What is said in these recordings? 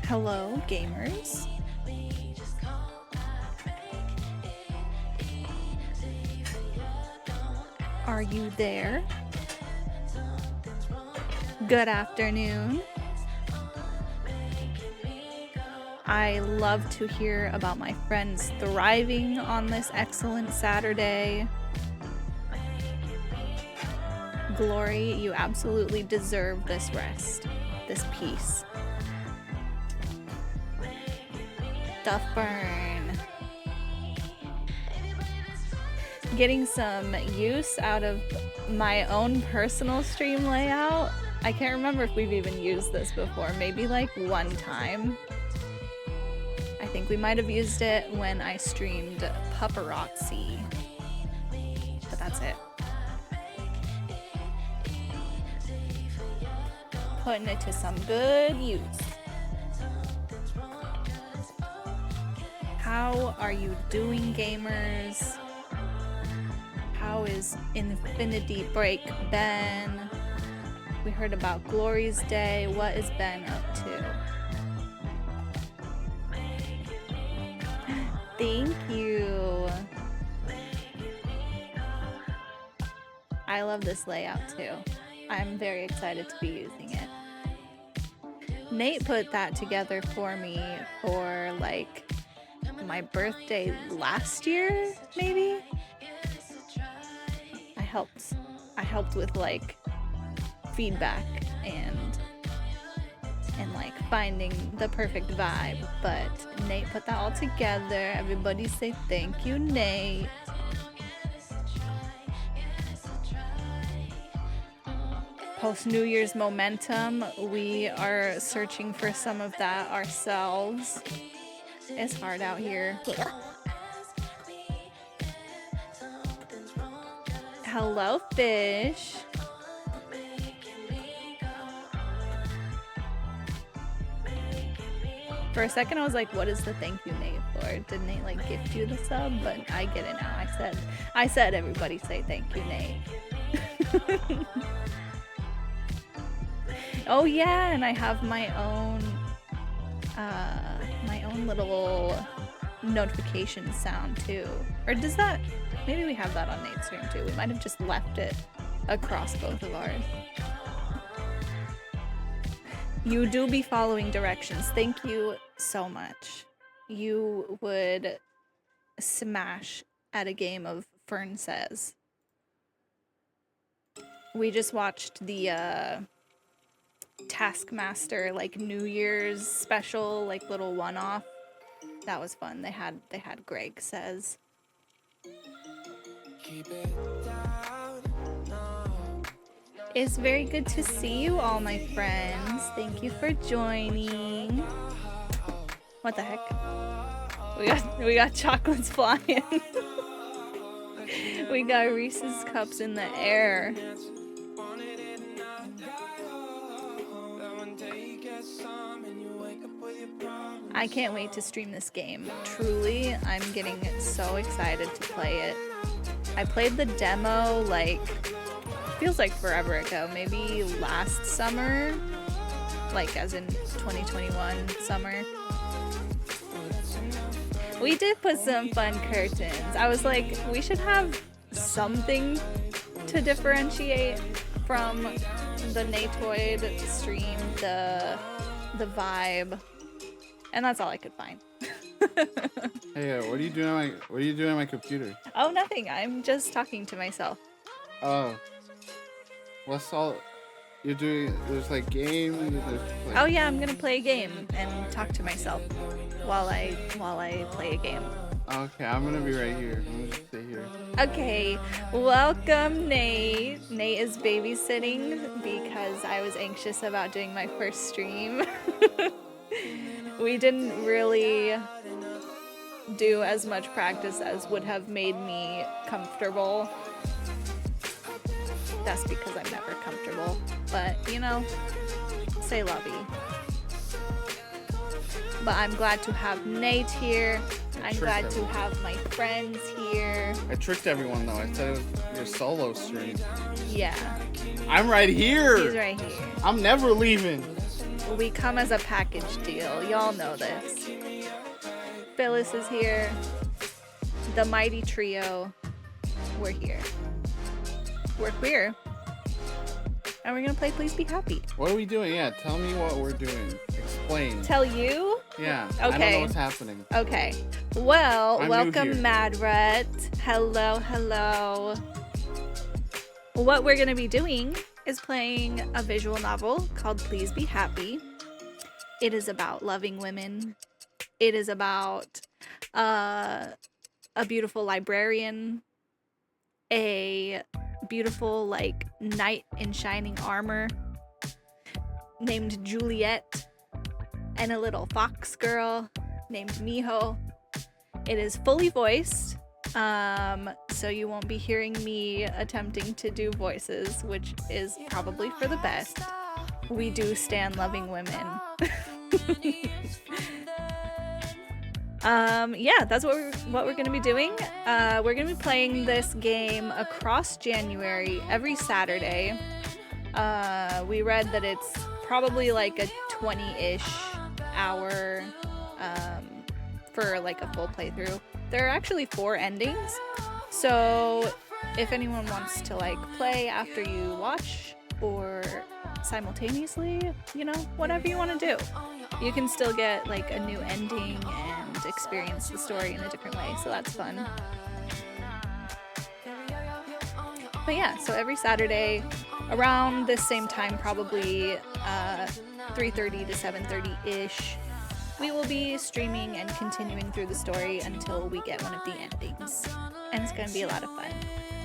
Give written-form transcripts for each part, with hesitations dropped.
Hello, gamers. Are you there? Good afternoon. I love to hear about my friends thriving on this excellent Saturday. Glory, you absolutely deserve this rest, this peace. The Fern. Getting some use out of my own personal stream layout. I can't remember if we've even used this before. Maybe like one time. I think we might have used it when I streamed Paparazzi. But that's it. Putting it to some good use. How are you doing, gamers? How is Infinity Break Ben? We heard about Glory's Day. What is Ben up to? Thank you. I love this layout too. I'm very excited to be using it. Nate put that together for me for like my birthday last year, maybe? I helped with like feedback and like finding the perfect vibe, but Nate put that all together. Everybody say thank you, Nate. Post New Year's momentum, we are searching for some of that ourselves. It's hard out here. Hello, fish. For a second, I was like, what is the thank you, Nate, for? Did Nate, like, gift you the sub? But I get it now. I said everybody say thank you, Nate. Oh, yeah, and I have my own little notification sound, too. Or does that... Maybe we have that on Nate's stream, too. We might have just left it across both of ours. You do be following directions. Thank you so much. You would smash at a game of Fern Says. We just watched the Taskmaster like New Year's special, like little one-off. That was fun. They had Greg Says. It's very good to see you all, my friends. Thank you for joining. What the heck? We got chocolates flying. We got Reese's cups in the air. I can't wait to stream this game. Truly, I'm getting so excited to play it. I played the demo like feels like forever ago, maybe last summer, like as in 2021 summer. We did put some fun curtains. I was like, we should have something to differentiate from the Natoid stream, the vibe, and that's all I could find. Hey, what are you doing on my computer? Oh, nothing. I'm just talking to myself. Oh. What's all you're doing? There's like games. Like... Oh yeah, I'm gonna play a game and talk to myself while I play a game. Okay, I'm gonna be right here. I'm gonna just stay here. Okay, welcome, Nate. Nate is babysitting because I was anxious about doing my first stream. We didn't really do as much practice as would have made me comfortable. That's because I'm never comfortable, but you know, say lovey. But I'm glad to have Nate here. I'm glad to have my friends here. I tricked everyone though. I said it was your solo stream. Yeah. I'm right here. He's right here. I'm never leaving. we come as a package deal. Y'all know this. Phyllis is here. The mighty trio. We're here. We're queer. And we're gonna play Please Be Happy. What are we doing? Yeah, tell me what we're doing. Explain. Tell you? Yeah. Okay. I don't know what's happening. Okay. Well, I'm welcome, new here. Madret. Hello, hello. What we're gonna be doing is playing a visual novel called Please Be Happy. It is about loving women. It is about a beautiful librarian, a beautiful like knight in shining armor named Juliet, and a little fox girl named Miho. It is fully voiced, so you won't be hearing me attempting to do voices, which is probably for the best. We do stand loving women. Yeah, that's what we're gonna be doing. We're gonna be playing this game across January every Saturday. We read that it's probably like a 20-ish hour for like a full playthrough. There are actually 4 endings, so if anyone wants to like play after you watch or simultaneously, you know, whatever you want to do, you can still get like a new ending and experience the story in a different way, so that's fun. But yeah, so every Saturday around this same time, probably 3:30 to 7:30-ish, we will be streaming and continuing through the story until we get one of the endings. And it's gonna be a lot of fun.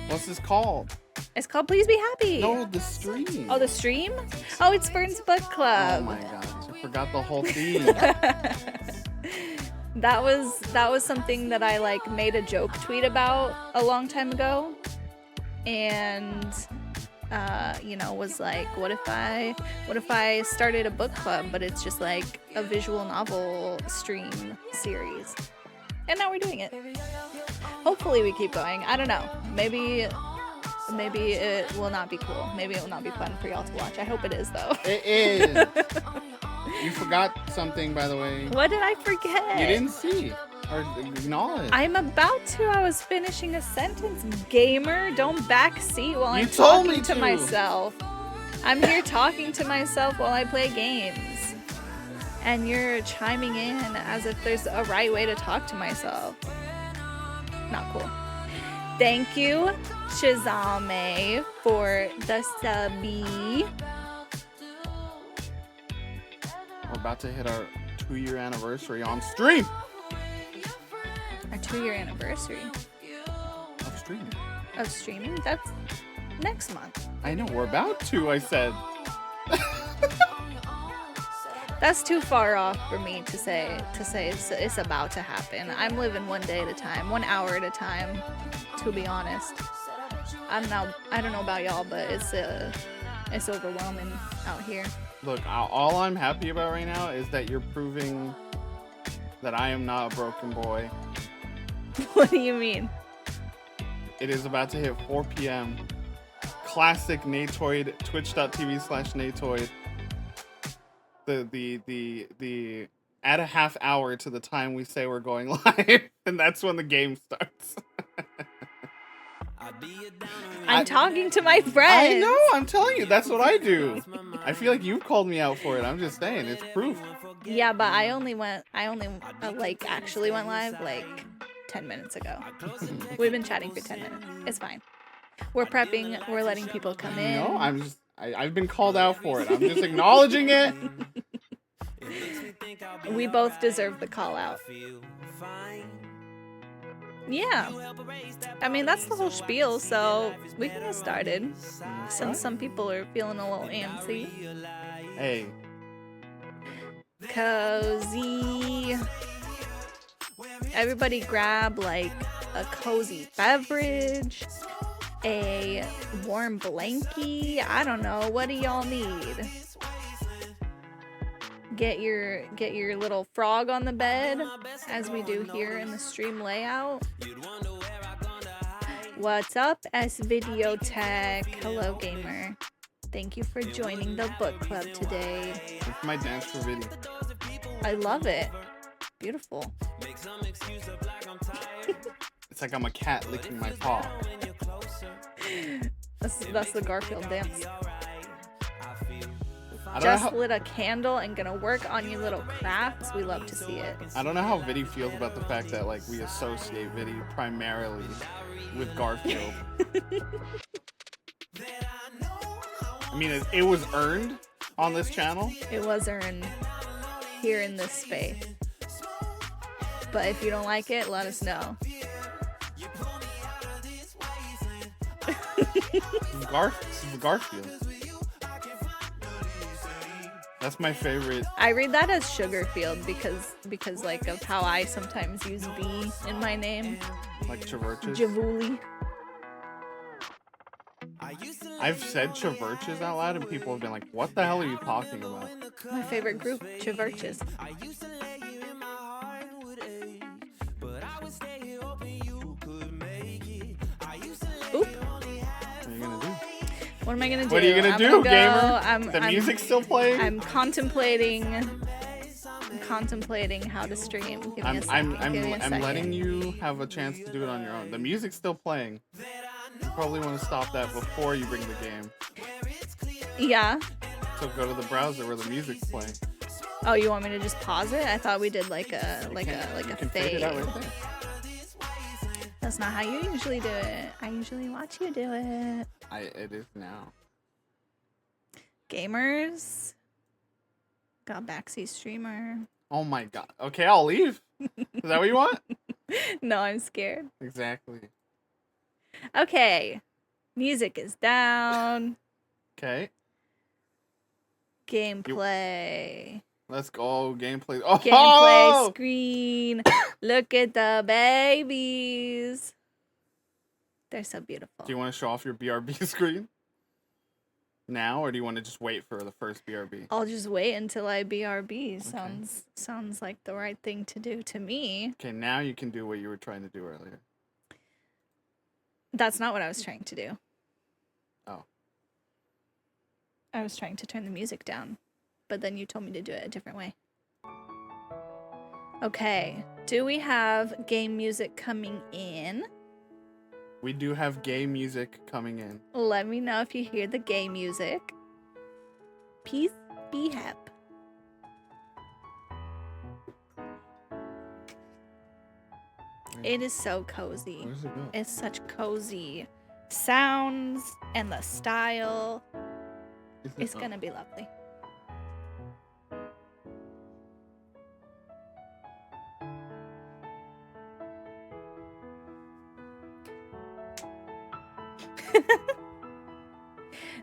What's this called? It's called Please Be Happy. No, the stream. Oh, the stream? Oh, it's Fern's Book Club. Oh my gosh, I forgot the whole theme. That was something that I like made a joke tweet about a long time ago, and you know, was like, what if I started a book club, but it's just like a visual novel stream series, and now we're doing it. Hopefully we keep going. I don't know. Maybe it will not be cool. Maybe it will not be fun for y'all to watch. I hope it is, though. It is. You forgot something, by the way. What did I forget? You didn't see or acknowledge. I'm about to. I was finishing a sentence. Gamer, don't backseat while I'm told me talking to to. myself. I'm here talking to myself while I play games. And you're chiming in as if there's a right way to talk to myself. Not cool. Thank you, Shazame, for the subby. We're about to hit our 2-year anniversary on stream. Our 2-year anniversary Of streaming. of streaming. That's next month. I know, we're about to, I said. That's too far off for me to say it's about to happen. I'm living one day at a time, 1 hour at a time, to be honest. I don't know about y'all, but it's overwhelming out here. Look, all I'm happy about right now is that you're proving that I am not a broken boy. What do you mean? It is about to hit 4 p.m. Classic Natoid, twitch.tv/Natoid. The add a half hour to the time we say we're going live, and that's when the game starts. I'm talking to my friends. I know, I'm telling you, that's what I do. I feel like you've called me out for it. I'm just saying, it's proof. Yeah, but I only like actually went live like 10 minutes ago. We've been chatting for 10 minutes. It's fine. We're prepping. We're letting people come in. No, I've been called out for it. I'm just acknowledging it. We both deserve the call out. Yeah. I mean, that's the whole spiel, so we can get started. Since some people are feeling a little antsy. Hey. Cozy. Everybody grab like a cozy beverage, a warm blankie. I don't know. What do y'all need? Get your little frog on the bed, as we do here in the stream layout. What's up, S Videotech? Hello, gamer. Thank you for joining the book club today. It's my dance for video. I love it. Beautiful. It's like I'm a cat licking my paw. That's the Garfield dance. I don't know Just lit a candle and gonna work on your little crafts. We love to see it. I don't know how Viddy feels about the fact that like we associate Viddy primarily with Garfield. I mean, it was earned on this channel. It was earned here in this space. But if you don't like it, let us know. Garfield. That's my favorite. I read that as Sugarfield because like of how I sometimes use B in my name. Like Chaverches. Javuli. I've said Chaverches out loud and people have been like, what the hell are you talking about? My favorite group, Chaverches. Oop. What am I gonna do? What are you gonna do, gamer? The music's still playing? I'm contemplating how to stream. Give me a second. I'm letting you have a chance to do it on your own. The music's still playing. You probably want to stop that before you bring the game. Yeah. So go to the browser where the music's playing. Oh, you want me to just pause it? I thought we did like a fade. It out right there. That's not how you usually do it. I usually watch you do it. It is now. Gamers. Got backseat streamer. Oh my god. Okay, I'll leave. Is that what you want? No, I'm scared. Exactly. Okay. Music is down. Okay. Gameplay. Let's go. Gameplay. Oh! Gameplay screen. Look at the babies. They're so beautiful. Do you want to show off your BRB screen now, or do you want to just wait for the first BRB? I'll just wait until I BRB. Sounds like the right thing to do to me. Okay, now you can do what you were trying to do earlier. That's not what I was trying to do. Oh. I was trying to turn the music down, but then you told me to do it a different way. Okay, do we have game music coming in? We do have gay music coming in. Let me know if you hear the gay music. Peace be hep. It is so cozy. Where does it go? It's such cozy sounds and the style. It's gonna be lovely.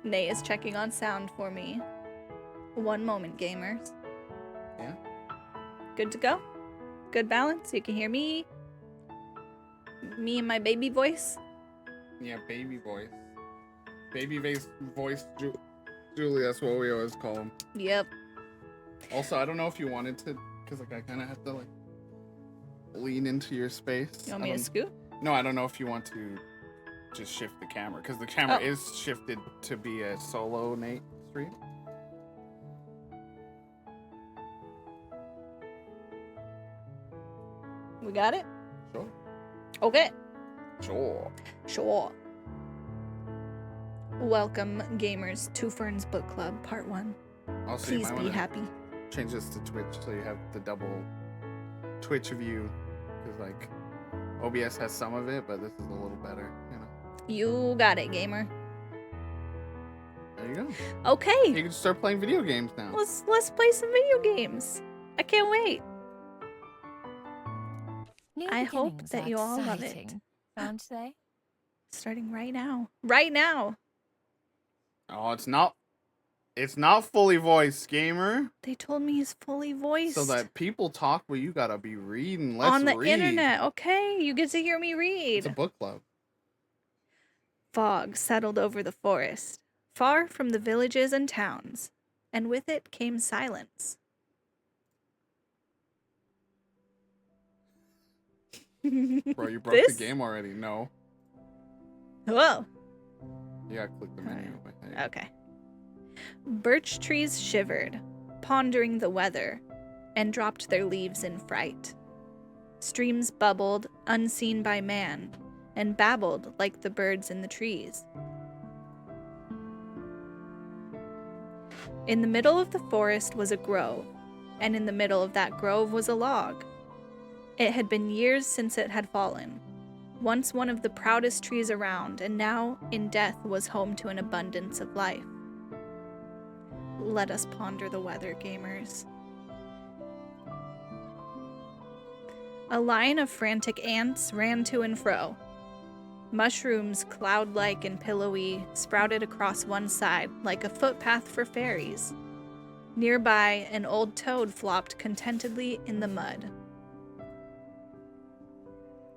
Nay is checking on sound for me. One moment, gamers. Yeah? Good to go? Good balance? You can hear me? Me and my baby voice? Yeah, baby voice. Baby voice Julie, that's what we always call him. Yep. Also, I don't know if you wanted to, because like I kind of have to like lean into your space. You want me to scoot? No, I don't know if you want to just shift the camera, because the camera is shifted to be a solo Nate stream. We got it? Sure. Okay. Sure. Sure. Welcome, gamers, to Fern's Book Club, Part 1. Also, you Please might be wanna happy. change this to Twitch so you have the double Twitch view, because like OBS has some of it, but this is a little better, you know. You got it, gamer. There you go. Okay. You can start playing video games now. Let's play some video games. I can't wait. I hope that you all love it. Aren't they? Starting right now. Right now. Oh, it's not fully voiced, gamer. They told me he's fully voiced. So that people talk, well, you gotta be reading. Let's on the read. internet. Okay, you get to hear me read. It's a book club. Fog settled over the forest, far from the villages and towns, and with it came silence. Bro, you broke the game already. No. Whoa. You gotta click the menu. Okay. Birch trees shivered, pondering the weather, and dropped their leaves in fright. Streams bubbled, unseen by man, and babbled like the birds in the trees. In the middle of the forest was a grove, and in the middle of that grove was a log. It had been years since it had fallen, once one of the proudest trees around, and now, in death, was home to an abundance of life. Let us ponder the weather, gamers. A line of frantic ants ran to and fro. Mushrooms, cloud-like and pillowy, sprouted across one side like a footpath for fairies. Nearby, an old toad flopped contentedly in the mud.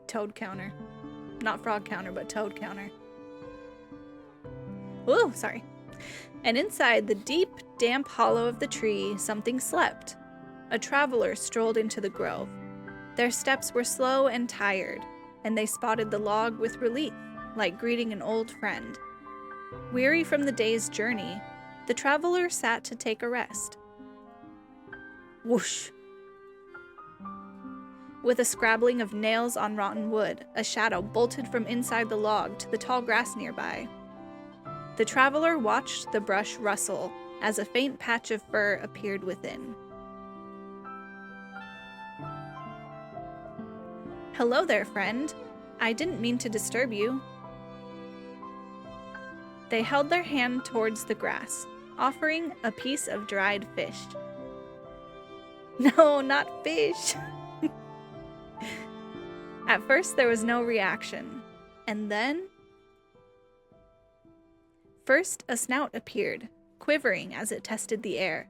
Toad counter. Not frog counter, but toad counter. Ooh, sorry. And inside the deep, damp hollow of the tree, something slept. A traveler strolled into the grove. Their steps were slow and tired, and they spotted the log with relief, like greeting an old friend. Weary from the day's journey, the traveler sat to take a rest. Whoosh! With a scrabbling of nails on rotten wood, a shadow bolted from inside the log to the tall grass nearby. The traveler watched the brush rustle as a faint patch of fur appeared within. Hello there, friend. I didn't mean to disturb you. They held their hand towards the grass, offering a piece of dried fish. No, not fish. At first, there was no reaction, and then... First, a snout appeared, quivering as it tested the air.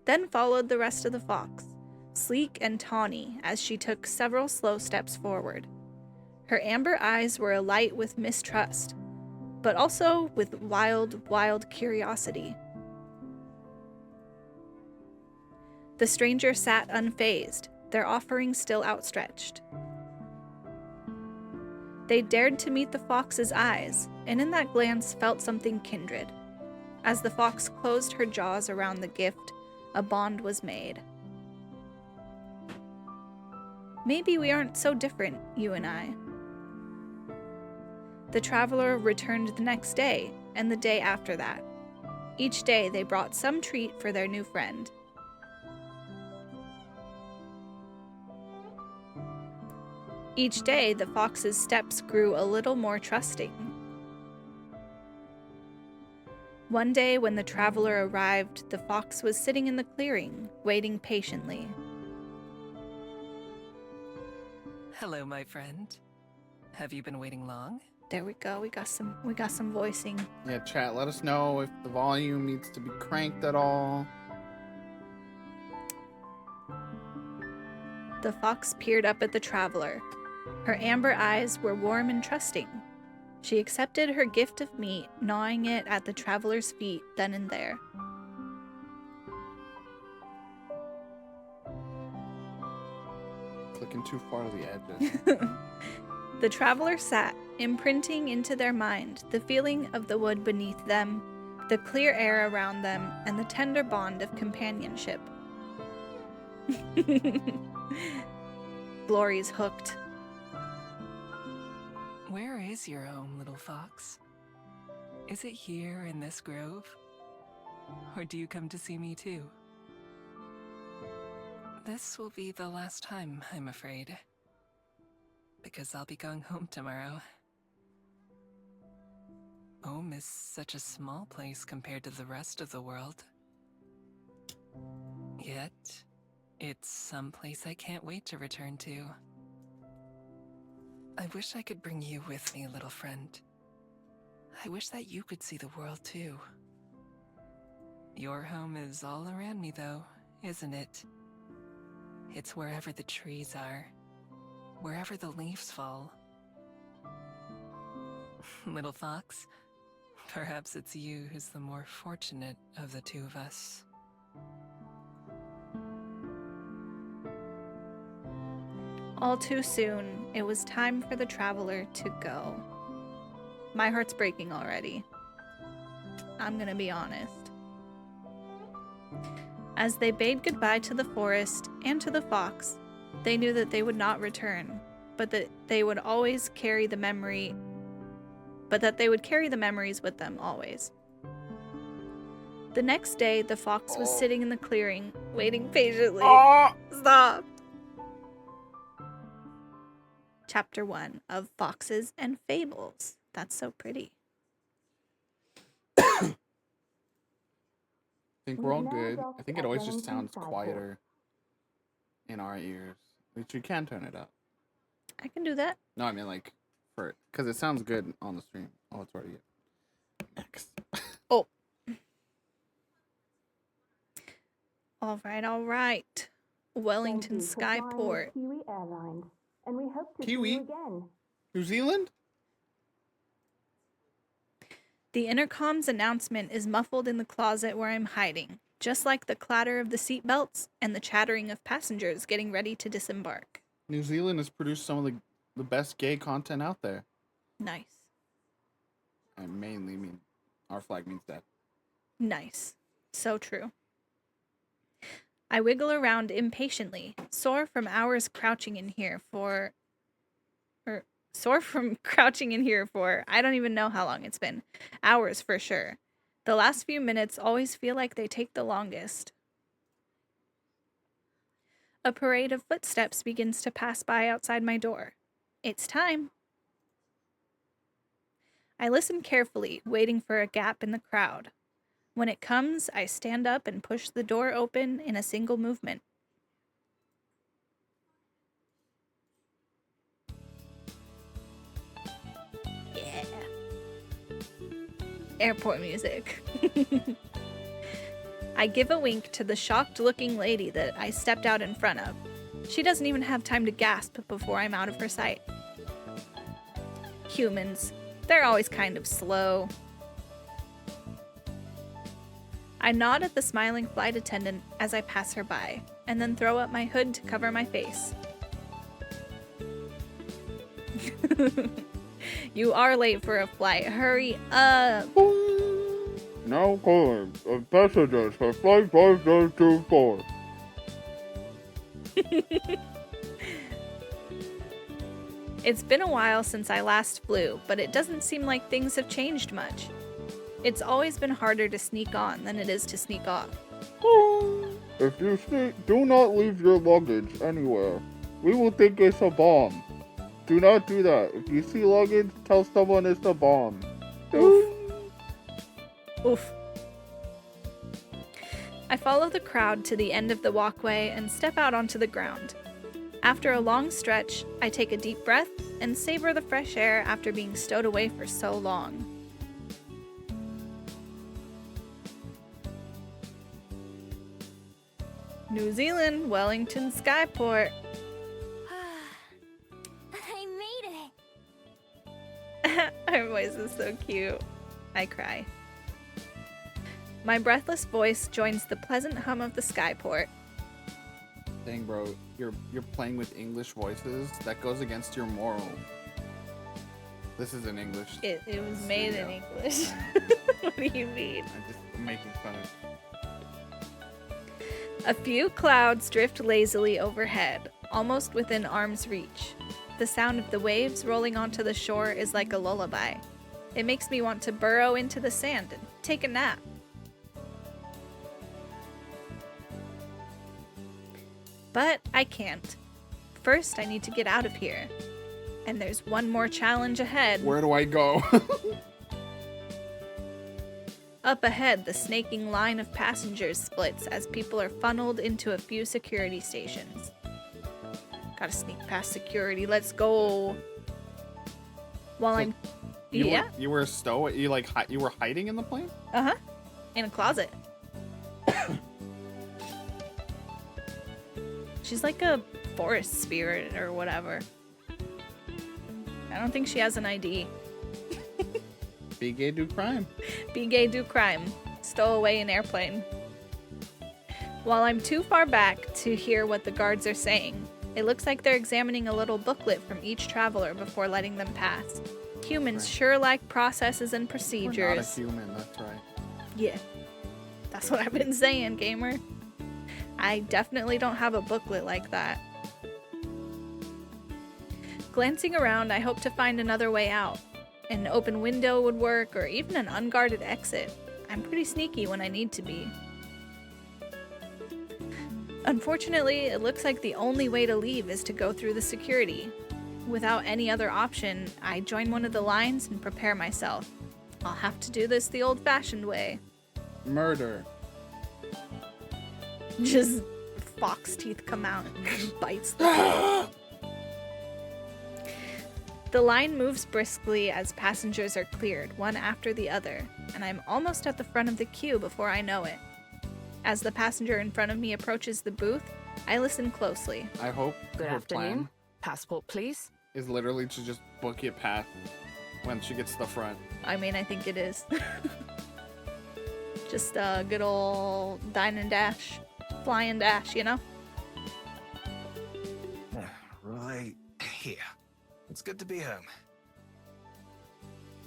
Then followed the rest of the fox, sleek and tawny as she took several slow steps forward. Her amber eyes were alight with mistrust, but also with wild, wild curiosity. The stranger sat unfazed, their offering still outstretched. They dared to meet the fox's eyes, and in that glance felt something kindred. As the fox closed her jaws around the gift, a bond was made. Maybe we aren't so different, you and I. The traveler returned the next day, and the day after that. Each day they brought some treat for their new friend. Each day the fox's steps grew a little more trusting. One day when the traveler arrived, the fox was sitting in the clearing, waiting patiently. Hello, my friend. Have you been waiting long? There we go. We got some voicing. Yeah, chat, let us know if the volume needs to be cranked at all. The fox peered up at the traveler. Her amber eyes were warm and trusting. She accepted her gift of meat, gnawing it at the traveler's feet then and there. Clicking too far to the edges. The traveler sat, imprinting into their mind the feeling of the wood beneath them, the clear air around them, and the tender bond of companionship. Glory's hooked. Where is your home, little fox? Is it here in this grove? Or do you come to see me too? This will be the last time, I'm afraid. Because I'll be going home tomorrow. Home is such a small place compared to the rest of the world. Yet, it's some place I can't wait to return to. I wish I could bring you with me, little friend. I wish that you could see the world too. Your home is all around me though, isn't it? It's wherever the trees are, wherever the leaves fall. Little fox, perhaps it's you who's the more fortunate of the two of us. All too soon, it was time for the traveler to go. My heart's breaking already. I'm gonna be honest. As they bade goodbye to the forest and to the fox, they knew that they would not return, but that they would carry the memories with them always. The next day, the fox was sitting in the clearing, waiting patiently. Stop! Chapter 1 of Foxes and Fables. That's so pretty. I think we're all good. I think it always just sounds quieter in our ears. Which you can turn it up. I can do that. No, I mean like because it sounds good on the stream. Oh, it's already X. Oh. All right. Wellington Skyport. Kiwi Airlines, and we hope to Kiwi? see you again. New Zealand? The intercom's announcement is muffled in the closet where I'm hiding, just like the clatter of the seatbelts and the chattering of passengers getting ready to disembark. New Zealand has produced some of the best gay content out there. Nice. I mainly mean our flag means that. Nice. So true. I wiggle around impatiently, sore from crouching in here for I don't even know how long it's been. Hours for sure. The last few minutes always feel like they take the longest. A parade of footsteps begins to pass by outside my door. It's time. I listen carefully, waiting for a gap in the crowd. When it comes, I stand up and push the door open in a single movement. Yeah. Airport music. I give a wink to the shocked-looking lady that I stepped out in front of. She doesn't even have time to gasp before I'm out of her sight. Humans, they're always kind of slow. I nod at the smiling flight attendant as I pass her by, and then throw up my hood to cover my face. You are late for a flight. Hurry up! Now calling passengers for flight 5024. It's been a while since I last flew, but it doesn't seem like things have changed much. It's always been harder to sneak on than it is to sneak off. If you sneak, do not leave your luggage anywhere. We will think it's a bomb. Do not do that. If you see luggage, tell someone it's a bomb. Oof. Oof. I follow the crowd to the end of the walkway and step out onto the ground. After a long stretch, I take a deep breath and savor the fresh air after being stowed away for so long. New Zealand, Wellington Skyport. I made it! Her voice is so cute. I cry. My breathless voice joins the pleasant hum of the Skyport. Dang, bro, you're playing with English voices. That goes against your moral. This is in English. It was made in English. What do you mean? I'm just making fun of. A few clouds drift lazily overhead, almost within arm's reach. The sound of the waves rolling onto the shore is like a lullaby. It makes me want to burrow into the sand and take a nap. But I can't. First, I need to get out of here. And there's one more challenge ahead. Where do I go? Up ahead, the snaking line of passengers splits as people are funneled into a few security stations. Gotta sneak past security, let's go. While I'm... Yeah? You were you were hiding in the plane? Uh-huh. In a closet. She's like a forest spirit or whatever. I don't think she has an ID. Be gay, do crime. Be gay, do crime. Stow away an airplane. While I'm too far back to hear what the guards are saying, it looks like they're examining a little booklet from each traveler before letting them pass. Humans Right. sure like processes and We're not a procedures. human, that's right. Yeah. That's what I've been saying, gamer. I definitely don't have a booklet like that. Glancing around, I hope to find another way out. An open window would work, or even an unguarded exit. I'm pretty sneaky when I need to be. Unfortunately, it looks like the only way to leave is to go through the security. Without any other option, I join one of the lines and prepare myself. I'll have to do this the old-fashioned way. Murder. Just fox teeth come out and bites them. The line moves briskly as passengers are cleared, one after the other, and I'm almost at the front of the queue before I know it. As the passenger in front of me approaches the booth, I listen closely. I hope Good her afternoon. plan Passport, please. is literally to just book your path when she gets to the front. I mean, I think it is. Just a good old dine and dash, fly and dash, you know? Right here. It's good to be home.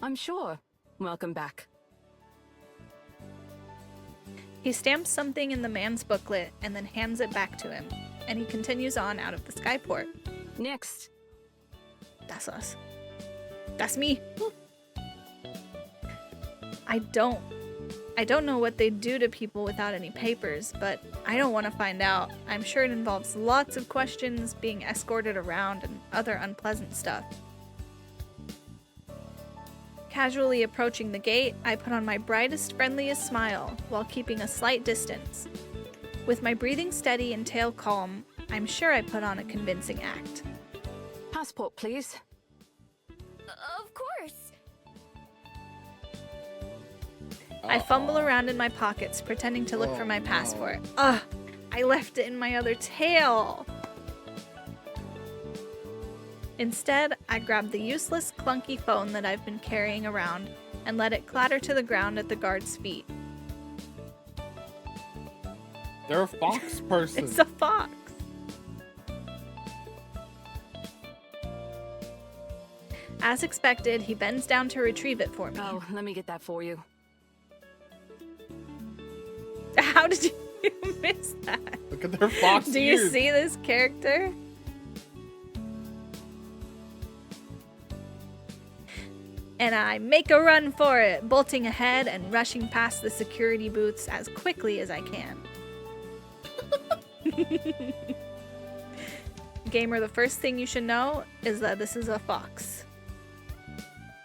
I'm sure. Welcome back. He stamps something in the man's booklet and then hands it back to him, and he continues on out of the skyport. Next. That's us. That's me. I don't know what they do to people without any papers, but I don't want to find out. I'm sure it involves lots of questions, being escorted around, and other unpleasant stuff. Casually approaching the gate, I put on my brightest, friendliest smile while keeping a slight distance. With my breathing steady and tail calm, I'm sure I put on a convincing act. Passport, please. Of course. I fumble around in my pockets, pretending to look for my passport. Ugh, I left it in my other tail. Instead, I grab the useless, clunky phone that I've been carrying around and let it clatter to the ground at the guard's feet. They're a fox person. It's a fox. As expected, he bends down to retrieve it for me. Oh, let me get that for you. How did you miss that? Look at their fox Do you ears. see this character? And I make a run for it, bolting ahead and rushing past the security booths as quickly as I can. Gamer, the first thing you should know is that this is a fox.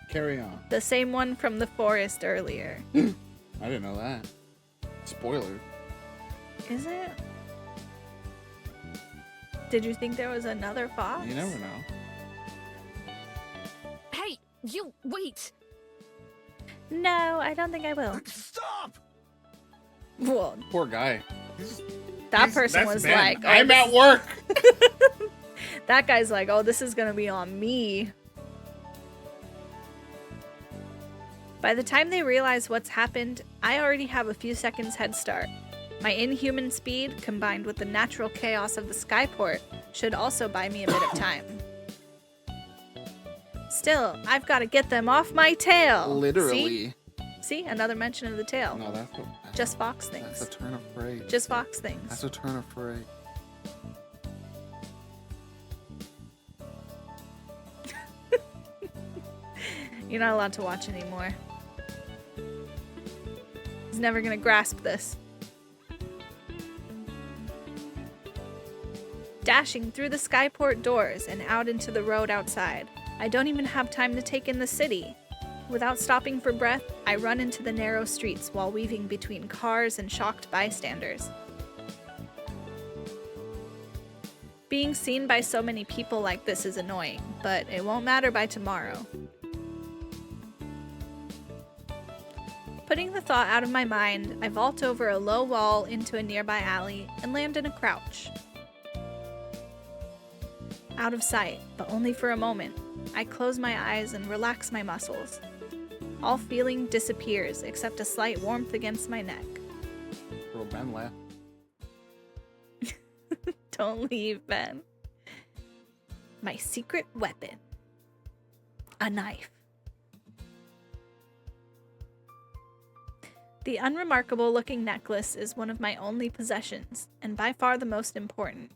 Carry on. The same one from the forest earlier. I didn't know that. Spoiler. Is it? Did you think there was another fox? You never know. Hey, you wait. No, I don't think I will. Stop! Well, Poor guy. that person That's was Ben. like, oh, I'm this- at work. That guy's like, oh, this is gonna be on me. By the time they realize what's happened, I already have a few seconds head start. My inhuman speed, combined with the natural chaos of the skyport, should also buy me a bit of time. Still, I've got to get them off my tail. Literally. See? Another mention of the tail. No, that's a, Just fox that's things. a turn of phrase. Just fox things. That's a turn of phrase. You're not allowed to watch anymore. He's never gonna grasp this. Dashing through the skyport doors and out into the road outside. I don't even have time to take in the city. Without stopping for breath, I run into the narrow streets while weaving between cars and shocked bystanders. Being seen by so many people like this is annoying, but it won't matter by tomorrow. Putting the thought out of my mind, I vault over a low wall into a nearby alley and land in a crouch. Out of sight, but only for a moment, I close my eyes and relax my muscles. All feeling disappears except a slight warmth against my neck. Bro, Ben left. Don't leave, Ben. My secret weapon. A knife. The unremarkable looking necklace is one of my only possessions, and by far the most important.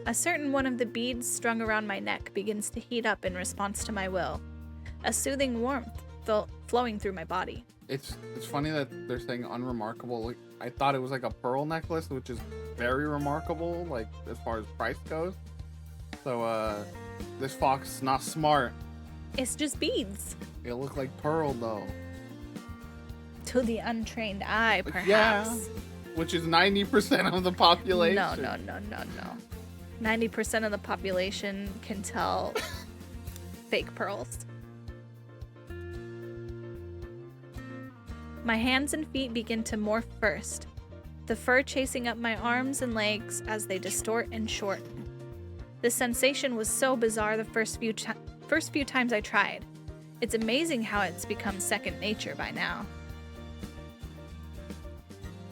A certain one of the beads strung around my neck begins to heat up in response to my will, a soothing warmth flowing through my body. It's funny that they're saying unremarkable. Like, I thought it was like a pearl necklace, which is very remarkable, like as far as price goes. So this fox is not smart. It's just beads. It looked like pearl though. To the untrained eye, perhaps. Yeah, which is 90% of the population. No. 90% of the population can tell fake pearls. My hands and feet begin to morph first, the fur chasing up my arms and legs as they distort and shorten. The sensation was so bizarre the first few times I tried. It's amazing how it's become second nature by now.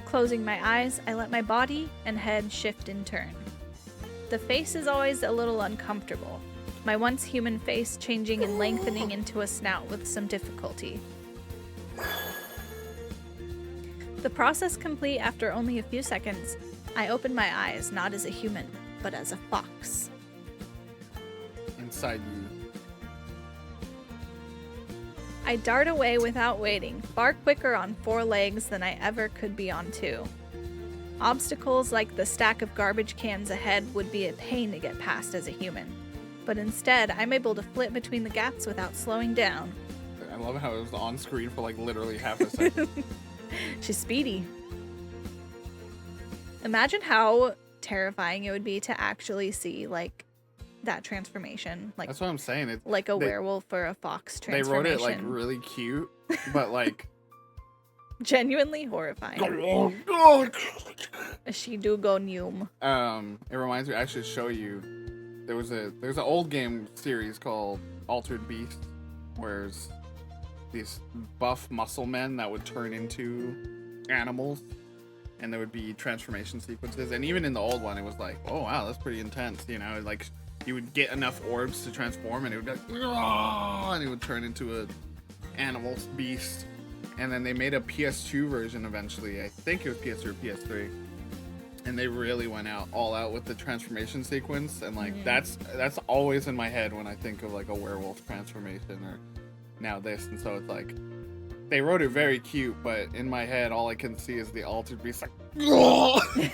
Closing my eyes, I let my body and head shift in turn. The face is always a little uncomfortable, my once human face changing and lengthening into a snout with some difficulty. The process complete after only a few seconds, I open my eyes not as a human, but as a fox. Inside you. I dart away without waiting, far quicker on 4 legs than I ever could be on 2. Obstacles like the stack of garbage cans ahead would be a pain to get past as a human, but instead I'm able to flit between the gaps without slowing down. I love how it was on screen for like literally half a second. She's speedy. Imagine how terrifying it would be to actually see like that transformation, like That's what I'm saying. like a werewolf or a fox transformation. They wrote it like really cute, but like genuinely horrifying. She do go noom. It reminds me. I should show you. There's an old game series called Altered Beast, where it's these buff muscle men that would turn into animals, and there would be transformation sequences. And even in the old one, it was like, oh wow, that's pretty intense. You know, like you would get enough orbs to transform, and it would be like, and it would turn into a animal beast. And then they made a PS2 version eventually. I think it was PS2 or PS3. And they really went all out with the transformation sequence, and like that's always in my head when I think of like a werewolf transformation or now this. And so it's like they wrote it very cute, but in my head all I can see is the altered beast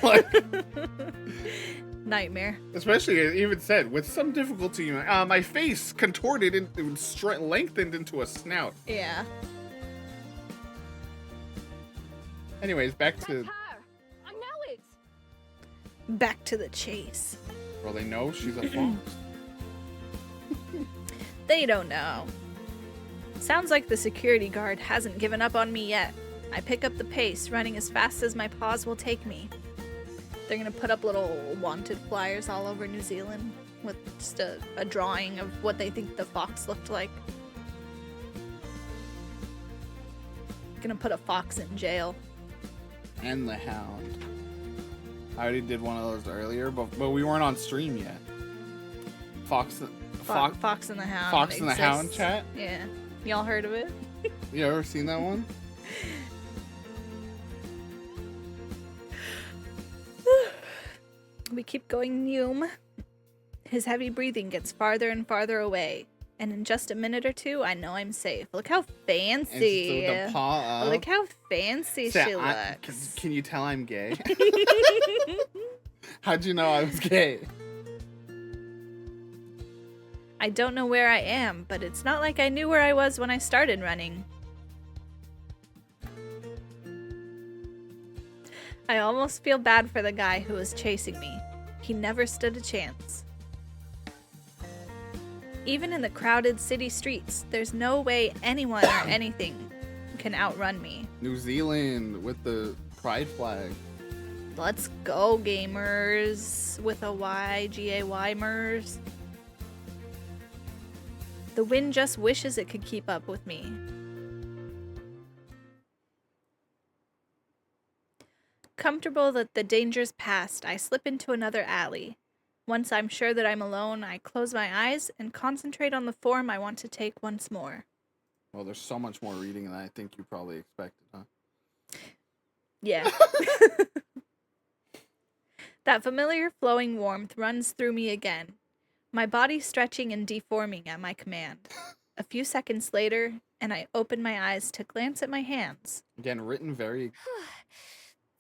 like Nightmare. Especially it even said with some difficulty my face contorted and it was lengthened into a snout. Yeah. Anyways, back to That's her. I know it. Back to the chase. well, they know she's a fox. They don't know. Sounds like the security guard hasn't given up on me yet. I pick up the pace, running as fast as my paws will take me. They're gonna put up little wanted flyers all over New Zealand with just a drawing of what they think the fox looked like. Gonna put a fox in jail. And the Hound. I already did one of those earlier, but we weren't on stream yet. Fox and the Hound. Fox and the Hound exists. chat. Yeah. Y'all heard of it? You ever seen that one? We keep going Noom. His heavy breathing gets farther and farther away. And in just a minute or two, I know I'm safe. Look how fancy. And so the paw up. Look how fancy she looks. Can you tell I'm gay? How'd you know I was gay? I don't know where I am, but it's not like I knew where I was when I started running. I almost feel bad for the guy who was chasing me. He never stood a chance. Even in the crowded city streets, there's no way anyone or anything can outrun me. New Zealand with the pride flag. Let's go, gamers. With a Y, G-A-Y-mers. The wind just wishes it could keep up with me. Comfortable that the danger's past, I slip into another alley. Once I'm sure that I'm alone, I close my eyes and concentrate on the form I want to take once more. Well, there's so much more reading than I think you probably expected, huh? Yeah. That familiar flowing warmth runs through me again, my body stretching and deforming at my command. A few seconds later, and I open my eyes to glance at my hands. Again, written very,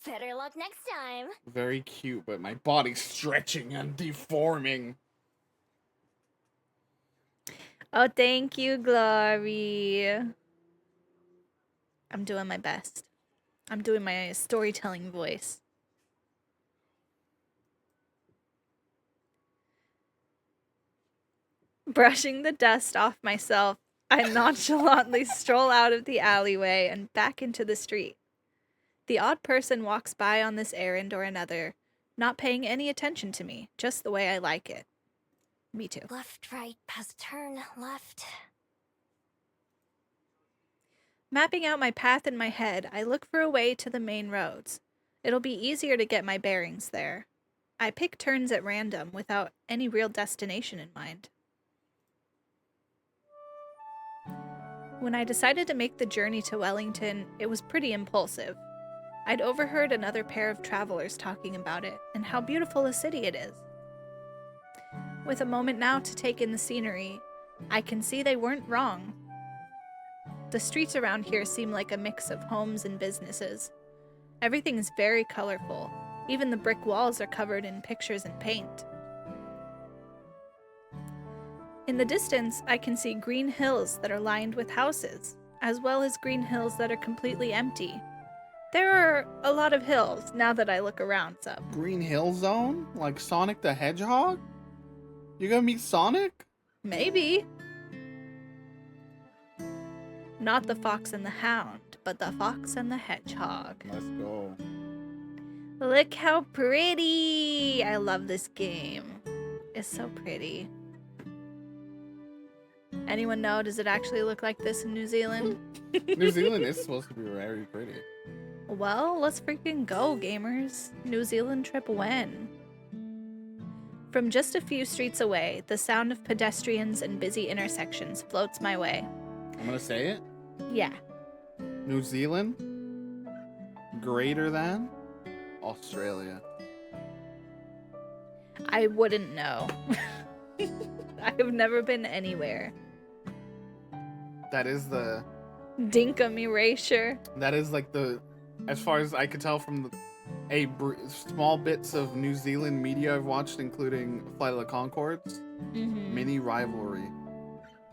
Better luck next time. very cute, but my body's stretching and deforming. Oh, thank you, Glory. I'm doing my best. I'm doing my storytelling voice. Brushing the dust off myself, I nonchalantly stroll out of the alleyway and back into the street. The odd person walks by on this errand or another, not paying any attention to me, just the way I like it. Me too. Left, right, past turn, left. Mapping out my path in my head, I look for a way to the main roads. It'll be easier to get my bearings there. I pick turns at random without any real destination in mind. When I decided to make the journey to Wellington, it was pretty impulsive. I'd overheard another pair of travelers talking about it and how beautiful a city it is. With a moment now to take in the scenery, I can see they weren't wrong. The streets around here seem like a mix of homes and businesses. Everything is very colorful. Even the brick walls are covered in pictures and paint. In the distance, I can see green hills that are lined with houses, as well as green hills that are completely empty. There are a lot of hills now that I look around some. Green Hill Zone? Like Sonic the Hedgehog? You gonna meet Sonic? Maybe. Not the Fox and the Hound, but the Fox and the Hedgehog. Let's go. Look how pretty! I love this game. It's so pretty. Anyone know, does it actually look like this in New Zealand? New Zealand is supposed to be very pretty. Well, let's freaking go, gamers. New Zealand trip when? From just a few streets away, the sound of pedestrians and busy intersections floats my way. I'm gonna say it. Yeah. New Zealand, greater than Australia. I wouldn't know. I have never been anywhere. That is the. Dinkum erasure. That is like the, as far as I could tell from the small bits of New Zealand media I've watched, including Flight of the Conchords, mini rivalry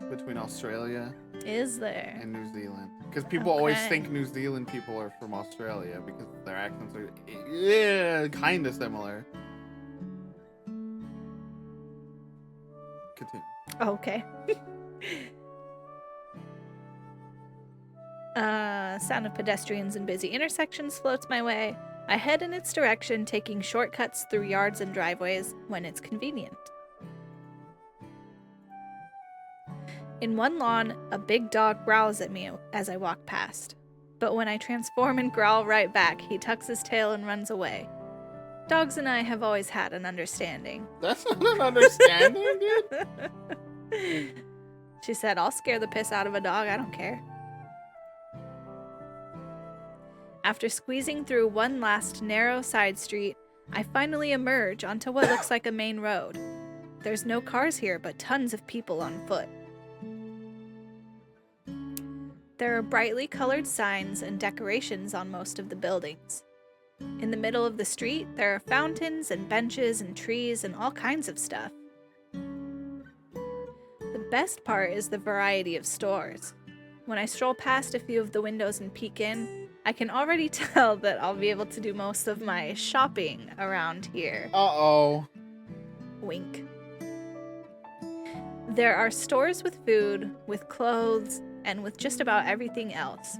between Australia Is there? and New Zealand. Because people always Okay. think New Zealand people are from Australia because their accents are kind of similar. Continue. Okay. Sound of pedestrians and busy intersections floats my way. I head in its direction, taking shortcuts through yards and driveways when it's convenient. In one lawn, a big dog growls at me as I walk past. But when I transform and growl right back, he tucks his tail and runs away. Dogs and I have always had an understanding. That's not an understanding, dude. She said, I'll scare the piss out of a dog, I don't care. After squeezing through one last narrow side street, I finally emerge onto what looks like a main road. There's no cars here, but tons of people on foot. There are brightly colored signs and decorations on most of the buildings. In the middle of the street, there are fountains and benches and trees and all kinds of stuff. The best part is the variety of stores. When I stroll past a few of the windows and peek in, I can already tell that I'll be able to do most of my shopping around here. Uh-oh. Wink. There are stores with food, with clothes, and with just about everything else.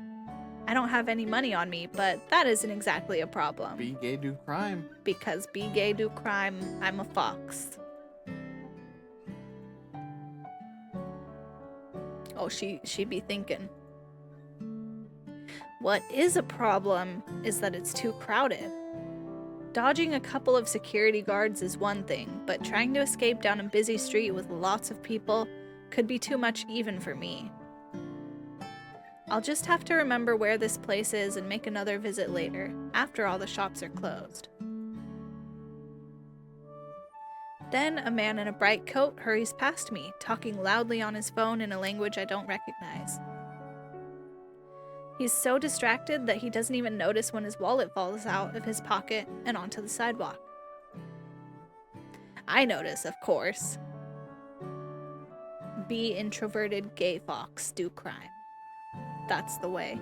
I don't have any money on me, but that isn't exactly a problem. Be gay, do crime. Because be gay, do crime, I'm a fox. Oh, she be thinking. What is a problem is that it's too crowded. Dodging a couple of security guards is one thing, but trying to escape down a busy street with lots of people could be too much even for me. I'll just have to remember where this place is and make another visit later, after all the shops are closed. Then a man in a bright coat hurries past me, talking loudly on his phone in a language I don't recognize. He's so distracted that he doesn't even notice when his wallet falls out of his pocket and onto the sidewalk. I notice, of course. Be introverted gay fox, do crime. That's the way.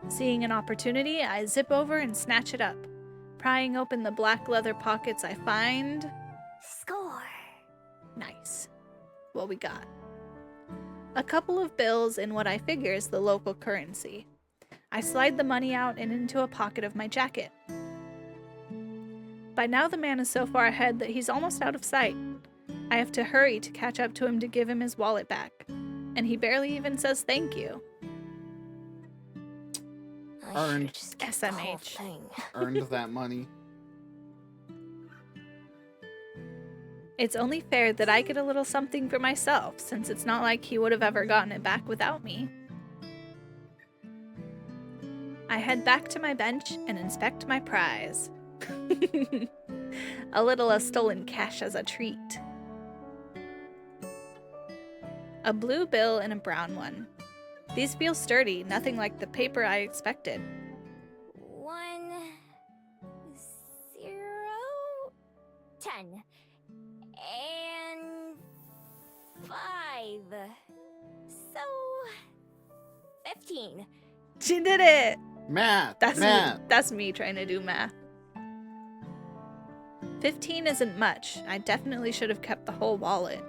Seeing an opportunity, I zip over and snatch it up. Prying open the black leather pockets I find... Score. Nice. What we got? A couple of bills in what I figure is the local currency. I slide the money out and into a pocket of my jacket. By now the man is so far ahead that he's almost out of sight. I have to hurry to catch up to him to give him his wallet back. And he barely even says thank you. Earned. Just get the whole SMH. thing. Earned that money. It's only fair that I get a little something for myself, since it's not like he would have ever gotten it back without me. I head back to my bench and inspect my prize. A little stolen cash as a treat. A blue bill and a brown one. These feel sturdy, nothing like the paper I expected. 1, 0, 10, and 5. So 15. She did it! Math. That's math. me. That's me trying to do math. 15 isn't much. I definitely should have kept the whole wallet.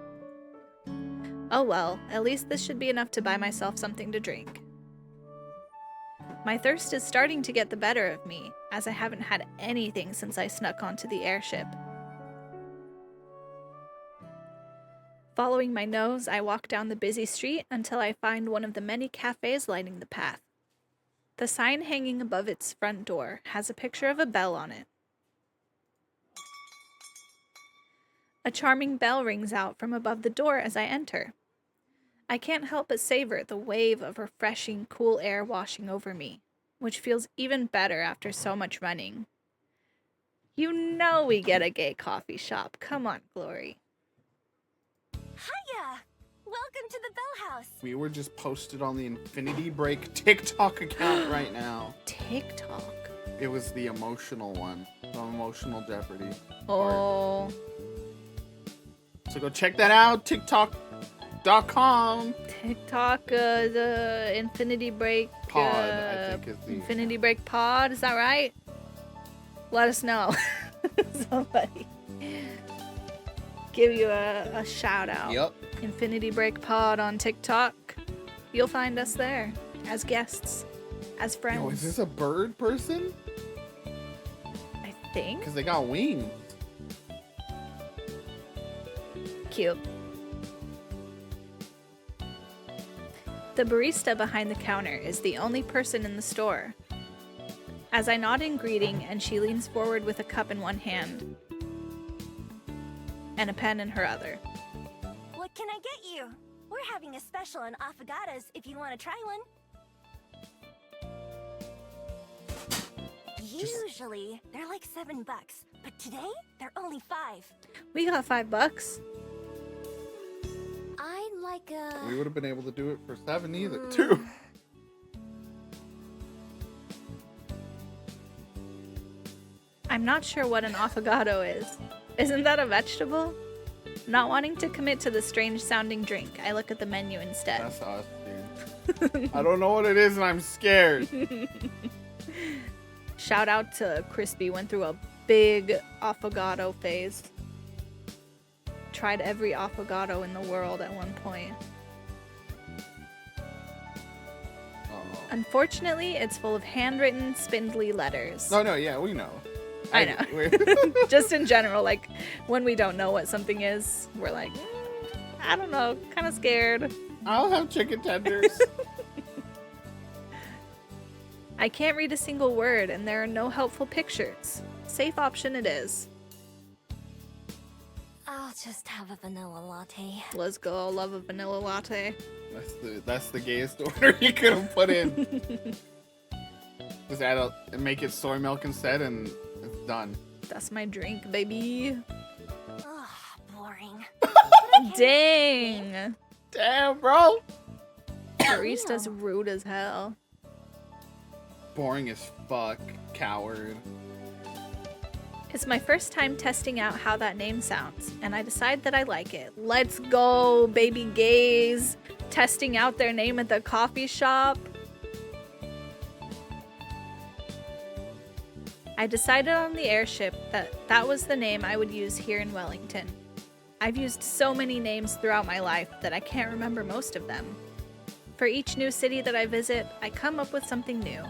Oh well, at least this should be enough to buy myself something to drink. My thirst is starting to get the better of me, as I haven't had anything since I snuck onto the airship. Following my nose, I walk down the busy street until I find one of the many cafes lighting the path. The sign hanging above its front door has a picture of a bell on it. A charming bell rings out from above the door as I enter. I can't help but savor the wave of refreshing, cool air washing over me, which feels even better after so much running. You know we get a gay coffee shop. Come on, Glory. Hiya! Welcome to the Bell House. We were just posted on the Infinity Break TikTok account right now. TikTok. It was the emotional one. The emotional Jeopardy. Oh, So go check that out. TikTok.com. TikTok, the Infinity Break Pod, I think is the... Infinity Break Pod, is that right? Let us know. Somebody give you a shout out. Yep. Infinity Break Pod on TikTok. You'll find us there as guests, as friends. Oh, is this a bird person? I think. Because they got wings. Cute. The barista behind the counter is the only person in the store. As I nod in greeting and she leans forward with a cup in one hand and a pen in her other. What can I get you? We're having a special on affogatos if you want to try one. Usually, they're like $7, but today, they're only 5. We got $5. I'd like a... We would have been able to do it for 7 either, too. I'm not sure what an affogato is. Isn't that a vegetable? Not wanting to commit to the strange sounding drink, I look at the menu instead. That's us, dude. I don't know what it is and I'm scared. Shout out to Crispy, went through a big affogato phase. Tried every affogato in the world at one point. Unfortunately, it's full of handwritten, spindly letters. No, yeah, we know. I know. Just in general, like, when we don't know what something is, we're like, I don't know, kind of scared. I'll have chicken tenders. I can't read a single word, and there are no helpful pictures. Safe option it is. I'll I'll just have a vanilla latte. Let's go. Love a vanilla latte. That's the gayest order you could have put in. Just make it soy milk instead, and it's done. That's my drink, baby. Ugh, boring. Dang. Damn, bro. Barista's rude as hell. Boring as fuck, coward. It's my first time testing out how that name sounds, and I decide that I like it. Let's go, baby gays. Testing out their name at the coffee shop. I decided on the airship that was the name I would use here in Wellington. I've used so many names throughout my life that I can't remember most of them. For each new city that I visit, I come up with something new.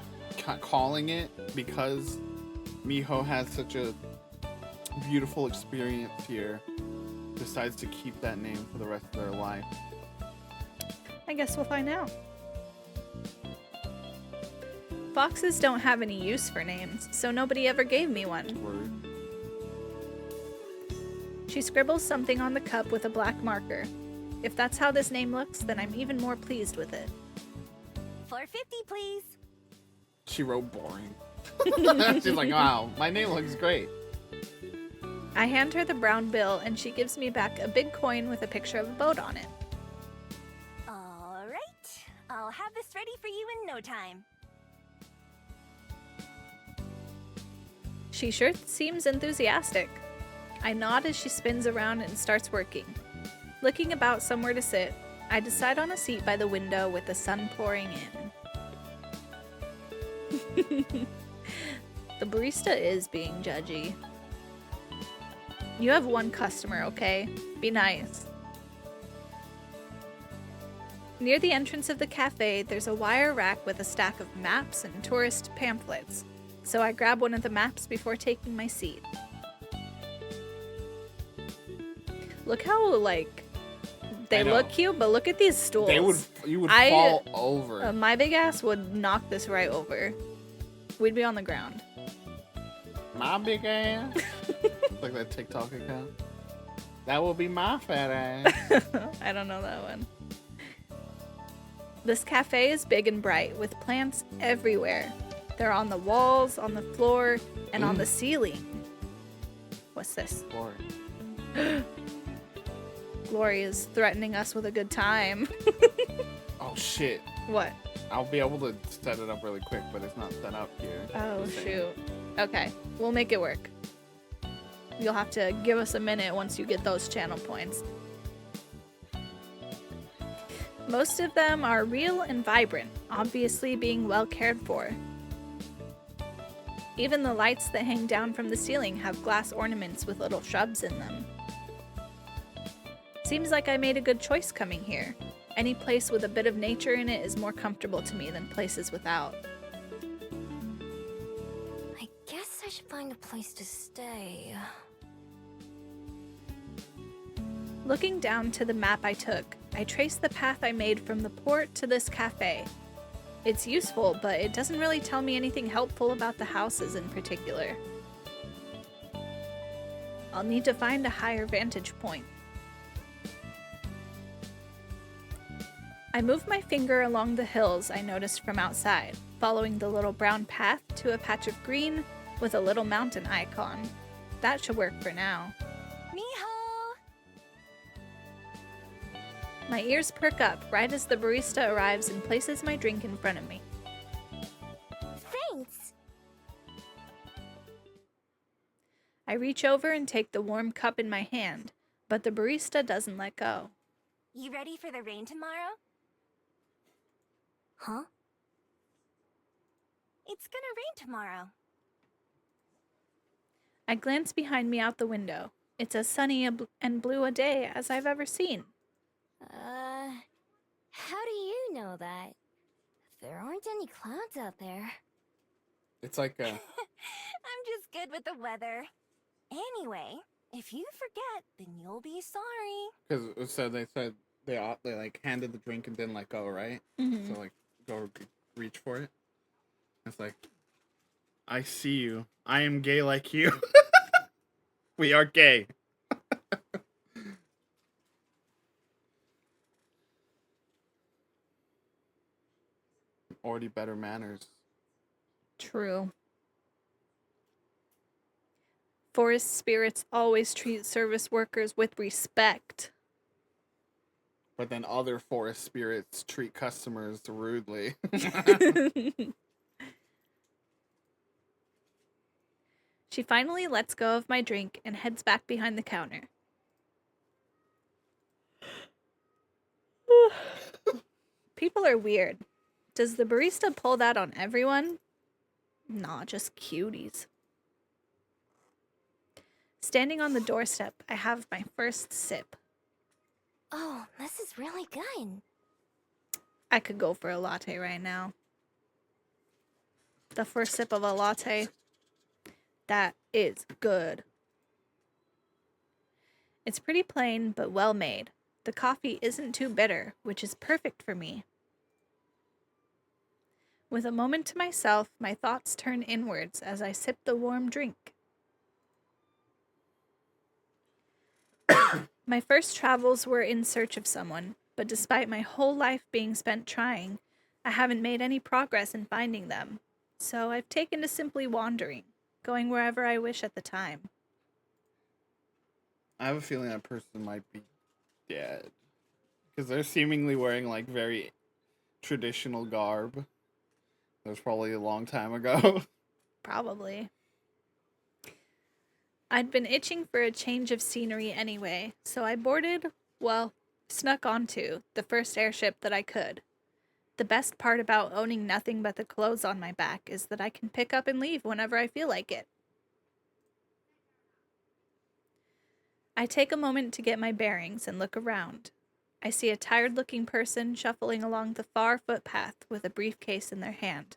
Calling it because Miho has such a beautiful experience here, decides to keep that name for the rest of their life. I guess we'll find out. Foxes don't have any use for names, so nobody ever gave me one. Word. She scribbles something on the cup with a black marker. If that's how this name looks, then I'm even more pleased with it. $4.50, please. She wrote boring. She's like, wow, my name looks great. I hand her the brown bill and she gives me back a big coin with a picture of a boat on it. All right. I'll have this ready for you in no time. She sure seems enthusiastic. I nod as she spins around and starts working. Looking about somewhere to sit, I decide on a seat by the window with the sun pouring in. The barista is being judgy. You have one customer, okay? Be nice. Near the entrance of the cafe, there's a wire rack with a stack of maps and tourist pamphlets, so I grab one of the maps before taking my seat. Look how, like, they look cute, but look at these stools. You would fall over. My big ass would knock this right over. We'd be on the ground. My big ass? Like that TikTok account? That will be my fat ass. I don't know that one. This cafe is big and bright, with plants everywhere. They're on the walls, on the floor, and on the ceiling. What's this? Boring. Glory is threatening us with a good time. Oh shit. What? I'll be able to set it up really quick, but it's not set up here. Oh, shoot. Okay, we'll make it work. You'll have to give us a minute once you get those channel points. Most of them are real and vibrant, obviously being well cared for. Even the lights that hang down from the ceiling have glass ornaments with little shrubs in them. Seems like I made a good choice coming here. Any place with a bit of nature in it is more comfortable to me than places without. I guess I should find a place to stay. Looking down to the map I took, I trace the path I made from the port to this cafe. It's useful, but it doesn't really tell me anything helpful about the houses in particular. I'll need to find a higher vantage point. I move my finger along the hills I noticed from outside, following the little brown path to a patch of green with a little mountain icon. That should work for now. Miho! My ears perk up right as the barista arrives and places my drink in front of me. Thanks! I reach over and take the warm cup in my hand, but the barista doesn't let go. You ready for the rain tomorrow? Huh? It's gonna rain tomorrow. I glance behind me out the window. It's as sunny and blue a day as I've ever seen. How do you know that? There aren't any clouds out there. It's like I'm just good with the weather. Anyway, if you forget, then you'll be sorry. because they said they like handed the drink and didn't let go, right? Mm-hmm. So like go reach for it. It's like, I see you. I am gay like you. We are gay. Already better manners. True. Forest spirits always treat service workers with respect. But then other forest spirits treat customers rudely. She finally lets go of my drink and heads back behind the counter. People are weird. Does the barista pull that on everyone? Nah, just cuties. Standing on the doorstep, I have my first sip. Oh, this is really good. I could go for a latte right now. The first sip of a latte, that is good. It's pretty plain, but well made. The coffee isn't too bitter, which is perfect for me. With a moment to myself, my thoughts turn inwards as I sip the warm drink. My first travels were in search of someone, but despite my whole life being spent trying, I haven't made any progress in finding them. So I've taken to simply wandering, going wherever I wish at the time. I have a feeling that person might be dead. Because they're seemingly wearing, like, very traditional garb. That was probably a long time ago. Probably. I'd been itching for a change of scenery anyway, so I snuck onto the first airship that I could. The best part about owning nothing but the clothes on my back is that I can pick up and leave whenever I feel like it. I take a moment to get my bearings and look around. I see a tired-looking person shuffling along the far footpath with a briefcase in their hand.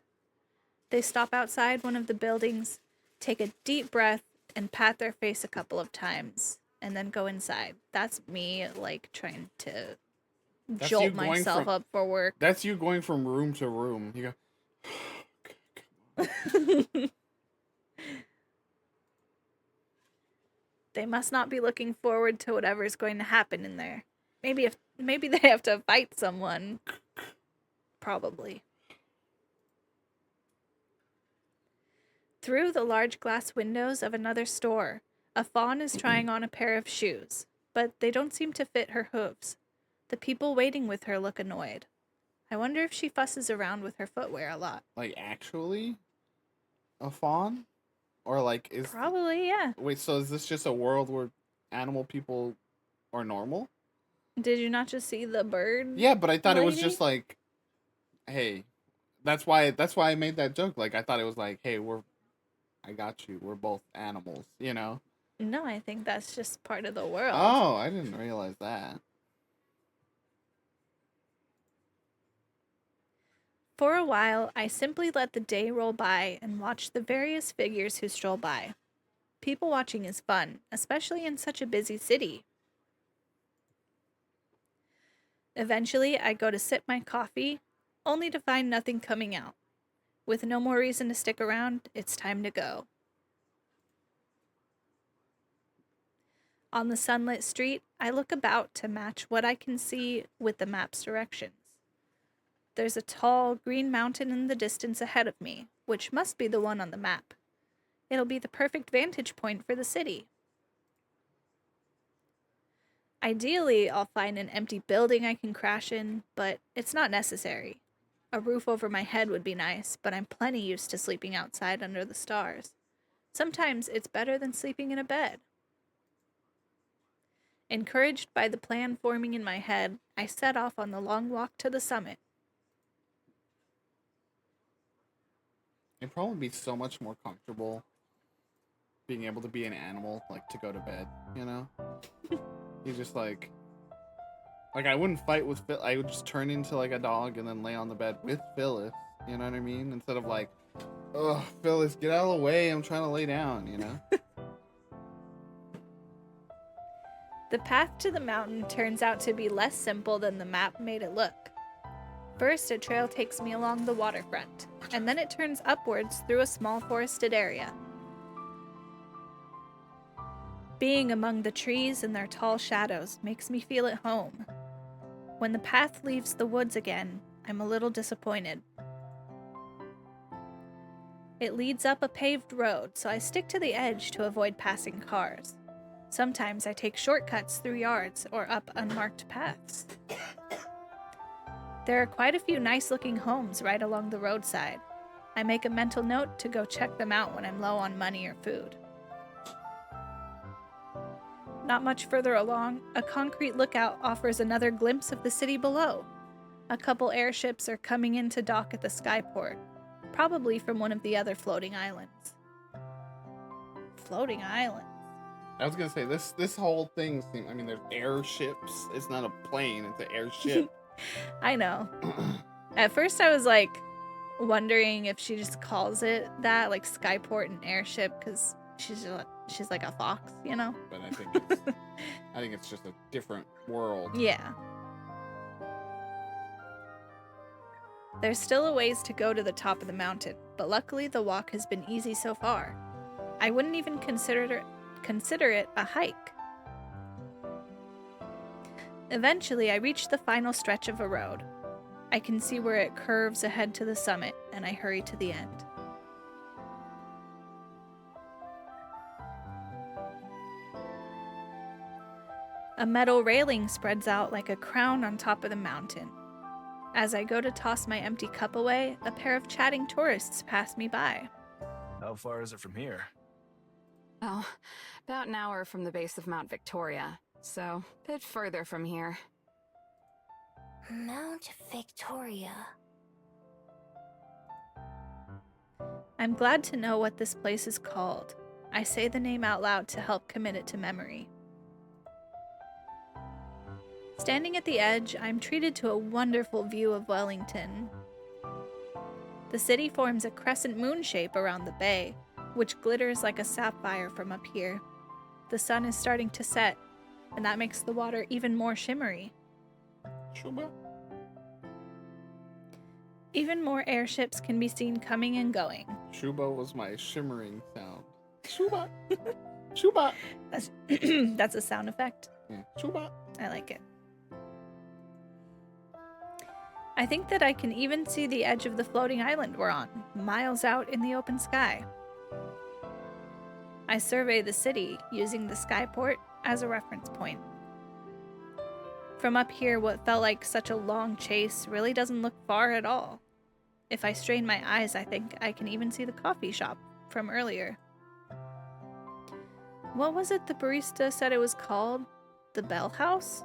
They stop outside one of the buildings, take a deep breath, and pat their face a couple of times, and then go inside. That's me, like, trying to jolt myself up for work. That's you going from room to room. You go, They must not be looking forward to whatever's going to happen in there. Maybe they have to fight someone. Probably. Through the large glass windows of another store, a fawn is trying on a pair of shoes, but they don't seem to fit her hooves. The people waiting with her look annoyed. I wonder if she fusses around with her footwear a lot. like, actually? A fawn? Or, like, is... Probably, yeah. Wait, so is this just a world where animal people are normal? Did you not just see the bird? Yeah, but I thought it was lady? just like, hey, that's why I made that joke. Like, I thought it was like, hey, I got you. We're both animals, you know? No, I think that's just part of the world. Oh, I didn't realize that. For a while, I simply let the day roll by and watch the various figures who stroll by. People watching is fun, especially in such a busy city. Eventually, I go to sip my coffee, only to find nothing coming out. With no more reason to stick around, it's time to go. On the sunlit street, I look about to match what I can see with the map's directions. There's a tall, green mountain in the distance ahead of me, which must be the one on the map. It'll be the perfect vantage point for the city. Ideally, I'll find an empty building I can crash in, but it's not necessary. A roof over my head would be nice, but I'm plenty used to sleeping outside under the stars. Sometimes it's better than sleeping in a bed. Encouraged by the plan forming in my head, I set off on the long walk to the summit. It'd probably be so much more comfortable being able to be an animal, like, to go to bed, you know? You just, like, I wouldn't fight with Phil. I would just turn into, like, a dog and then lay on the bed with Phyllis, you know what I mean? Instead of, like, oh, Phyllis, get out of the way, I'm trying to lay down, you know? The path to the mountain turns out to be less simple than the map made it look. First, a trail takes me along the waterfront, and then it turns upwards through a small forested area. Being among the trees and their tall shadows makes me feel at home. When the path leaves the woods again, I'm a little disappointed. It leads up a paved road, so I stick to the edge to avoid passing cars. Sometimes I take shortcuts through yards or up unmarked paths. There are quite a few nice-looking homes right along the roadside. I make a mental note to go check them out when I'm low on money or food. Not much further along, a concrete lookout offers another glimpse of the city below. A couple airships are coming in to dock at the skyport, probably from one of the other floating islands. Floating islands? I was gonna say this whole thing seems. I mean, there's airships. It's not a plane. It's an airship. I know. At first, I was like wondering if she just calls it that, like skyport and airship, because she's like a fox, you know. But I think it's just a different world. Yeah. There's still a ways to go to the top of the mountain, but luckily the walk has been easy so far. I wouldn't even consider it a hike. Eventually, I reach the final stretch of a road. I can see where it curves ahead to the summit, and I hurry to the end. A metal railing spreads out like a crown on top of the mountain. As I go to toss my empty cup away, a pair of chatting tourists pass me by. How far is it from here? Oh, about an hour from the base of Mount Victoria, so a bit further from here. Mount Victoria. I'm glad to know what this place is called. I say the name out loud to help commit it to memory. Standing at the edge, I'm treated to a wonderful view of Wellington. The city forms a crescent moon shape around the bay, which glitters like a sapphire from up here. The sun is starting to set, and that makes the water even more shimmery. Shuba? Even more airships can be seen coming and going. Shuba was my shimmering sound. Shuba! Shuba! That's a sound effect. Yeah. Shuba! I like it. I think that I can even see the edge of the floating island we're on, miles out in the open sky. I survey the city using the skyport as a reference point. From up here, what felt like such a long chase really doesn't look far at all. If I strain my eyes, I think I can even see the coffee shop from earlier. What was it the barista said it was called? The Bell House?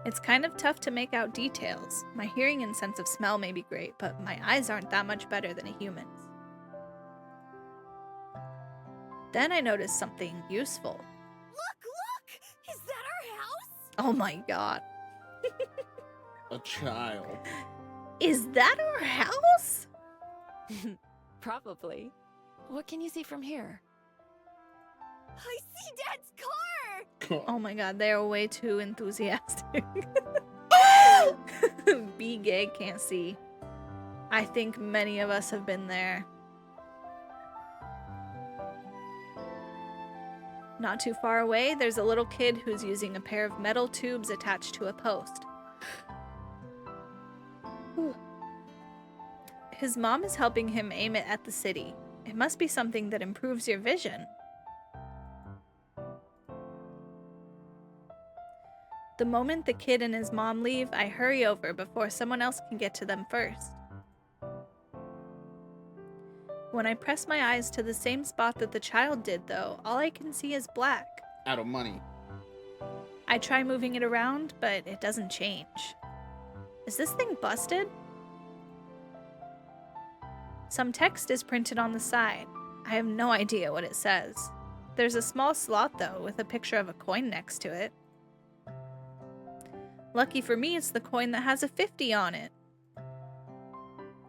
It's kind of tough to make out details. My hearing and sense of smell may be great, but my eyes aren't that much better than a human's. Then I noticed something useful. Look! Is that our house? Oh my god. A child. Is that our house? Probably. What can you see from here? I see Dad's car! Oh my god, they are way too enthusiastic. Be gay, can't see. I think many of us have been there. Not too far away, there's a little kid who's using a pair of metal tubes attached to a post. His mom is helping him aim it at the city. It must be something that improves your vision. The moment the kid and his mom leave, I hurry over before someone else can get to them first. When I press my eyes to the same spot that the child did, though, all I can see is black. Out of money. I try moving it around, but it doesn't change. Is this thing busted? Some text is printed on the side. I have no idea what it says. There's a small slot, though, with a picture of a coin next to it. Lucky for me, it's the coin that has a 50 on it.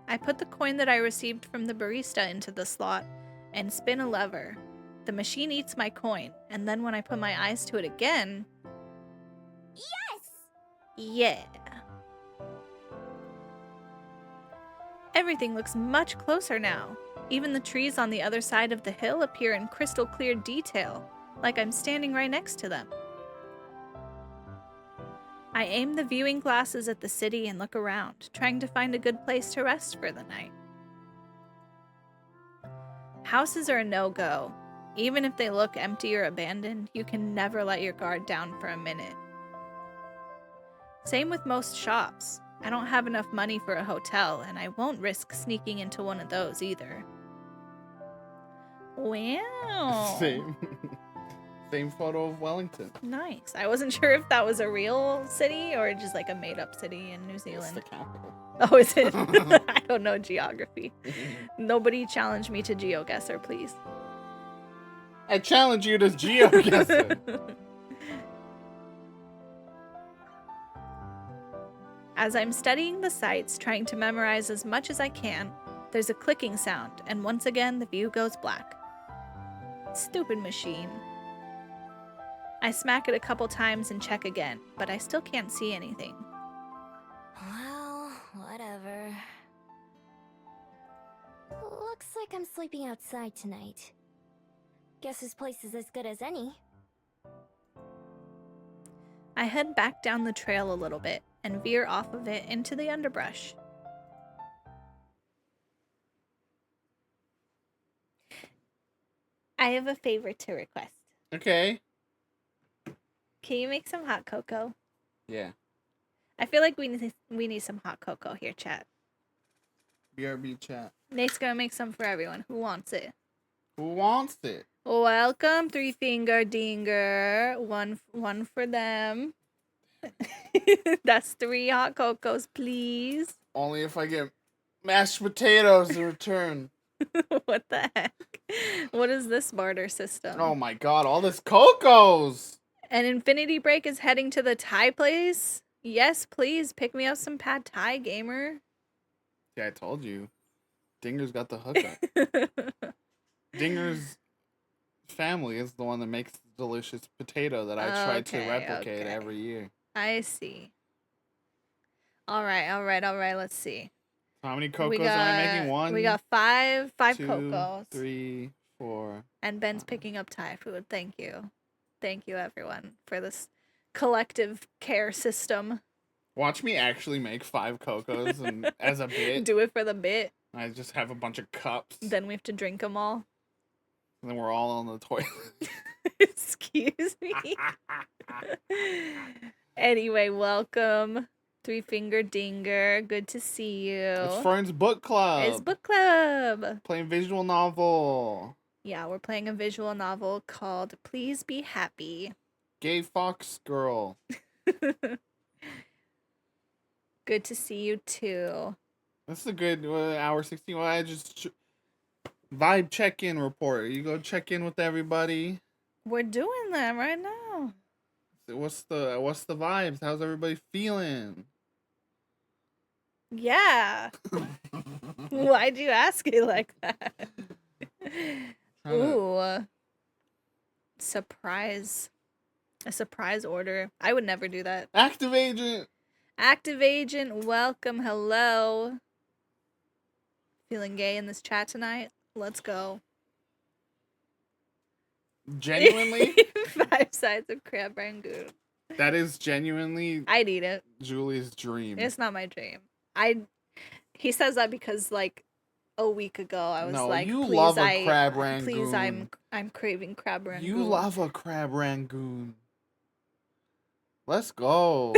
I put the coin that I received from the barista into the slot and spin a lever. The machine eats my coin, and then when I put my eyes to it again... Yes! Yeah. Everything looks much closer now. Even the trees on the other side of the hill appear in crystal clear detail, like I'm standing right next to them. I aim the viewing glasses at the city and look around, trying to find a good place to rest for the night. Houses are a no-go. Even if they look empty or abandoned, you can never let your guard down for a minute. Same with most shops. I don't have enough money for a hotel, and I won't risk sneaking into one of those either. Wow. Same photo of Wellington. Nice. I wasn't sure if that was a real city or just like a made-up city in New It's Zealand. the capital. Oh, is it? I don't know geography. Nobody challenge me to GeoGuessr, please. I challenge you to GeoGuessr. As I'm studying the sights, trying to memorize as much as I can, there's a clicking sound, and once again the view goes black. Stupid machine. I smack it a couple times and check again, but I still can't see anything. Well, whatever. Looks like I'm sleeping outside tonight. Guess this place is as good as any. I head back down the trail a little bit and veer off of it into the underbrush. I have a favor to request. Okay. Can you make some hot cocoa? Yeah. I feel like we need some hot cocoa here, chat. BRB chat. Nate's gonna make some for everyone. Who wants it? Who wants it? Welcome, Three Finger Dinger. One for them. That's 3 hot cocos, please. Only if I get mashed potatoes in return. What the heck? What is this barter system? Oh my god, all this cocos! And Infinity Break is heading to the Thai place? Yes, please. Pick me up some pad Thai, gamer. Yeah, I told you. Dinger's got the hookup. Dinger's family is the one that makes the delicious potato that I try to replicate every year. I see. All right. Let's see. How many cocos am I making? One? We got five two, cocos. 3, 4. And Ben's picking up Thai food. Thank you. Thank you, everyone, for this collective care system. Watch me actually make 5 cocos and as a bit. Do it for the bit. I just have a bunch of cups. Then we have to drink them all. And then we're all on the toilet. Excuse me. Anyway, welcome. Three Finger Dinger. Good to see you. It's Fern's book club. It's book club. Playing visual novel. Yeah, we're playing a visual novel called Please Be Happy. Gay Fox Girl. Good to see you too. This is a good hour 16. Well, I just vibe check-in report. You go check in with everybody. We're doing that right now. What's the vibes? How's everybody feeling? Yeah. Why'd you ask it like that? Ooh. Surprise. A surprise order. I would never do that. Active Agent. Active Agent, welcome. Hello. Feeling gay in this chat tonight? Let's go. Genuinely? 5 sides of crab rangoon. That is genuinely I'd eat it. Julie's dream. It's not my dream. He says that because like a week ago I was like, you please, love a crab rangoon. Please, I'm craving crab rangoon. You love a crab rangoon. Let's go.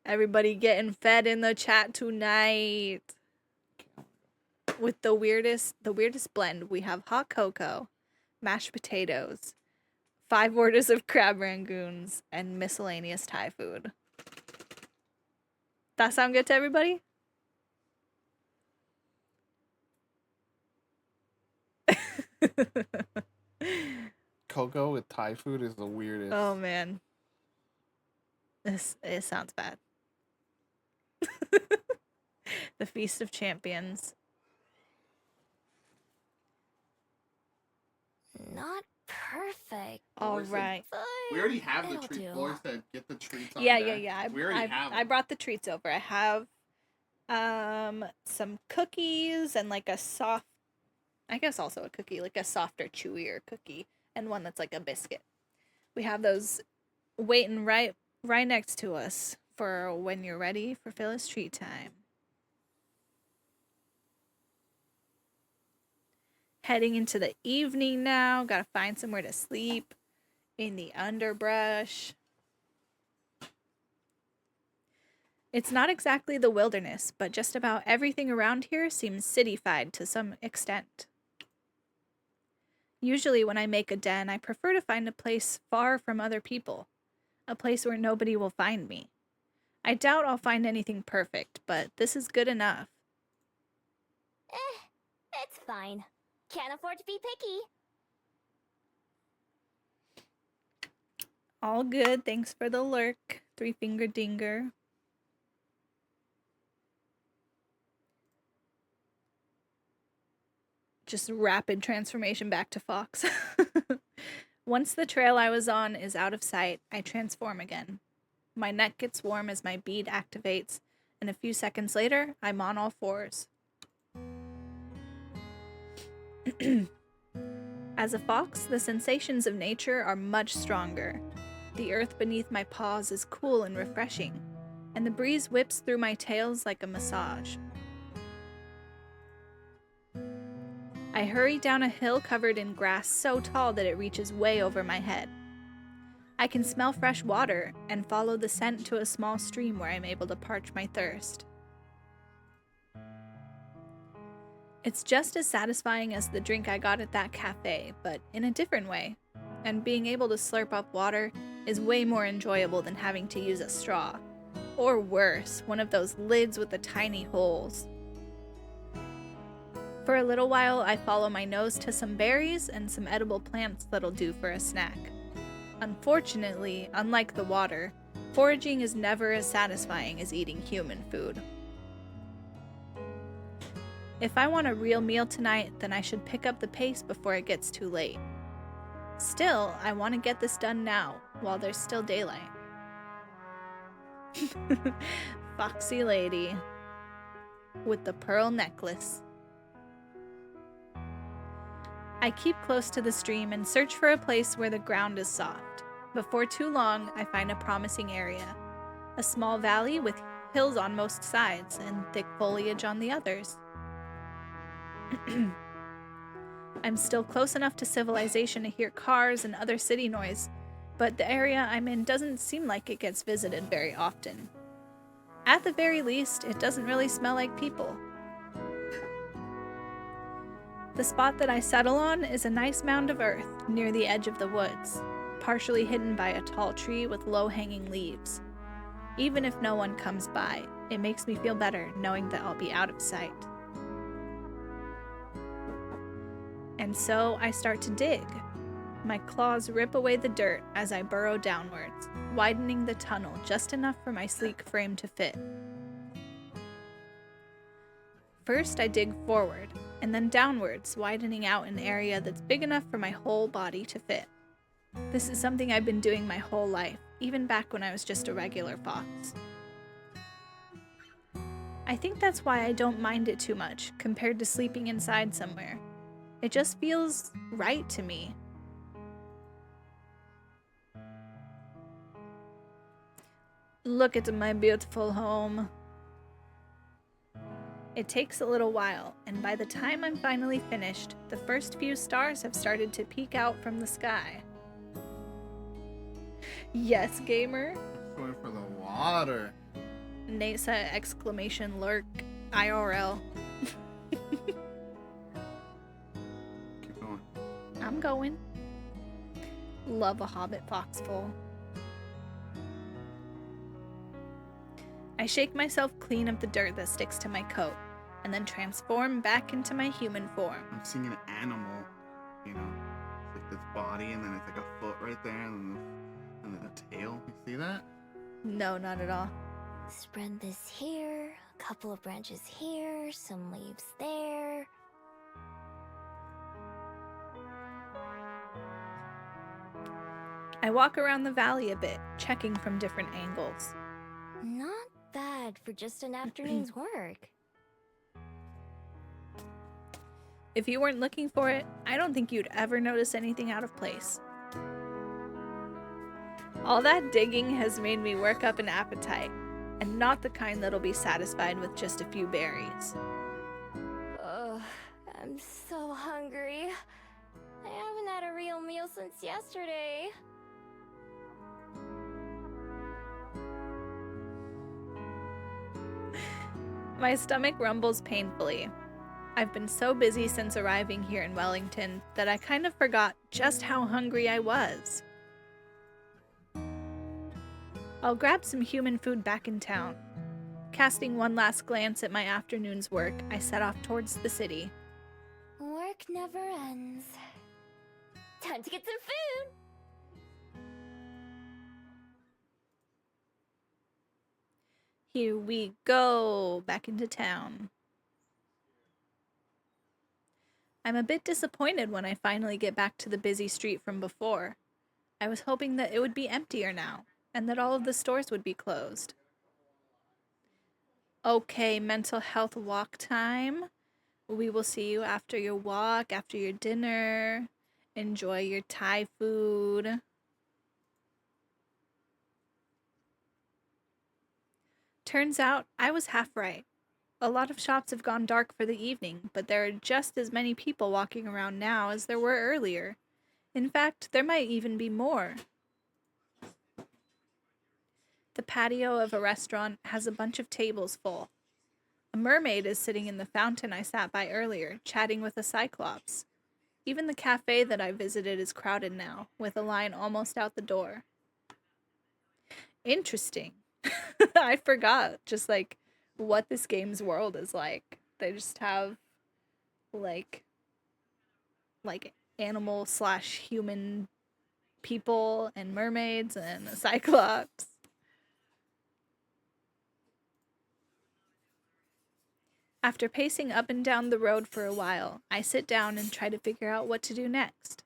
Everybody getting fed in the chat tonight. With the weirdest blend. We have hot cocoa, mashed potatoes, 5 orders of crab rangoons, and miscellaneous Thai food. That sound good to everybody? Cocoa with Thai food is the weirdest. Oh man. It sounds bad. The Feast of Champions. Not perfect. All right. We already have the That'll treat. do. Floor said get the treats on Yeah. We already have I them. brought the treats over. I have some cookies and like a soft, I guess also a cookie, like a softer, chewier cookie, and one that's like a biscuit. We have those waiting right next to us for when you're ready for Phyllis treat time. Heading into the evening now. Gotta find somewhere to sleep in the underbrush. It's not exactly the wilderness, but just about everything around here seems cityfied to some extent. Usually when I make a den, I prefer to find a place far from other people. A place where nobody will find me. I doubt I'll find anything perfect, but this is good enough. It's fine. Can't afford to be picky. All good, thanks for the lurk, three-finger dinger. Just rapid transformation back to Fox. Once the trail I was on is out of sight, I transform again. My neck gets warm as my bead activates, and a few seconds later, I'm on all fours. As a fox, the sensations of nature are much stronger. The earth beneath my paws is cool and refreshing, and the breeze whips through my tails like a massage. I hurry down a hill covered in grass so tall that it reaches way over my head. I can smell fresh water and follow the scent to a small stream where I'm able to parch my thirst. It's just as satisfying as the drink I got at that cafe, but in a different way. And being able to slurp up water is way more enjoyable than having to use a straw. Or worse, one of those lids with the tiny holes. For a little while, I follow my nose to some berries and some edible plants that'll do for a snack. Unfortunately, unlike the water, foraging is never as satisfying as eating human food. If I want a real meal tonight, then I should pick up the pace before it gets too late. Still, I want to get this done now, while there's still daylight. Foxy lady. With the pearl necklace. I keep close to the stream and search for a place where the ground is soft. Before too long, I find a promising area. A small valley with hills on most sides and thick foliage on the others. I'm still close enough to civilization to hear cars and other city noise, but the area I'm in doesn't seem like it gets visited very often. At the very least, it doesn't really smell like people. The spot that I settle on is a nice mound of earth near the edge of the woods, partially hidden by a tall tree with low-hanging leaves. Even if no one comes by, it makes me feel better knowing that I'll be out of sight. And so I start to dig. My claws rip away the dirt as I burrow downwards, widening the tunnel just enough for my sleek frame to fit. First, I dig forward, and then downwards, widening out an area that's big enough for my whole body to fit. This is something I've been doing my whole life, even back when I was just a regular fox. I think that's why I don't mind it too much, compared to sleeping inside somewhere. It just feels right to me. Look at my beautiful home. It takes a little while, and by the time I'm finally finished, the first few stars have started to peek out from the sky. Yes, gamer. Going for the water. Nasa exclamation lurk IRL. Keep going. I'm going. Love a hobbit foxful. I shake myself clean of the dirt that sticks to my coat, and then transform back into my human form. I'm seeing an animal, you know, it's like this body, and then it's like a foot right there, and then a tail. You see that? No, not at all. Spread this here, a couple of branches here, some leaves there. I walk around the valley a bit, checking from different angles. Not bad for just an afternoon's work. If you weren't looking for it, I don't think you'd ever notice anything out of place. All that digging has made me work up an appetite, and not the kind that'll be satisfied with just a few berries. Ugh, I'm so hungry. I haven't had a real meal since yesterday. My stomach rumbles painfully. I've been so busy since arriving here in Wellington that I kind of forgot just how hungry I was. I'll grab some human food back in town. Casting one last glance at my afternoon's work, I set off towards the city. Work never ends. Time to get some food! Here we go, back into town. I'm a bit disappointed when I finally get back to the busy street from before. I was hoping that it would be emptier now, and that all of the stores would be closed. Okay, mental health walk time. We will see you after your walk, after your dinner. Enjoy your Thai food. Turns out, I was half right. A lot of shops have gone dark for the evening, but there are just as many people walking around now as there were earlier. In fact, there might even be more. The patio of a restaurant has a bunch of tables full. A mermaid is sitting in the fountain I sat by earlier, chatting with a cyclops. Even the cafe that I visited is crowded now, with a line almost out the door. Interesting. I forgot just like what this game's world is like. They just have like animal / human people and mermaids and a cyclops. After pacing up and down the road for a while, I sit down and try to figure out what to do next.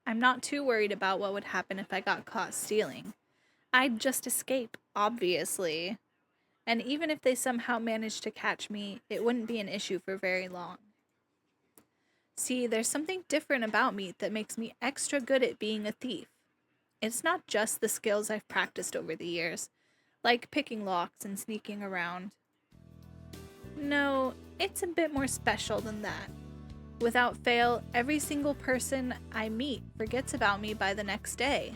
I'm not too worried about what would happen if I got caught stealing. I'd just escape, obviously. And even if they somehow managed to catch me, it wouldn't be an issue for very long. See, there's something different about me that makes me extra good at being a thief. It's not just the skills I've practiced over the years, like picking locks and sneaking around. No, it's a bit more special than that. Without fail, every single person I meet forgets about me by the next day.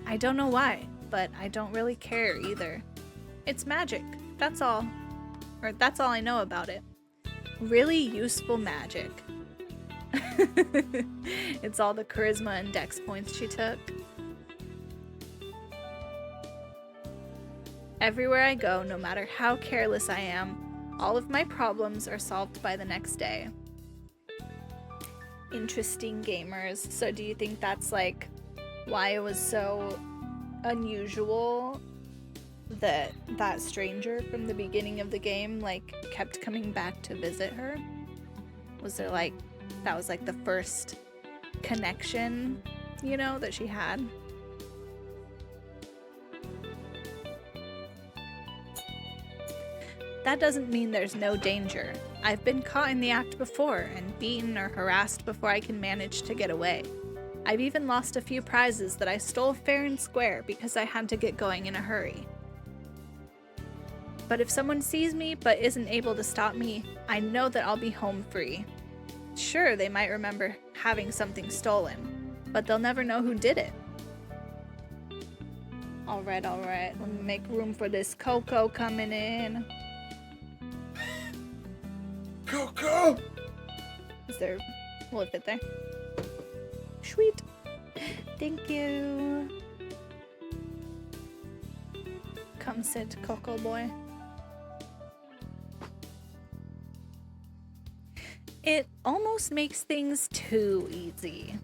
I don't know why, but I don't really care either. It's magic, that's all. Or that's all I know about it. Really useful magic. It's all the charisma and dex points she took. Everywhere I go, no matter how careless I am, all of my problems are solved by the next day. Interesting, gamers. So do you think that's like why it was so unusual that that stranger from the beginning of the game like kept coming back to visit her? Was there like that was like the first connection, you know, that she had? That doesn't mean there's no danger. I've been caught in the act before and beaten or harassed before I can manage to get away. I've even lost a few prizes that I stole fair and square because I had to get going in a hurry. But if someone sees me but isn't able to stop me, I know that I'll be home free. Sure, they might remember having something stolen, but they'll never know who did it. Alright, let me make room for this Coco coming in. Coco! Is there... will it fit there? Sweet! Thank you! Come sit, Coco boy. It almost makes things too easy.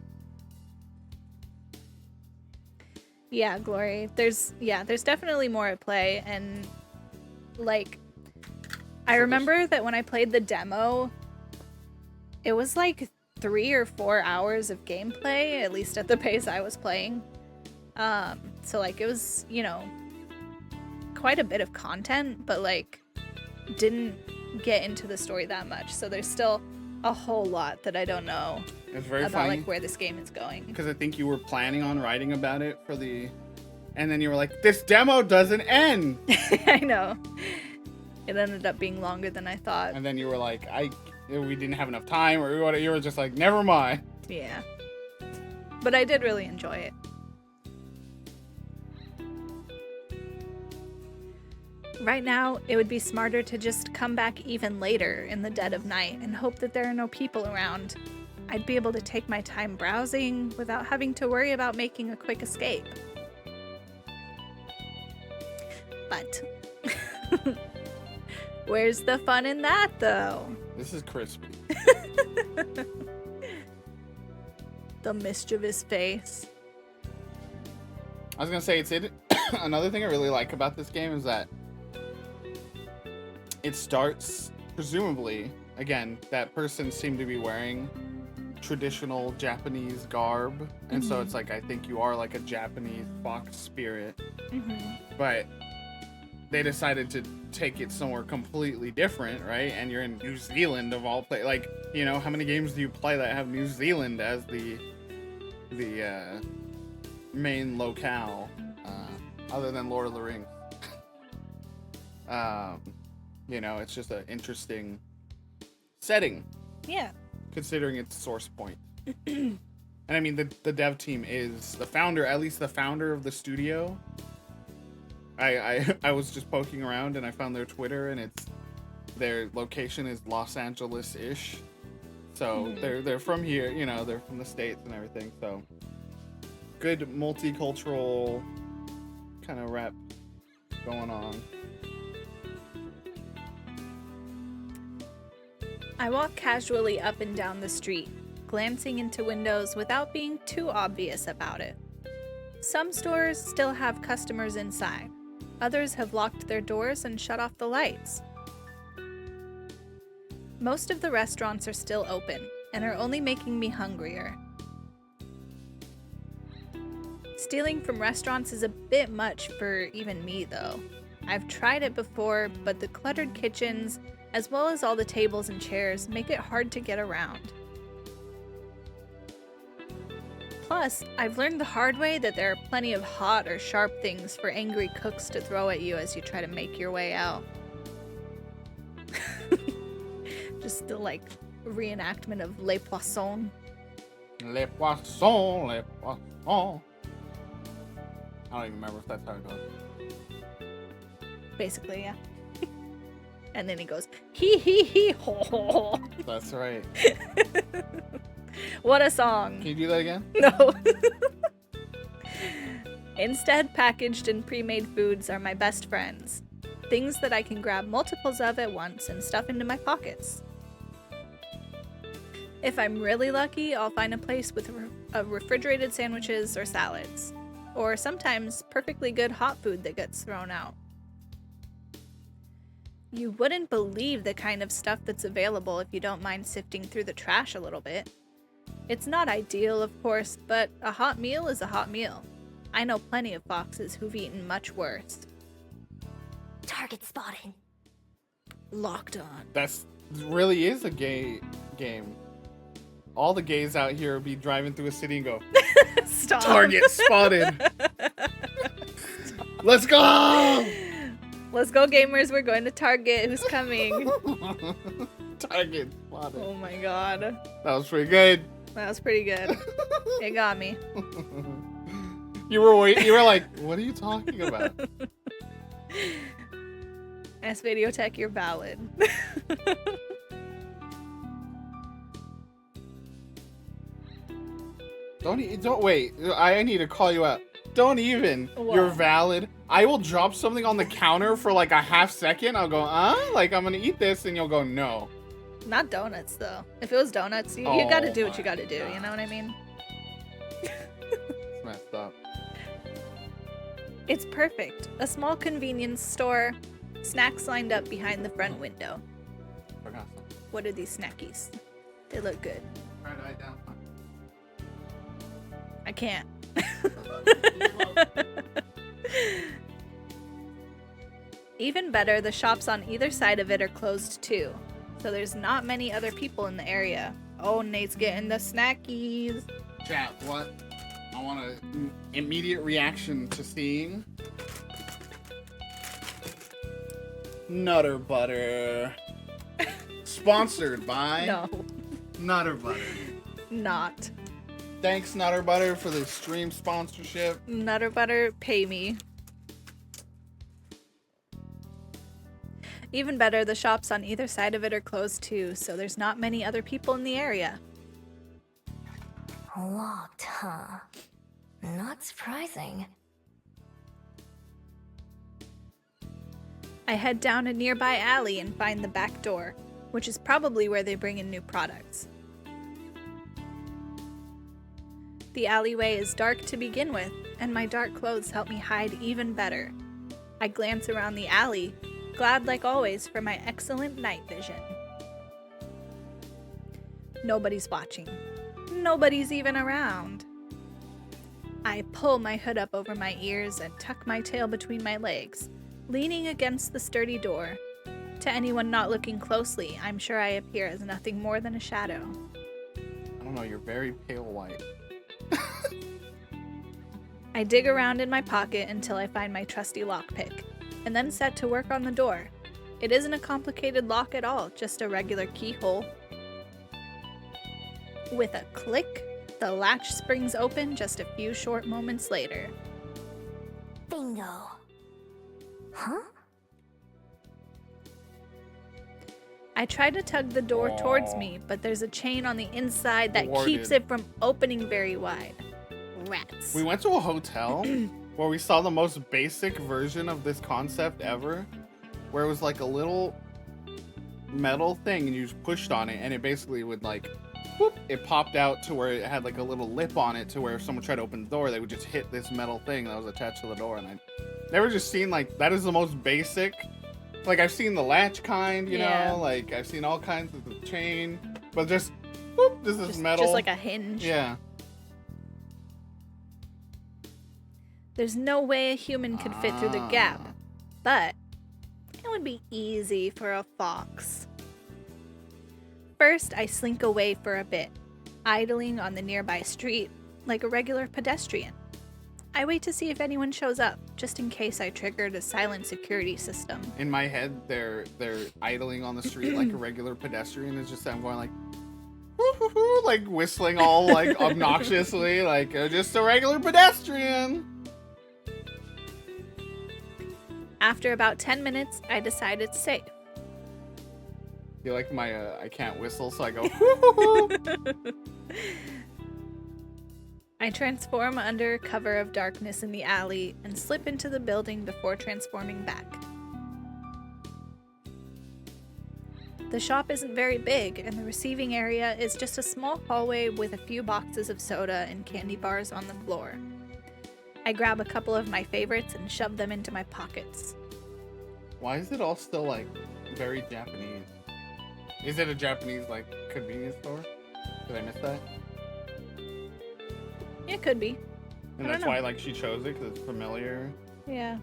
Yeah, Glory. There's definitely more at play, and like I remember that when I played the demo, it was like 3 or 4 hours of gameplay, at least at the pace I was playing. So like it was, you know, quite a bit of content, but like didn't get into the story that much. So there's still a whole lot that I don't know It's very about funny like where this game is going. because I think you were planning on writing about it for the, and then you were like, "This demo doesn't end," I know. It ended up being longer than I thought. and then you were like, we didn't have enough time," or what? You were just like, "Never mind." Yeah. But I did really enjoy it. Right now, it would be smarter to just come back even later in the dead of night and hope that there are no people around. I'd be able to take my time browsing without having to worry about making a quick escape. But where's the fun in that, though? This is crispy. The mischievous face. I was gonna say another thing I really like about this game is that it starts, presumably, again, that person seemed to be wearing traditional Japanese garb, and so it's like, I think you are like a Japanese fox spirit, but they decided to take it somewhere completely different, right? And you're in New Zealand of all places. Like, you know, how many games do you play that have New Zealand as the main locale, other than Lord of the Rings? You know, it's just an interesting setting, Yeah. considering its source point. And I mean, the dev team is the founder, at least the founder of the studio. I was just poking around and I found their Twitter, and their location is Los Angeles-ish. So they're from here, you know, they're from the States and everything. So good multicultural kind of rep going on. I walk casually up and down the street, glancing into windows without being too obvious about it. Some stores still have customers inside. Others have locked their doors and shut off the lights. Most of the restaurants are still open and are only making me hungrier. Stealing from restaurants is a bit much for even me, though. I've tried it before, but the cluttered kitchens, as well as all the tables and chairs, make it hard to get around. Plus, I've learned the hard way that there are plenty of hot or sharp things for angry cooks to throw at you as you try to make your way out. Just the, like, reenactment of Les Poissons. Les Poissons, Les Poissons. I don't even remember if that's how it goes. Basically, yeah. And then he goes, hee hee hee ho ho ho. That's right. What a song. Can you do that again? No. Instead, packaged and pre-made foods are my best friends. Things that I can grab multiples of at once and stuff into my pockets. If I'm really lucky, I'll find a place with refrigerated sandwiches or salads. Or sometimes perfectly good hot food that gets thrown out. You wouldn't believe the kind of stuff that's available if you don't mind sifting through the trash a little bit. It's not ideal, of course, but a hot meal is a hot meal. I know plenty of foxes who've eaten much worse. Target spotted. Locked on. That's really is a gay game. All the gays out here would be driving through a city and go, Stop. "Target spotted." Let's go! Let's go, gamers. We're going to Target. Who's coming? Target spotted. Oh my god. That was pretty good. That was pretty good. It got me. You were like, what are you talking about? S Videotech, you're valid. Don't wait. I need to call you out. Don't even. What? You're valid. I will drop something on the counter for like a half second. I'll go, like I'm gonna eat this, and you'll go, no. Not donuts, though. If it was donuts, you gotta do what you gotta do. You know what I mean? It's messed up. It's perfect. A small convenience store. Snacks lined up behind the front window. Forgot something. What are these snackies? They look good. Try to write down. I can't. Even better, the shops on either side of it are closed too. so there's not many other people in the area. Oh, Nate's getting the snackies. Chat, what? I want an immediate reaction to seeing Nutter Butter. Sponsored by No, Nutter Butter. not. Thanks, Nutter Butter, for the stream sponsorship. Nutter Butter, pay me. Even better, the shops on either side of it are closed too, so there's not many other people in the area. Locked, huh? Not surprising. I head down a nearby alley and find the back door, which is probably where they bring in new products. The alleyway is dark to begin with, and my dark clothes help me hide even better. I glance around the alley, glad like always for my excellent night vision. Nobody's watching. Nobody's even around. I pull my hood up over my ears and tuck my tail between my legs, leaning against the sturdy door. To anyone not looking closely, I'm sure I appear as nothing more than a shadow. I don't know, you're very pale white. I dig around in my pocket until I find my trusty lockpick, and then set to work on the door. It isn't a complicated lock at all, just a regular keyhole. With a click, the latch springs open just a few short moments later. Bingo. Huh? I try to tug the door towards me, but there's a chain on the inside that keeps Warded. it from opening very wide. Rats. We went to a hotel where we saw the most basic version of this concept ever, where it was like a little metal thing and you just pushed on it and it basically would like, whoop, it popped out to where it had like a little lip on it to where if someone tried to open the door, they would just hit this metal thing that was attached to the door. And I never just seen like, that is the most basic. Like I've seen the latch kind, you Yeah. know, like I've seen all kinds of the chain, but just, whoop, this is metal. Just like a hinge. Yeah. There's no way a human could fit through the gap, but it would be easy for a fox. First, I slink away for a bit, idling on the nearby street like a regular pedestrian. I wait to see if anyone shows up, just in case I triggered a silent security system. In my head, they're idling on the street like a regular pedestrian. It's just I'm going like, woo-hoo-hoo, like whistling all like obnoxiously, like just a regular pedestrian. After about 10 minutes, I decide it's safe. You like my I can't whistle, so I go. Woo-hoo-hoo. I transform under cover of darkness in the alley and slip into the building before transforming back. The shop isn't very big, and the receiving area is just a small hallway with a few boxes of soda and candy bars on the floor. I grab a couple of my favorites and shove them into my pockets. Why is it all still like very Japanese? Is it a Japanese like convenience store? Did I miss that? It could be. And I that's don't know. why like she chose it because it's familiar. Yeah.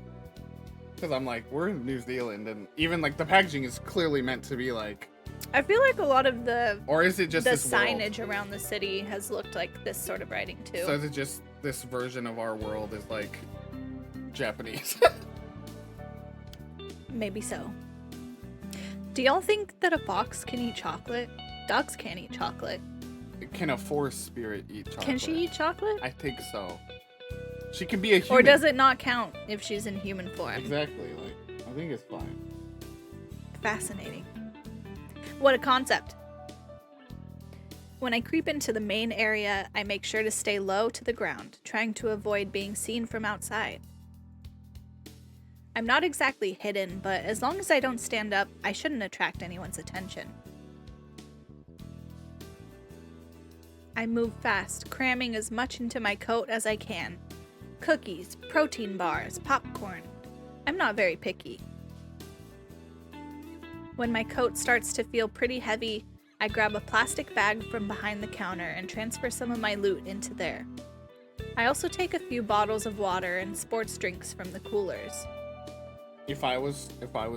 Because I'm like, we're in New Zealand, and even like the packaging is clearly meant to be like. I feel like a lot of the Or is it just this signage world? around the city has looked like this sort of writing too. So is it just this version of our world is like Japanese? Maybe so. Do y'all think that a fox can eat chocolate? Dogs can't eat chocolate. Can a forest spirit eat chocolate? Can she eat chocolate? I think so. She can be a human. Or does it not count if she's in human form? Exactly. Like, I think it's fine. Fascinating. What a concept. When I creep into the main area, I make sure to stay low to the ground, trying to avoid being seen from outside. I'm not exactly hidden, but as long as I don't stand up, I shouldn't attract anyone's attention. I move fast, cramming as much into my coat as I can. Cookies, protein bars, popcorn. I'm not very picky. When my coat starts to feel pretty heavy, I grab a plastic bag from behind the counter and transfer some of my loot into there. I also take a few bottles of water and sports drinks from the coolers. If I was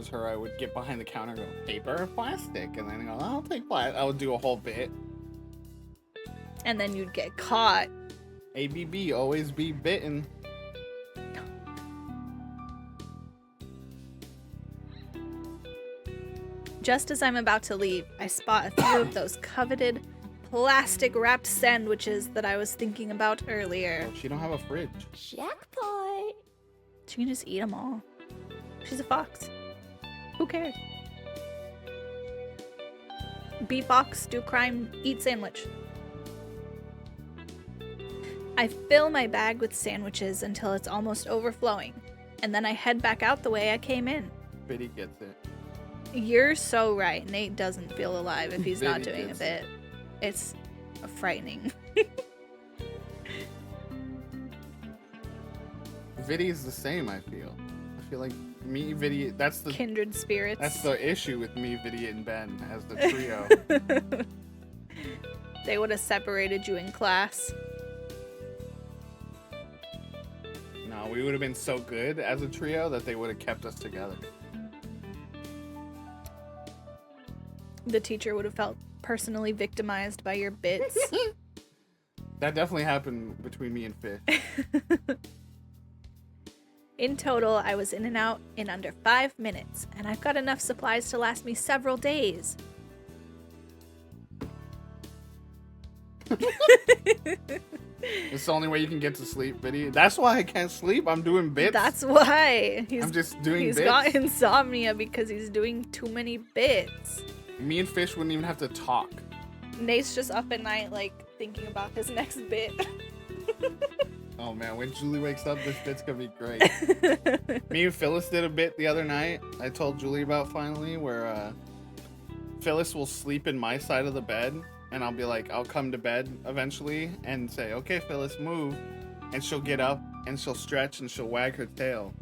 her, I would get behind the counter and go, paper or plastic? And then go, I'll take plastic. I would do a whole bit. And then you'd get caught. ABB, always be bitten. Just as I'm about to leave, I spot a few of those coveted plastic-wrapped sandwiches that I was thinking about earlier. She don't have a fridge. Jackpot! She can just eat them all. She's a fox. Who cares? Beatbox, do crime, eat sandwich. I fill my bag with sandwiches until it's almost overflowing, and then I head back out the way I came in. Biddy gets it. You're so right. Nate doesn't feel alive if he's not Biddy doing a gets bit. It's frightening. Viddy is the same, I feel. I feel like me, Viddy, that's the Kindred spirits. That's the issue with me, Viddy, and Ben as the trio. They would have separated you in class. No, we would have been so good as a trio that they would have kept us together. The teacher would have felt personally victimized by your bits. That definitely happened between me and Fish. In total, I was in and out in under 5 minutes, and I've got enough supplies to last me several days. It's the only way you can get to sleep, Viddy. That's why I can't sleep. I'm doing bits. That's why. I'm just doing He's bits. got insomnia because he's doing too many bits. Me and Fish wouldn't even have to talk. Nate's just up at night, like, thinking about his next bit. Oh man, when Julie wakes up, this bit's gonna be great. Me and Phyllis did a bit the other night. I told Julie about finally, where Phyllis will sleep in my side of the bed, and I'll be like, I'll come to bed eventually and say, okay, Phyllis, move. And she'll get up and she'll stretch and she'll wag her tail.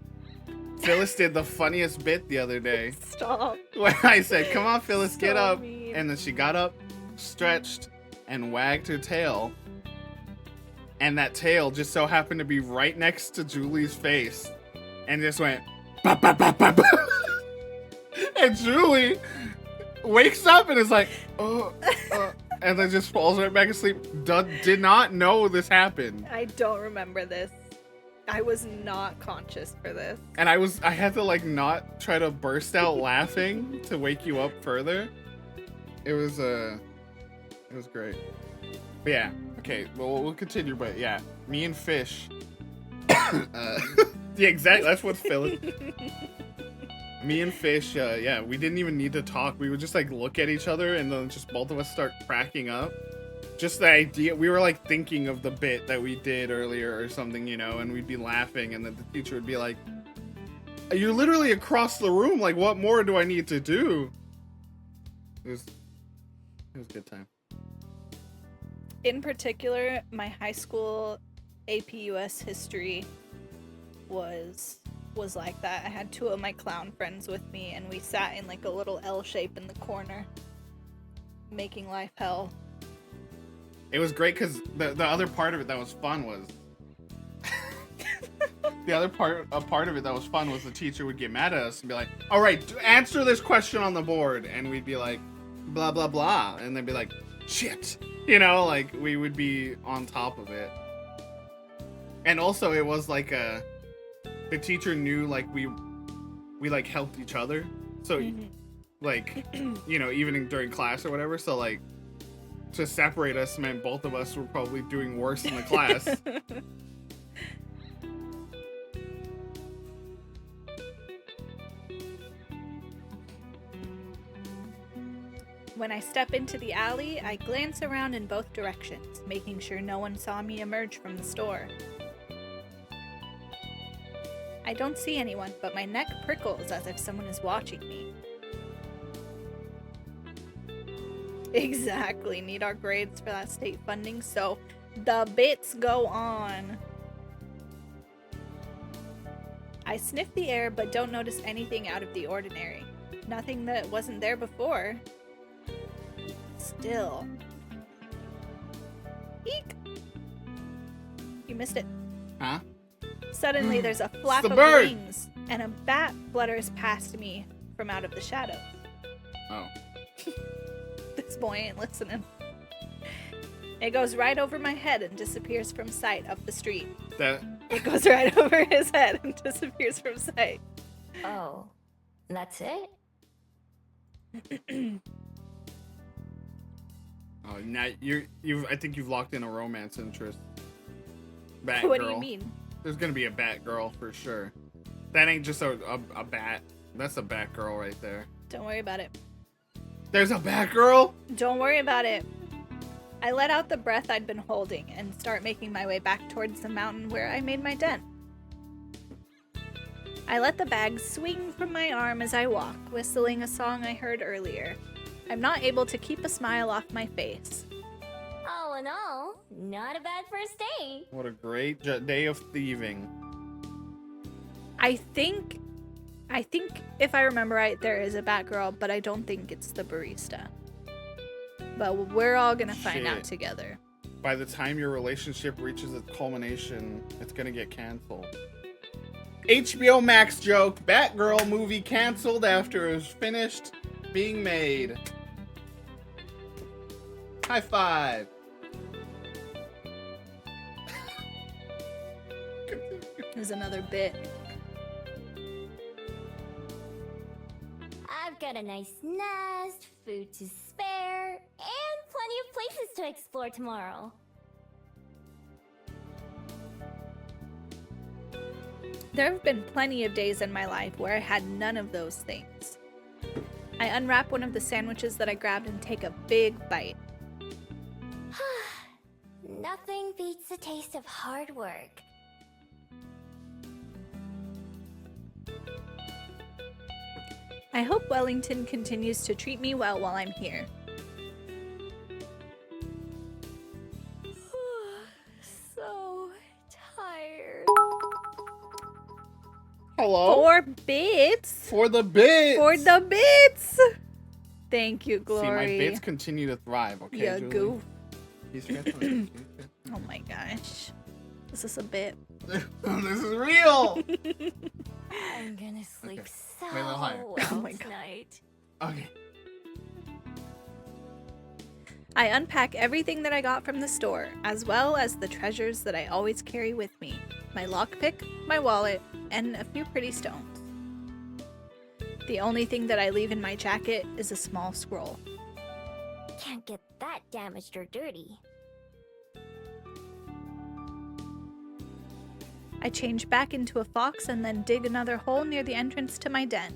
Phyllis did the funniest bit the other day. Stop. When I said, come on, Phyllis, get So up. mean. And then she got up, stretched, and wagged her tail. And that tail just so happened to be right next to Julie's face. And just went, bop, bop, bop, bop, bop. And Julie wakes up and is like, and then just falls right back asleep. Did not know this happened. I don't remember this. I was not conscious for this. And I had to like not try to burst out laughing to wake you up further. It was great. But yeah, okay, well we'll continue, but yeah, me and Fish, yeah, exactly, that's what Phyllis. Me and Fish, yeah, we didn't even need to talk. We would just like look at each other and then just both of us start cracking up. Just the idea, we were like thinking of the bit that we did earlier or something, you know, and we'd be laughing and then the teacher would be like, you're literally across the room, like what more do I need to do? It was a good time. In particular, my high school AP US history was like that. I had two of my clown friends with me, and we sat in like a little L shape in the corner, making life hell. It was great because the other part of it that was fun was a part of it that was fun was the teacher would get mad at us and be like, all right, answer this question on the board, and we'd be like, blah blah blah, and they'd be like, shit, you know, like we would be on top of it. And also it was like the teacher knew like we like helped each other, so like you know, even during class or whatever, so like to separate us meant both of us were probably doing worse in the class. When I step into the alley, I glance around in both directions, making sure no one saw me emerge from the store. I don't see anyone, but my neck prickles as if someone is watching me. Exactly, need our grades for that state funding, so the bits go on. I sniff the air, but don't notice anything out of the ordinary. Nothing that wasn't there before. Still. Eek! You missed it. Huh? Suddenly, there's a flap the of bird. wings. and a bat flutters past me from out of the shadows. Oh. This boy ain't listening. It goes right over my head and disappears from sight up the street. It goes right over his head and disappears from sight. Oh, that's it? Oh, now I think you've locked in a romance interest. Batgirl. What do you mean? There's gonna be a Batgirl for sure. That ain't just a bat. That's a Batgirl right there. Don't worry about it. There's a Batgirl? Don't worry about it. I let out the breath I'd been holding and start making my way back towards the mountain where I made my dent. I let the bag swing from my arm as I walk, whistling a song I heard earlier. I'm not able to keep a smile off my face. All in all, not a bad first day. What a great day of thieving. I think if I remember right, there is a Batgirl, but I don't think it's the barista. But we're all gonna find out together. By the time your relationship reaches its culmination, it's gonna get canceled. HBO Max joke, Batgirl movie canceled after it was finished being made. High five. There's another bit. I've got a nice nest, food to spare, and plenty of places to explore tomorrow. There have been plenty of days in my life where I had none of those things. I unwrap one of the sandwiches that I grabbed and take a big bite. Nothing beats the taste of hard work. I hope Wellington continues to treat me well while I'm here. So tired. Hello? 4 bits! For the bits! For the bits! Thank you, Glory. See, my bits continue to thrive, okay, Yeah, Julie? goof. He's transferring. Oh my gosh. This is a bit. This is real! I'm gonna sleep Okay. so Wait a little higher. well Oh my God. tonight. Okay. I unpack everything that I got from the store, as well as the treasures that I always carry with me. My lockpick, my wallet, and a few pretty stones. The only thing that I leave in my jacket is a small scroll. Can't get that damaged or dirty. I change back into a fox and then dig another hole near the entrance to my den.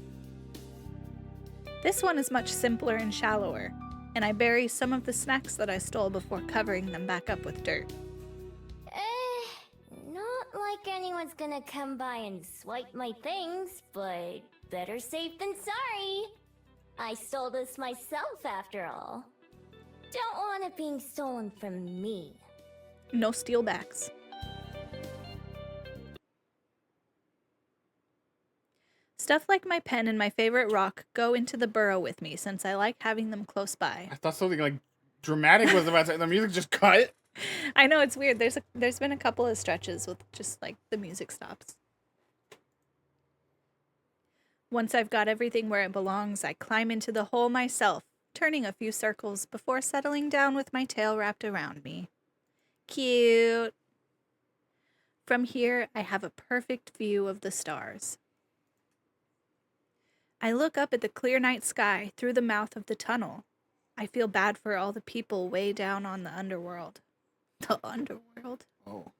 This one is much simpler and shallower, and I bury some of the snacks that I stole before covering them back up with dirt. Not like anyone's gonna come by and swipe my things, but better safe than sorry. I stole this myself after all. Don't want it being stolen from me. No steelbacks. Stuff like my pen and my favorite rock go into the burrow with me since I like having them close by. I thought something like dramatic was about to. The music just cut. I know, it's weird. There's been a couple of stretches with just like the music stops. Once I've got everything where it belongs, I climb into the hole myself, turning a few circles before settling down with my tail wrapped around me. Cute. From here, I have a perfect view of the stars. I look up at the clear night sky through the mouth of the tunnel. I feel bad for all the people way down on the underworld. The underworld? Oh.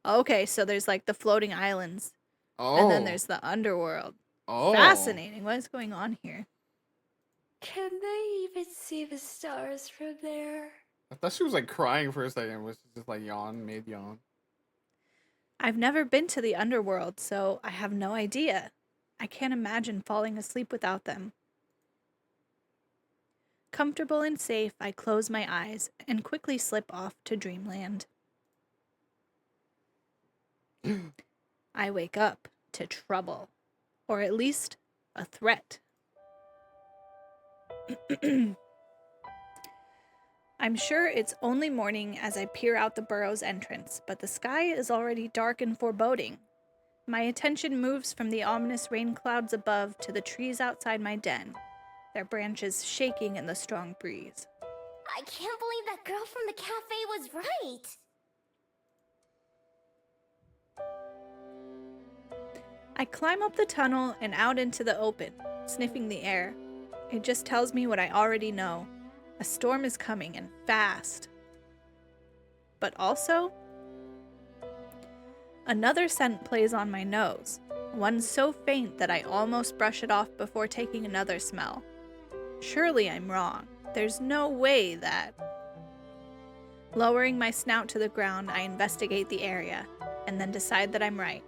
Okay, so there's like the floating islands. Oh. And then there's the underworld. Oh. Fascinating. What is going on here? Can they even see the stars from there? I thought she was like crying for a second. It was just like mid yawn. I've never been to the underworld, so I have no idea. I can't imagine falling asleep without them. Comfortable and safe, I close my eyes and quickly slip off to dreamland. I wake up to trouble, or at least a threat. I'm sure it's only morning as I peer out the burrow's entrance, but the sky is already dark and foreboding. My attention moves from the ominous rain clouds above to the trees outside my den, their branches shaking in the strong breeze. I can't believe that girl from the cafe was right. I climb up the tunnel and out into the open, sniffing the air. It just tells me what I already know. A storm is coming, and fast. But also, another scent plays on my nose, one so faint that I almost brush it off before taking another smell. Surely I'm wrong. There's no way that... Lowering my snout to the ground, I investigate the area, and then decide that I'm right.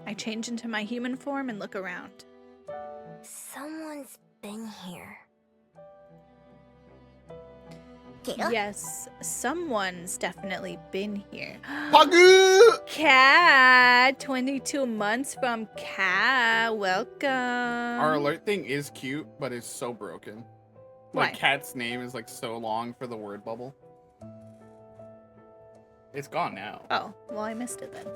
I change into my human form and look around. Someone's been here. Kira? Yes, someone's definitely been here. Pagu! Cat! 22 months from Cat. Welcome. Our alert thing is cute, but it's so broken. Why? Like, Cat's name is like so long for the word bubble. It's gone now. Oh, well, I missed it then.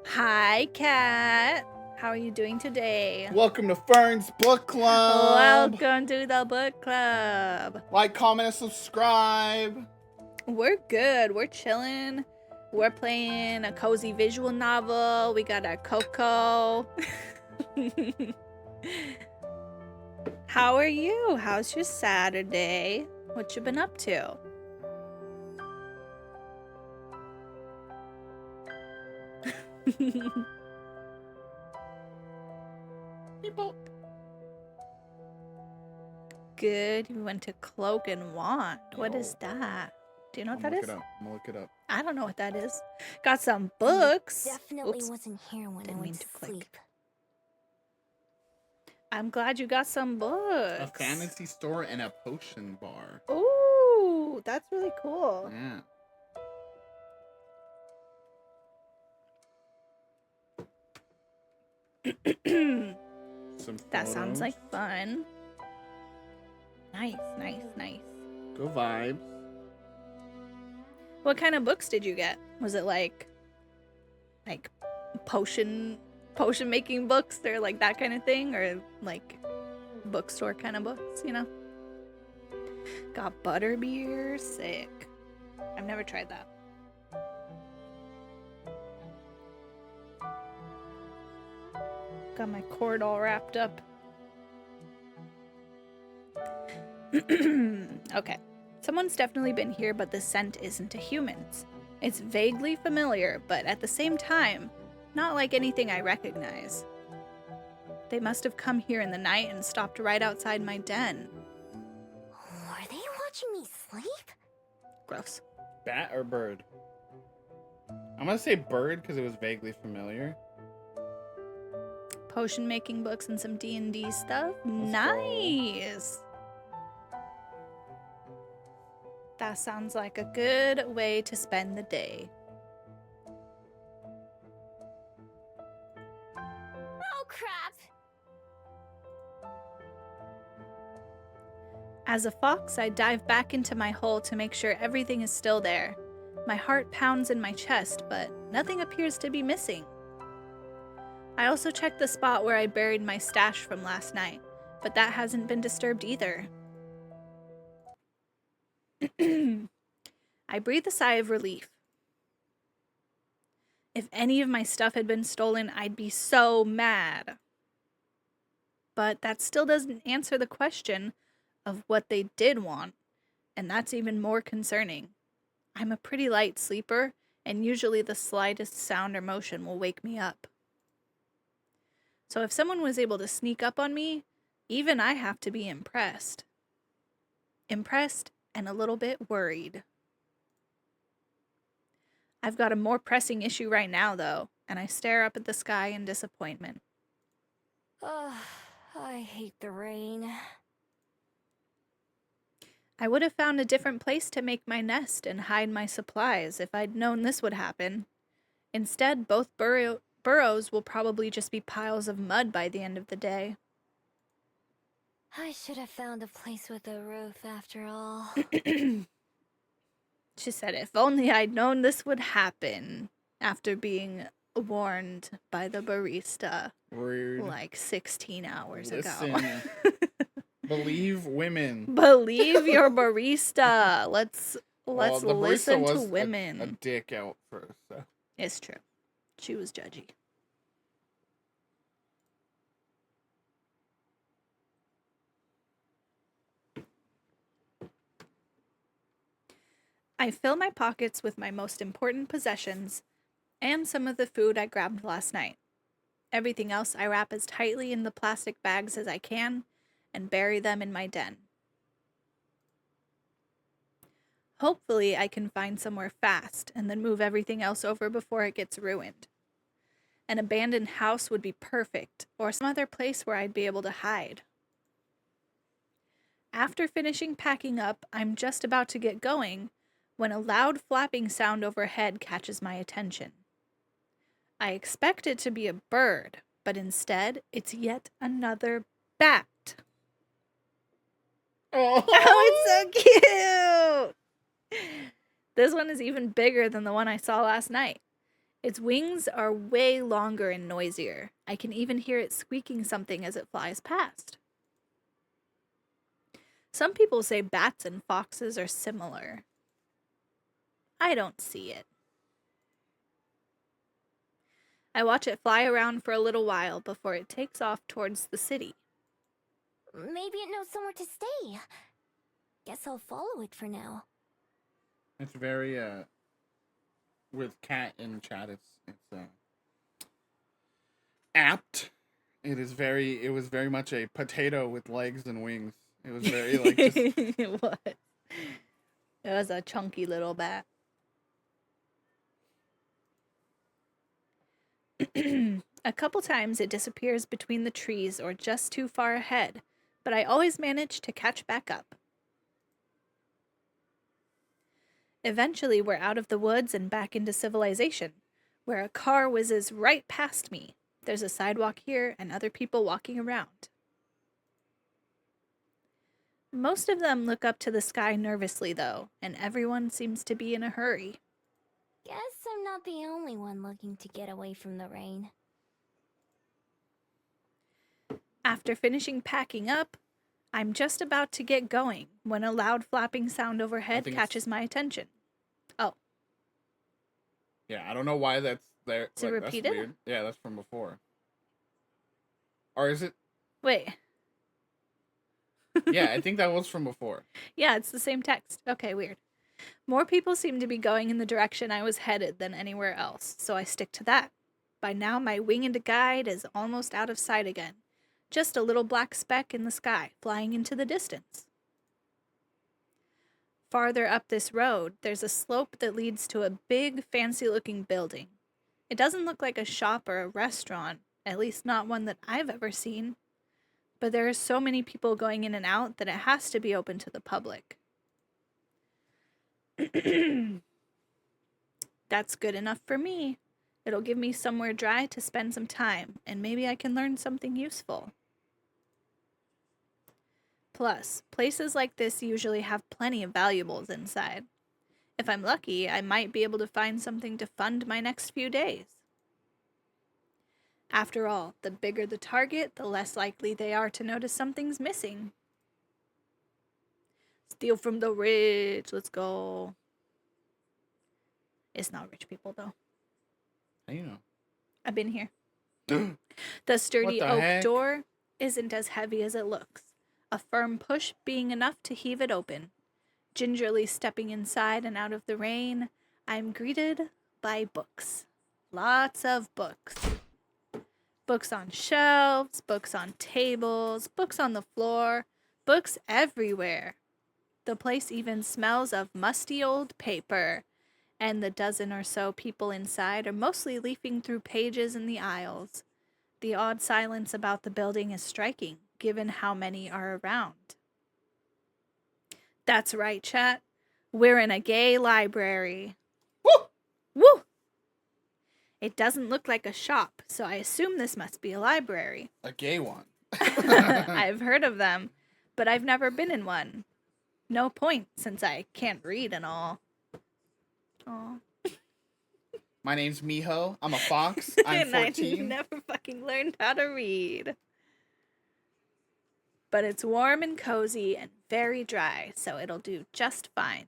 Hi, Cat. How are you doing today? Welcome to Fern's Book Club. Welcome to the book club. Like, comment, and subscribe. We're good. We're chilling. We're playing a cozy visual novel. We got our Coco. How are you? How's your Saturday? What you been up to? Good. We went to Cloak and Wand. What is that? Do you know what that is? I'm gonna look it up. I don't know what that is. Got some books. Definitely Oops. wasn't here when I Didn't went mean to to click. sleep. I'm glad you got some books. A fantasy store and a potion bar. Ooh, that's really cool. Yeah. Some That sounds photos. like fun. Nice, nice, nice. Go vibes. What kind of books did you get? Was it like potion making books or like that kind of thing, or like bookstore kind of books, you know? Got butterbeer, sick. I've never tried that. Got my cord all wrapped up. Okay. Someone's definitely been here, but the scent isn't a human's. It's vaguely familiar, but at the same time, not like anything I recognize. They must have come here in the night and stopped right outside my den. Were they watching me sleep? Gross. Bat or bird? I'm gonna say bird because it was vaguely familiar. Potion making books and some D&D stuff. go. Nice. That sounds like a good way to spend the day. Oh, crap! As a fox, I dive back into my hole to make sure everything is still there. My heart pounds in my chest, but nothing appears to be missing. I also checked the spot where I buried my stash from last night, but that hasn't been disturbed either. I breathe a sigh of relief. If any of my stuff had been stolen, I'd be so mad. But that still doesn't answer the question of what they did want, and that's even more concerning. I'm a pretty light sleeper, and usually the slightest sound or motion will wake me up. So if someone was able to sneak up on me, even I have to be impressed. Impressed and a little bit worried. I've got a more pressing issue right now, though, and I stare up at the sky in disappointment. Ugh, I hate the rain. I would have found a different place to make my nest and hide my supplies if I'd known this would happen. Instead, both burrows will probably just be piles of mud by the end of the day. I should have found a place with a roof after all. She said, if only I'd known this would happen, after being warned by the barista Rude. like 16 hours ago. Listen. Believe women. Believe your barista. Let's Well, the barista listen to was women. a dick out first, so. It's true. She was judgy. I fill my pockets with my most important possessions and some of the food I grabbed last night. Everything else I wrap as tightly in the plastic bags as I can and bury them in my den. Hopefully, I can find somewhere fast and then move everything else over before it gets ruined. An abandoned house would be perfect, or some other place where I'd be able to hide. After finishing packing up, I'm just about to get going when a loud flapping sound overhead catches my attention. I expect it to be a bird, but instead, it's yet another bat. Oh, it's so cute! This one is even bigger than the one I saw last night. Its wings are way longer and noisier. I can even hear it squeaking something as it flies past. Some people say bats and foxes are similar. I don't see it. I watch it fly around for a little while before it takes off towards the city. Maybe it knows somewhere to stay. Guess I'll follow it for now. It's very, with cat in chat, it's apt. It was very much a potato with legs and wings. It was very, like, just... It was. It was a chunky little bat. A couple times it disappears between the trees or just too far ahead, but I always manage to catch back up. Eventually, we're out of the woods and back into civilization, where a car whizzes right past me. There's a sidewalk here and other people walking around. Most of them look up to the sky nervously, though, and everyone seems to be in a hurry. Guess I'm not the only one looking to get away from the rain. After finishing packing up, I'm just about to get going when a loud flapping sound overhead catches my attention. Oh. Yeah, I don't know why that's there. Is it repeated? That's weird. Yeah, that's from before. Or is it? Wait. Yeah, I think that was from before. Yeah, it's the same text. Okay, weird. More people seem to be going in the direction I was headed than anywhere else, so I stick to that. By now, my winged guide is almost out of sight again. Just a little black speck in the sky, flying into the distance. Farther up this road, there's a slope that leads to a big, fancy-looking building. It doesn't look like a shop or a restaurant, at least not one that I've ever seen. But there are so many people going in and out that it has to be open to the public. That's good enough for me. It'll give me somewhere dry to spend some time, and maybe I can learn something useful. Plus, places like this usually have plenty of valuables inside. If I'm lucky, I might be able to find something to fund my next few days. After all, the bigger the target, the less likely they are to notice something's missing. Steal from the rich, let's go. It's not rich people, though. How you know? I've been here. The sturdy What the oak heck? door isn't as heavy as it looks, a firm push being enough to heave it open. Gingerly stepping inside and out of the rain, I'm greeted by books. Lots of books. Books on shelves, books on tables, books on the floor, books everywhere. The place even smells of musty old paper, and the dozen or so people inside are mostly leafing through pages in the aisles. The odd silence about the building is striking, given how many are around. That's right, chat. We're in a gay library. Woo! Woo! It doesn't look like a shop, so I assume this must be a library. A gay one. I've heard of them, but I've never been in one. No point, since I can't read and all. Aw. My name's Miho. I'm a fox. I'm And I 14. never fucking learned how to read. But it's warm and cozy and very dry, so it'll do just fine.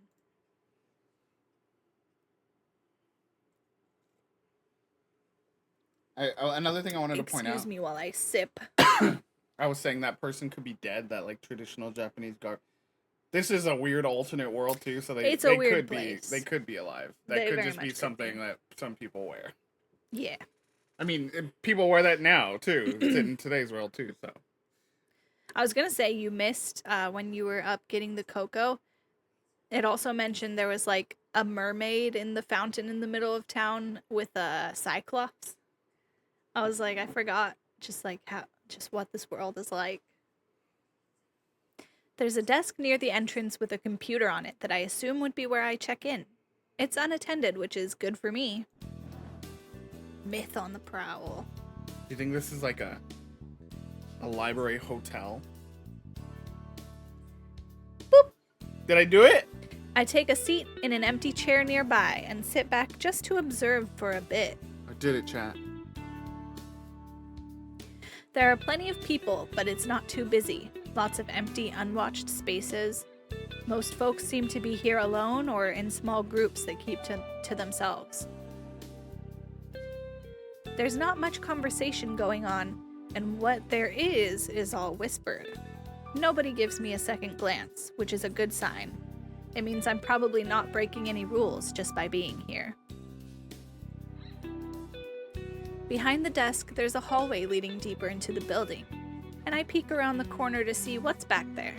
Another thing I wanted to point out. Excuse me while I sip. I was saying that person could be dead. That like traditional Japanese guard. This is a weird alternate world too, so It's a weird could place. they could be alive. That They could very just be much could something be. that some people wear. Yeah. I mean, people wear that now too. It's in today's world too. So I was going to say you missed when you were up getting the cocoa. It also mentioned there was like a mermaid in the fountain in the middle of town with a cyclops. I was like, I forgot just what this world is like. There's a desk near the entrance with a computer on it that I assume would be where I check in. It's unattended, which is good for me. Myth on the prowl. do you think this is like a library hotel? Boop. Did I do it? I take a seat in an empty chair nearby and sit back just to observe for a bit. I did it, chat. There are plenty of people, but it's not too busy. Lots of empty, unwatched spaces. Most folks seem to be here alone or in small groups that keep to themselves. There's not much conversation going on, and what there is all whispered. Nobody gives me a second glance, which is a good sign. It means I'm probably not breaking any rules just by being here. Behind the desk, there's a hallway leading deeper into the building, and I peek around the corner to see what's back there.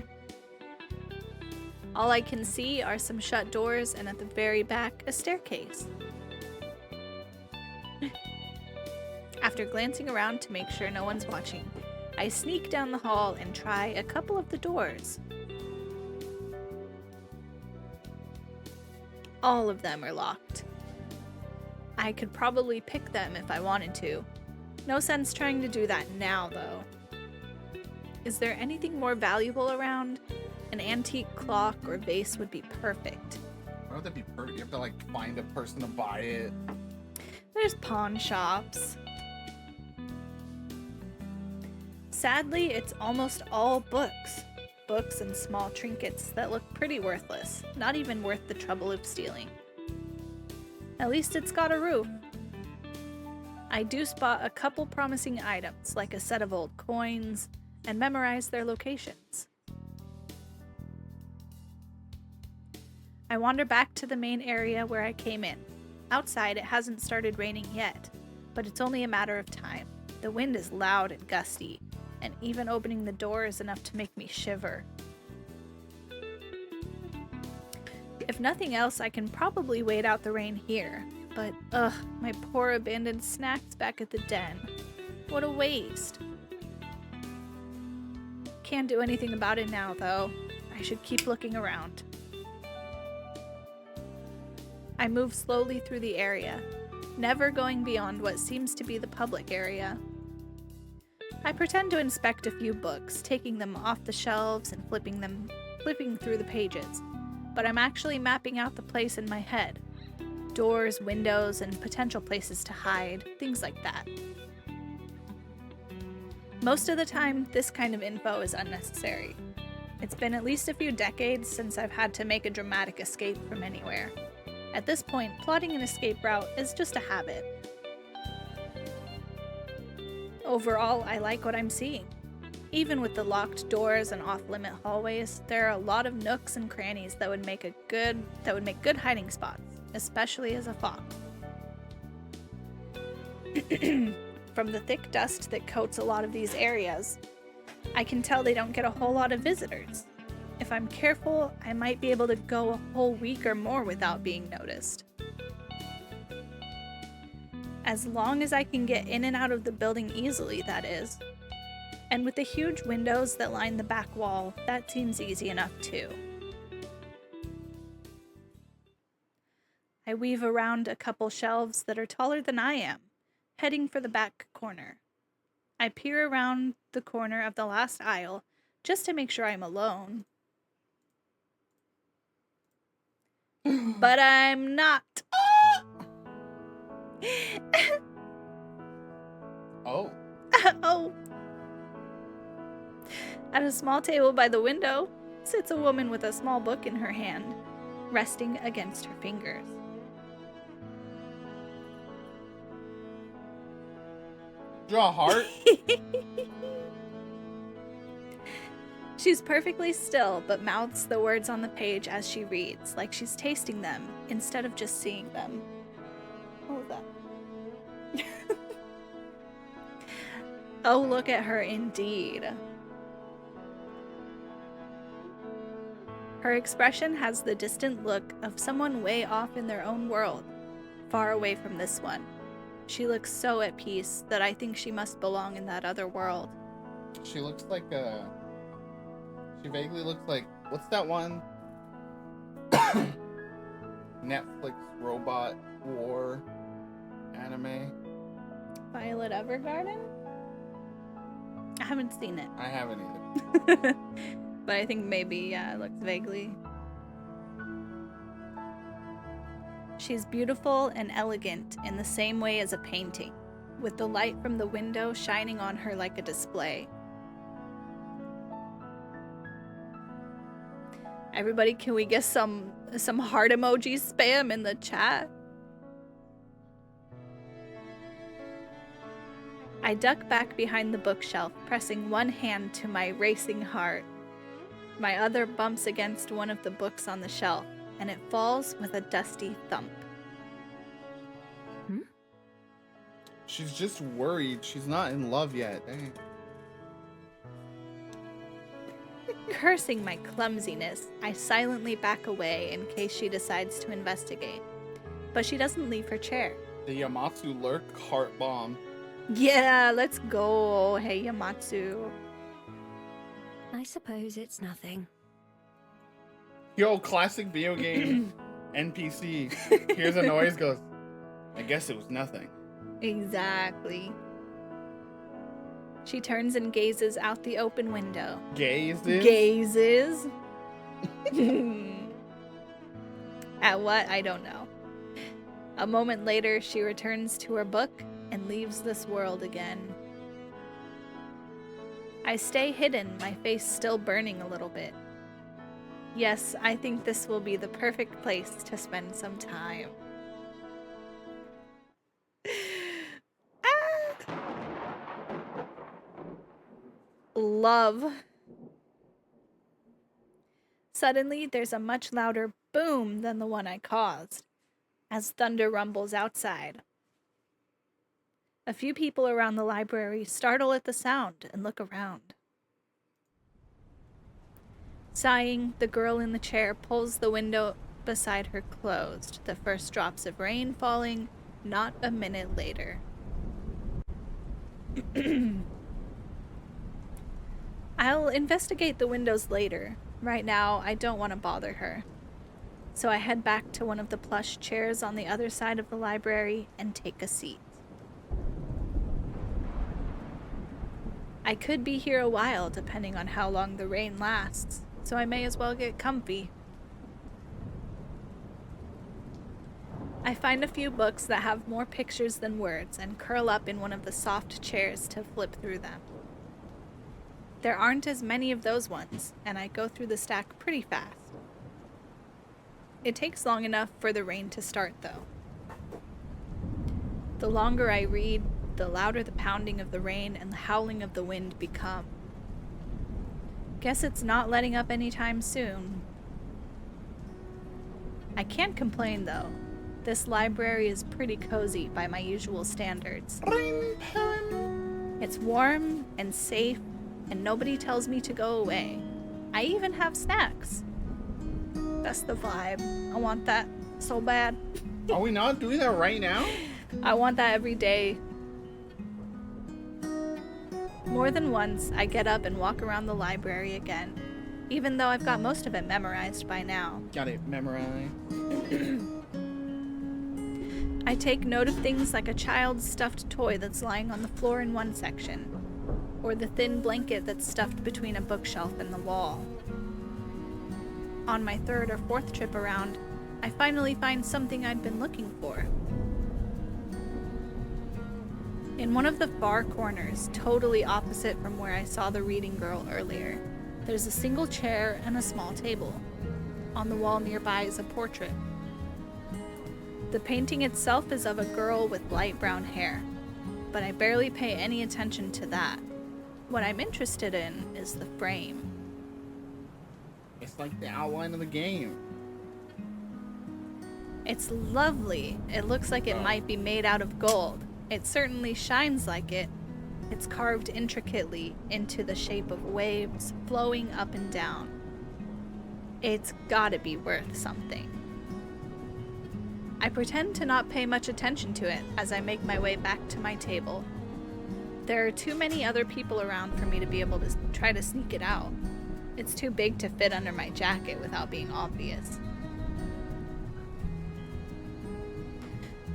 All I can see are some shut doors and at the very back, a staircase. After glancing around to make sure no one's watching, I sneak down the hall and try a couple of the doors. All of them are locked. I could probably pick them if I wanted to. No sense trying to do that now, though. Is there anything more valuable around? An antique clock or vase would be perfect. Why would that be perfect? You have to like find a person to buy it. There's pawn shops. Sadly, it's almost all books. Books and small trinkets that look pretty worthless, not even worth the trouble of stealing. At least it's got a roof. I do spot a couple promising items, like a set of old coins, and memorize their locations. I wander back to the main area where I came in. Outside, it hasn't started raining yet, but it's only a matter of time. The wind is loud and gusty, and even opening the door is enough to make me shiver. If nothing else, I can probably wait out the rain here, but my poor abandoned snacks back at the den. What a waste. Can't do anything about it now, though. I should keep looking around. I move slowly through the area, never going beyond what seems to be the public area. I pretend to inspect a few books, taking them off the shelves and flipping through the pages, but I'm actually mapping out the place in my head. Doors, windows, and potential places to hide, things like that. Most of the time, this kind of info is unnecessary. It's been at least a few decades since I've had to make a dramatic escape from anywhere. At this point, plotting an escape route is just a habit. Overall, I like what I'm seeing. Even with the locked doors and off-limit hallways, there are a lot of nooks and crannies that would make good hiding spots, especially as a fox. From the thick dust that coats a lot of these areas, I can tell they don't get a whole lot of visitors. If I'm careful, I might be able to go a whole week or more without being noticed. As long as I can get in and out of the building easily, that is. And with the huge windows that line the back wall, that seems easy enough too. I weave around a couple shelves that are taller than I am, heading for the back corner. I peer around the corner of the last aisle just to make sure I'm alone. But I'm not. Oh. Oh. At a small table by the window sits a woman with a small book in her hand, resting against her fingers. Draw a heart? She's perfectly still, but mouths the words on the page as she reads, like she's tasting them instead of just seeing them. What was that? Oh, look at her indeed. Her expression has the distant look of someone way off in their own world, far away from this one. She looks so at peace that I think she must belong in that other world. She looks like a... She vaguely looks like... What's that one? Netflix robot war anime? Violet Evergarden? I haven't seen it. I haven't either. But I think maybe, yeah, it looks vaguely. She's beautiful and elegant in the same way as a painting, with the light from the window shining on her like a display. Everybody, can we get some heart emoji spam in the chat? I duck back behind the bookshelf, pressing one hand to my racing heart. My other bumps against one of the books on the shelf, and it falls with a dusty thump. She's just worried. She's not in love yet. Dang. Cursing my clumsiness, I silently back away in case she decides to investigate. But she doesn't leave her chair. The Yamatsu lurk heart bomb. Yeah, let's go. Hey, Yamatsu. I suppose it's nothing. Yo, classic video game NPC. Here's a noise, goes, I guess it was nothing. Exactly. She turns and gazes out the open window. Gazes? Gazes? At what? I don't know. A moment later, she returns to her book and leaves this world again. I stay hidden, my face still burning a little bit. Yes, I think this will be the perfect place to spend some time. Love. Suddenly, there's a much louder boom than the one I caused, as thunder rumbles outside. A few people around the library startle at the sound and look around. Sighing, the girl in the chair pulls the window beside her closed, the first drops of rain falling not a minute later. I'll investigate the windows later. Right now, I don't want to bother her. So I head back to one of the plush chairs on the other side of the library and take a seat. I could be here a while, depending on how long the rain lasts, so I may as well get comfy. I find a few books that have more pictures than words and curl up in one of the soft chairs to flip through them. There aren't as many of those ones, and I go through the stack pretty fast. It takes long enough for the rain to start, though. The longer I read, the louder the pounding of the rain and the howling of the wind become. Guess it's not letting up anytime soon. I can't complain, though. This library is pretty cozy by my usual standards. It's warm and safe, and nobody tells me to go away. I even have snacks. That's the vibe. I want that so bad. Are we not doing that right now? I want that every day. More than once, I get up and walk around the library again, even though I've got most of it memorized by now. Got it memorized. I take note of things like a child's stuffed toy that's lying on the floor in one section, or the thin blanket that's stuffed between a bookshelf and the wall. On my third or fourth trip around, I finally find something I'd been looking for. In one of the far corners, totally opposite from where I saw the reading girl earlier, there's a single chair and a small table. On the wall nearby is a portrait. The painting itself is of a girl with light brown hair, but I barely pay any attention to that. What I'm interested in is the frame. It's like the outline of the game. It's lovely. It looks like it might be made out of gold. It certainly shines like it. It's carved intricately into the shape of waves flowing up and down. It's gotta be worth something. I pretend to not pay much attention to it as I make my way back to my table. There are too many other people around for me to be able to try to sneak it out. It's too big to fit under my jacket without being obvious.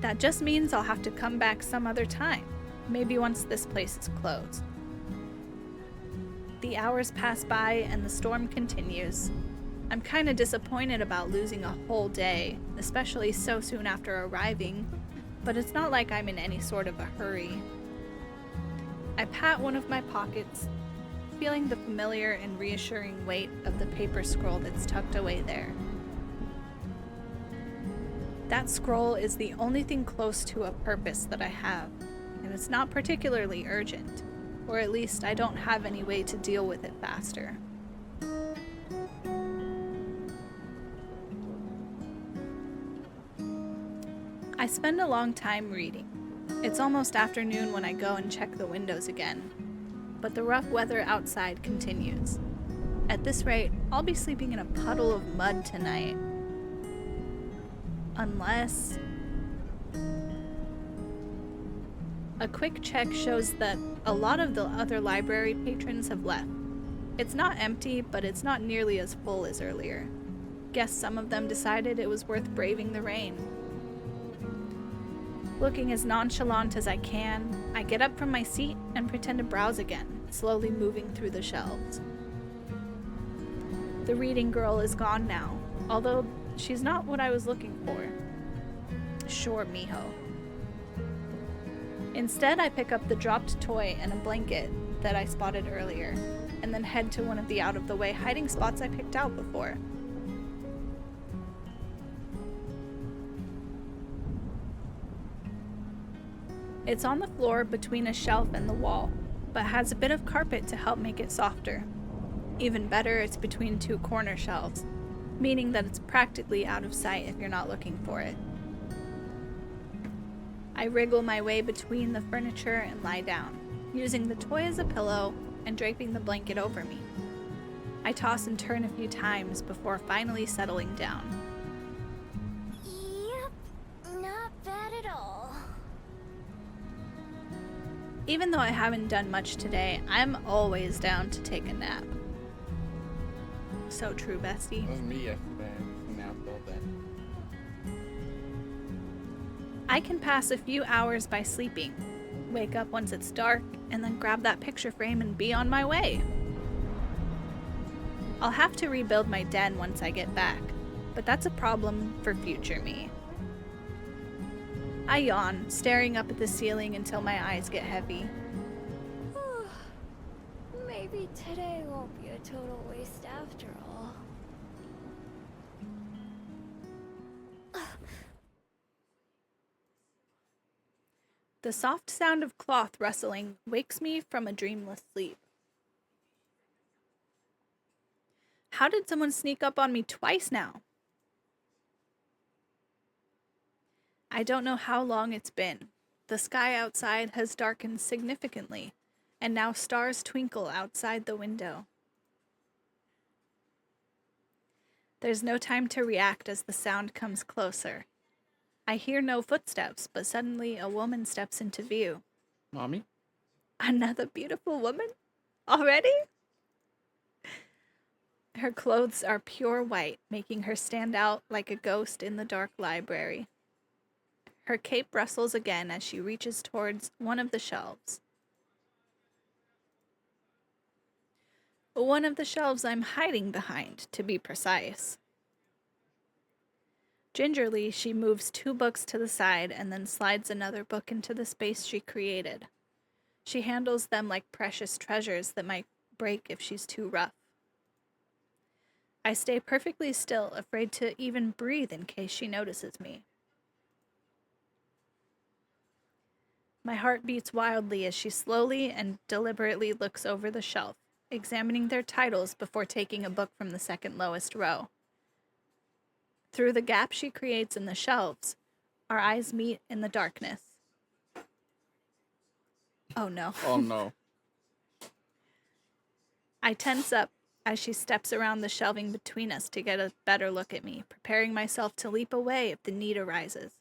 That just means I'll have to come back some other time, maybe once this place is closed. The hours pass by and the storm continues. I'm kinda disappointed about losing a whole day, especially so soon after arriving, but it's not like I'm in any sort of a hurry. I pat one of my pockets, feeling the familiar and reassuring weight of the paper scroll that's tucked away there. That scroll is the only thing close to a purpose that I have, and it's not particularly urgent, or at least I don't have any way to deal with it faster. I spend a long time reading. It's almost afternoon when I go and check the windows again, but the rough weather outside continues. At this rate, I'll be sleeping in a puddle of mud tonight. Unless... A quick check shows that a lot of the other library patrons have left. It's not empty, but it's not nearly as full as earlier. Guess some of them decided it was worth braving the rain. Looking as nonchalant as I can, I get up from my seat and pretend to browse again, slowly moving through the shelves. The reading girl is gone now, although she's not what I was looking for. Sure, mijo. Instead, I pick up the dropped toy and a blanket that I spotted earlier, and then head to one of the out-of-the-way hiding spots I picked out before. It's on the floor between a shelf and the wall, but has a bit of carpet to help make it softer. Even better, it's between two corner shelves, meaning that it's practically out of sight if you're not looking for it. I wriggle my way between the furniture and lie down, using the toy as a pillow and draping the blanket over me. I toss and turn a few times before finally settling down. Yep, not bad at all. Even though I haven't done much today, I'm always down to take a nap. So true, bestie. That was me yesterday. I napped all day. I can pass a few hours by sleeping, wake up once it's dark, and then grab that picture frame and be on my way. I'll have to rebuild my den once I get back, but that's a problem for future me. I yawn, staring up at the ceiling until my eyes get heavy. Maybe today won't be a total waste after all. The soft sound of cloth rustling wakes me from a dreamless sleep. How did someone sneak up on me twice now? I don't know how long it's been. The sky outside has darkened significantly, and now stars twinkle outside the window. There's no time to react as the sound comes closer. I hear no footsteps, but suddenly a woman steps into view. Mommy? Another beautiful woman? Already? Her clothes are pure white, making her stand out like a ghost in the dark library. Her cape rustles again as she reaches towards one of the shelves. One of the shelves I'm hiding behind, to be precise. Gingerly, she moves 2 books to the side and then slides another book into the space she created. She handles them like precious treasures that might break if she's too rough. I stay perfectly still, afraid to even breathe in case she notices me. My heart beats wildly as she slowly and deliberately looks over the shelf, examining their titles before taking a book from the second lowest row. Through the gap she creates in the shelves, our eyes meet in the darkness. Oh no. Oh no. I tense up as she steps around the shelving between us to get a better look at me, preparing myself to leap away if the need arises.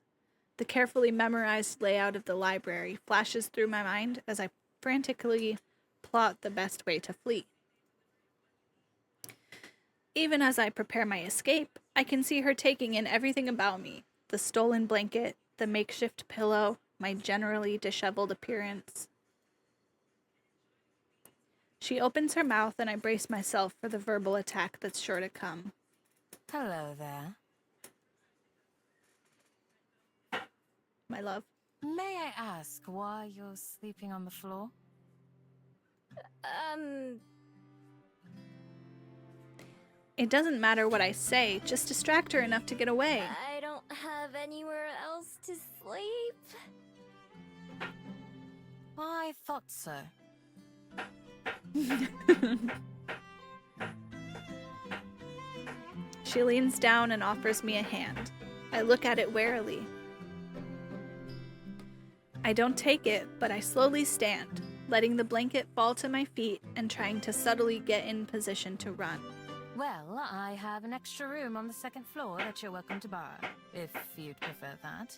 The carefully memorized layout of the library flashes through my mind as I frantically plot the best way to flee. Even as I prepare my escape, I can see her taking in everything about me: the stolen blanket, the makeshift pillow, my generally disheveled appearance. She opens her mouth and I brace myself for the verbal attack that's sure to come. Hello there. My love. May I ask why you're sleeping on the floor? It doesn't matter what I say, just distract her enough to get away. I don't have anywhere else to sleep. I thought so. She leans down and offers me a hand. I look at it warily. I don't take it, but I slowly stand, letting the blanket fall to my feet and trying to subtly get in position to run. Well, I have an extra room on the second floor that you're welcome to borrow, if you'd prefer that.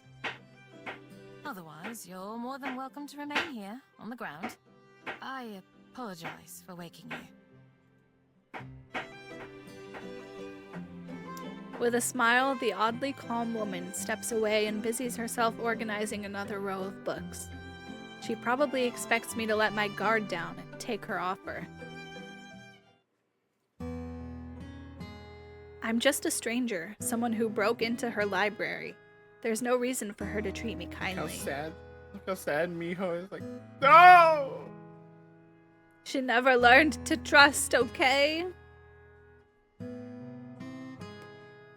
Otherwise, you're more than welcome to remain here, on the ground. I apologize for waking you. With a smile, the oddly calm woman steps away and busies herself organizing another row of books. She probably expects me to let my guard down and take her offer. I'm just a stranger, someone who broke into her library. There's no reason for her to treat me How kindly. sad. Look how sad Miho is. Like, no! She never learned to trust, okay?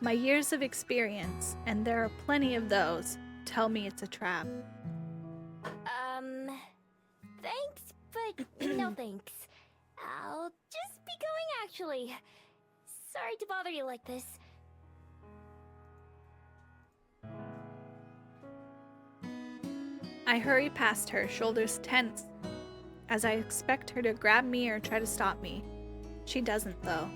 My years of experience, and there are plenty of those, tell me it's a trap. Thanks, but no thanks. I'll just be going, actually. Sorry to bother you like this. I hurry past her, shoulders tense, as I expect her to grab me or try to stop me. She doesn't, though.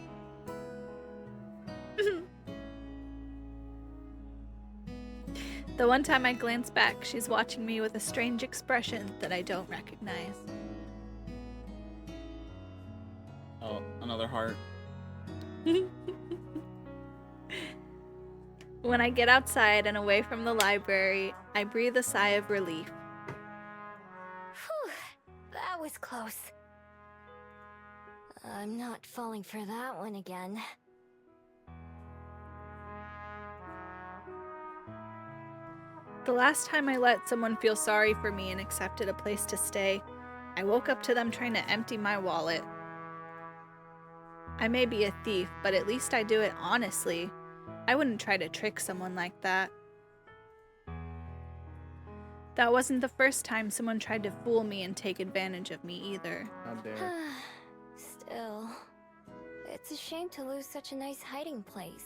The one time I glance back, she's watching me with a strange expression that I don't recognize. Oh, another heart. When I get outside and away from the library, I breathe a sigh of relief. Whew, that was close. I'm not falling for that one again. The last time I let someone feel sorry for me and accepted a place to stay, I woke up to them trying to empty my wallet. I may be a thief, but at least I do it honestly. I wouldn't try to trick someone like that. That wasn't the first time someone tried to fool me and take advantage of me either. How dare. Still, it's a shame to lose such a nice hiding place.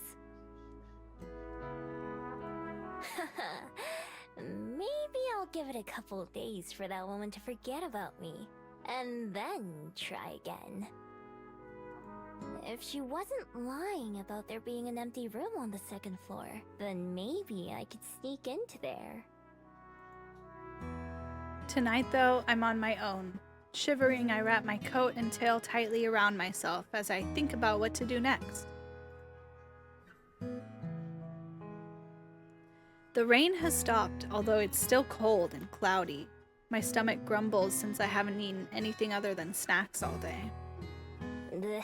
Maybe I'll give it a couple days for that woman to forget about me, and then try again. If she wasn't lying about there being an empty room on the second floor, then maybe I could sneak into there. Tonight, though, I'm on my own. Shivering, I wrap my coat and tail tightly around myself as I think about what to do next. The rain has stopped, although it's still cold and cloudy. My stomach grumbles since I haven't eaten anything other than snacks all day. Ugh.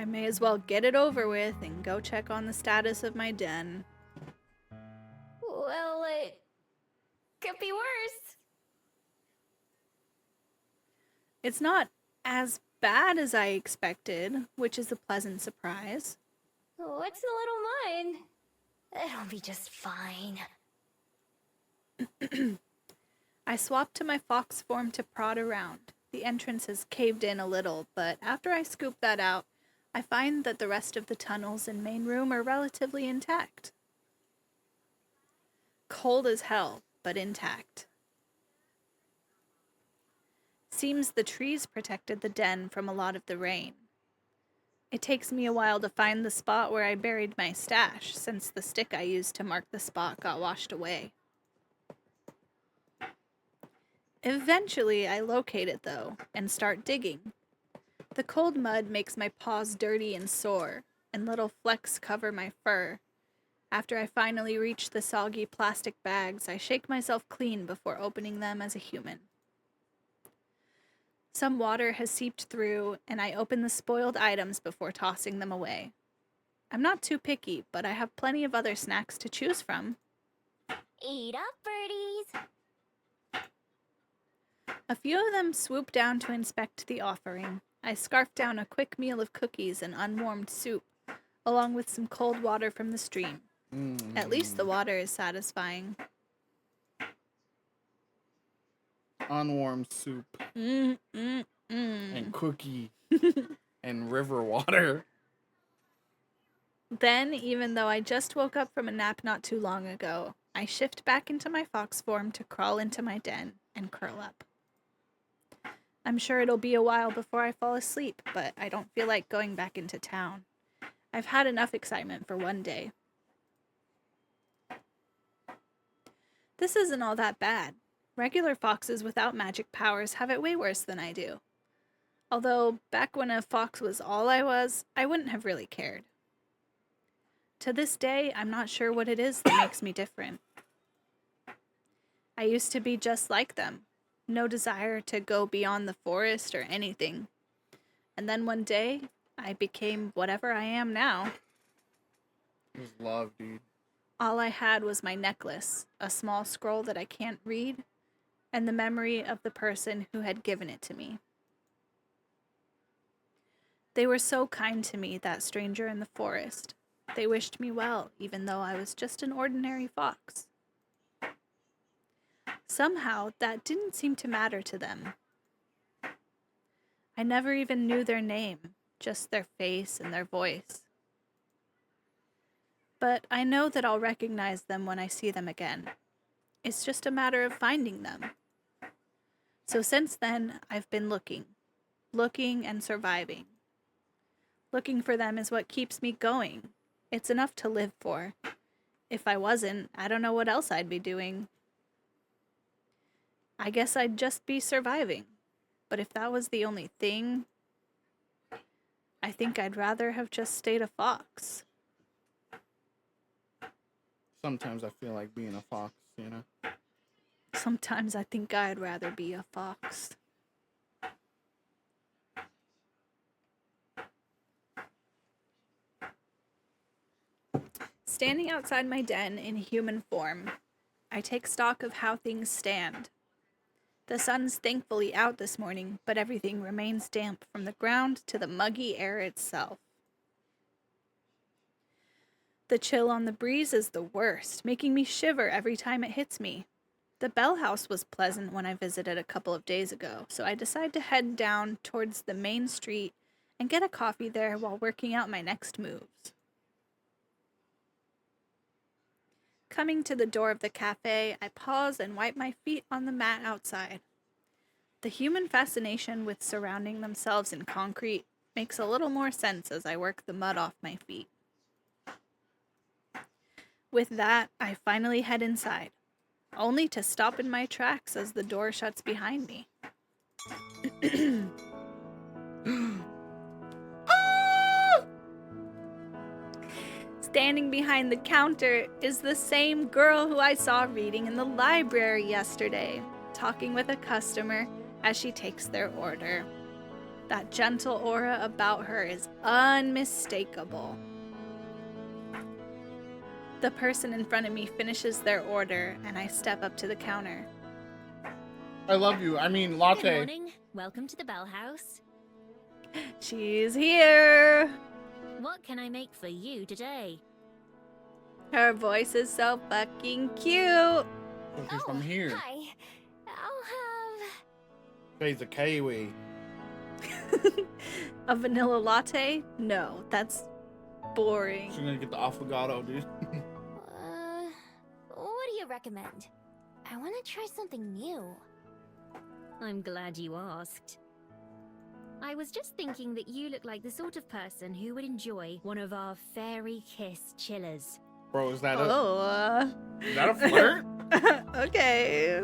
I may as well get it over with and go check on the status of my den. Well, it could be worse. It's not as bad as I expected, which is a pleasant surprise. What's a little mud? It'll be just fine. I swapped to my fox form to prod around. The entrance has caved in a little, but after I scoop that out, I find that the rest of the tunnels and main room are relatively intact. Cold as hell, but intact. Seems the trees protected the den from a lot of the rain. It takes me a while to find the spot where I buried my stash, since the stick I used to mark the spot got washed away. Eventually, I locate it, though, and start digging. The cold mud makes my paws dirty and sore, and little flecks cover my fur. After I finally reach the soggy plastic bags, I shake myself clean before opening them as a human. Some water has seeped through, and I open the spoiled items before tossing them away. I'm not too picky, but I have plenty of other snacks to choose from. Eat up, birdies! A few of them swoop down to inspect the offering. I scarf down a quick meal of cookies and unwarmed soup, along with some cold water from the stream. At least the water is satisfying. Unwarmed soup And cookie and river water. Then, even though I just woke up from a nap not too long ago, I shift back into my fox form to crawl into my den and curl up. I'm sure it'll be a while before I fall asleep, but I don't feel like going back into town. I've had enough excitement for one day. This isn't all that bad. Regular foxes without magic powers have it way worse than I do. Although, back when a fox was all I was, I wouldn't have really cared. To this day, I'm not sure what it is that makes me different. I used to be just like them. No desire to go beyond the forest or anything. And then one day, I became whatever I am now. It was love, dude. All I had was my necklace, a small scroll that I can't read, and the memory of the person who had given it to me. They were so kind to me, that stranger in the forest. They wished me well, even though I was just an ordinary fox. Somehow, that didn't seem to matter to them. I never even knew their name, just their face and their voice. But I know that I'll recognize them when I see them again. It's just a matter of finding them. So since then, I've been looking and surviving. Looking for them is what keeps me going. It's enough to live for. If I wasn't, I don't know what else I'd be doing. I guess I'd just be surviving. But if that was the only thing, I think I'd rather have just stayed a fox. Sometimes I feel like being a fox, you know? Sometimes I think I'd rather be a fox. Standing outside my den in human form, I take stock of how things stand. The sun's thankfully out this morning, but everything remains damp from the ground to the muggy air itself. The chill on the breeze is the worst, making me shiver every time it hits me. The Bell House was pleasant when I visited a couple of days ago, so I decide to head down towards the main street and get a coffee there while working out my next moves. Coming to the door of the cafe, I pause and wipe my feet on the mat outside. The human fascination with surrounding themselves in concrete makes a little more sense as I work the mud off my feet. With that, I finally head inside, only to stop in my tracks as the door shuts behind me. Standing behind the counter is the same girl who I saw reading in the library yesterday, talking with a customer as she takes their order. That gentle aura about her is unmistakable. The person in front of me finishes their order, and I step up to the counter. I love you. I mean, Good latte. morning. Welcome to the Bell House. She's here! What can I make for you today? Her voice is so fucking cute! Okay, from here. Hi. I'll have... She's a kiwi. A vanilla latte? No, that's boring. She's gonna get the affogato, dude. What do you recommend? I want to try something new. I'm glad you asked. I was just thinking that you look like the sort of person who would enjoy one of our fairy kiss chillers. Bro, is that Is that a flirt? Okay.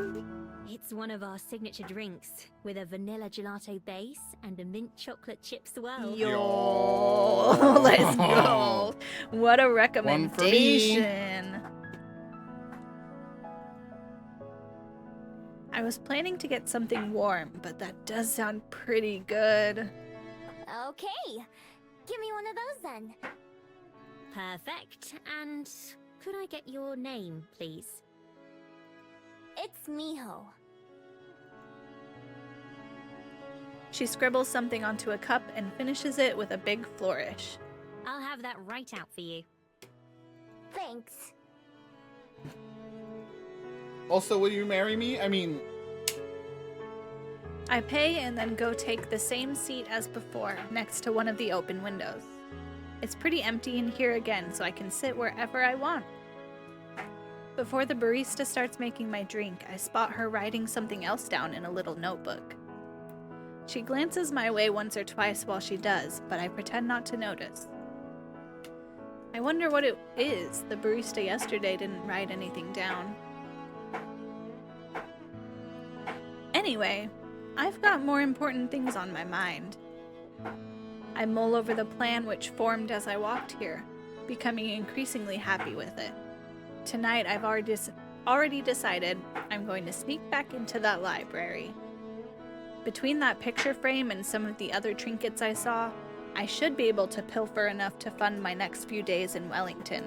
It's one of our signature drinks with a vanilla gelato base and a mint chocolate chip swirl. Yo, let's go. What a One for me. recommendation. I was planning to get something warm, but that does sound pretty good. Okay, give me one of those then. Perfect. And could I get your name, please? It's Miho. She scribbles something onto a cup and finishes it with a big flourish. I'll have that right out for you. Thanks. Also, will you marry me? I mean, I pay and then go take the same seat as before, next to one of the open windows. It's pretty empty in here again, so I can sit wherever I want. Before the barista starts making my drink, I spot her writing something else down in a little notebook. She glances my way once or twice while she does, but I pretend not to notice. I wonder what it is. The barista yesterday didn't write anything down. Anyway, I've got more important things on my mind. I mull over the plan which formed as I walked here, becoming increasingly happy with it. Tonight I've already decided I'm going to sneak back into that library. Between that picture frame and some of the other trinkets I saw, I should be able to pilfer enough to fund my next few days in Wellington.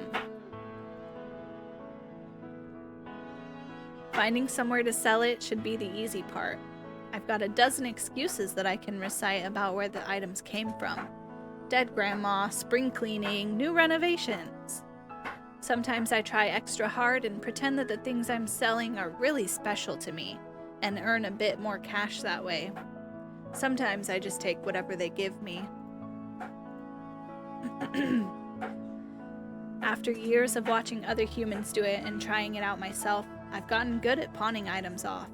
Finding somewhere to sell it should be the easy part. I've got a dozen excuses that I can recite about where the items came from. Dead grandma, spring cleaning, new renovations. Sometimes I try extra hard and pretend that the things I'm selling are really special to me, and earn a bit more cash that way. Sometimes I just take whatever they give me. After years of watching other humans do it and trying it out myself, I've gotten good at pawning items off.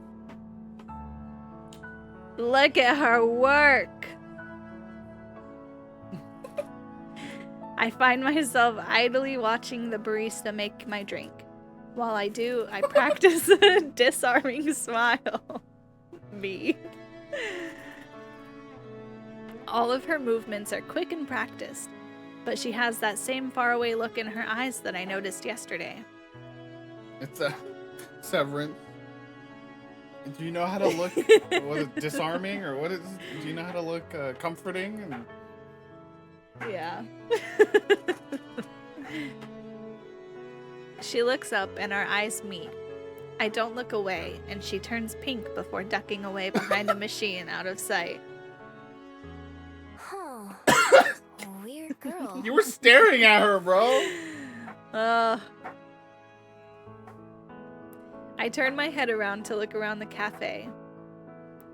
Look at her work! I find myself idly watching the barista make my drink. While I do, I practice a disarming smile. Me. All of her movements are quick and practiced, but she has that same faraway look in her eyes that I noticed yesterday. it's a Severance. Do you know how to look what is disarming, or what is? Do you know how to look comforting? And... Yeah. She looks up and our eyes meet. I don't look away, and she turns pink before ducking away behind a machine out of sight. Huh. Weird girl. You were staring at her, bro. I turn my head around to look around the cafe,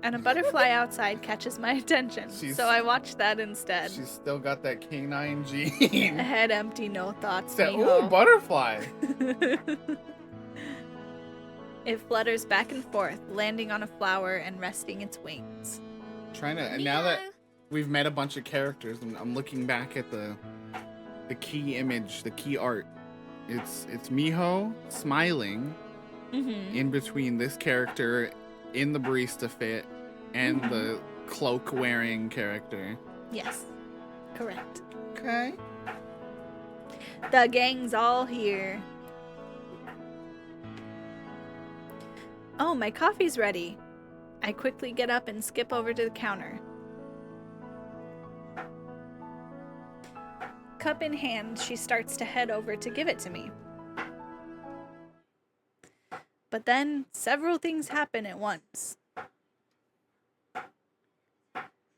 and a butterfly outside catches my attention, so I watch that instead. She's still got that canine gene. Head empty, no thoughts. Ooh, butterfly. It flutters back and forth, landing on a flower and resting its wings. Trying to, and now that we've met a bunch of characters, I'm looking back at the key image, the key art. It's Miho smiling in between this character in the barista fit and the cloak wearing character. Yes, correct. Okay. The gang's all here. Oh, my coffee's ready. I quickly get up and skip over to the counter. cup in hand, she starts to head over to give it to me. But then, several things happen at once.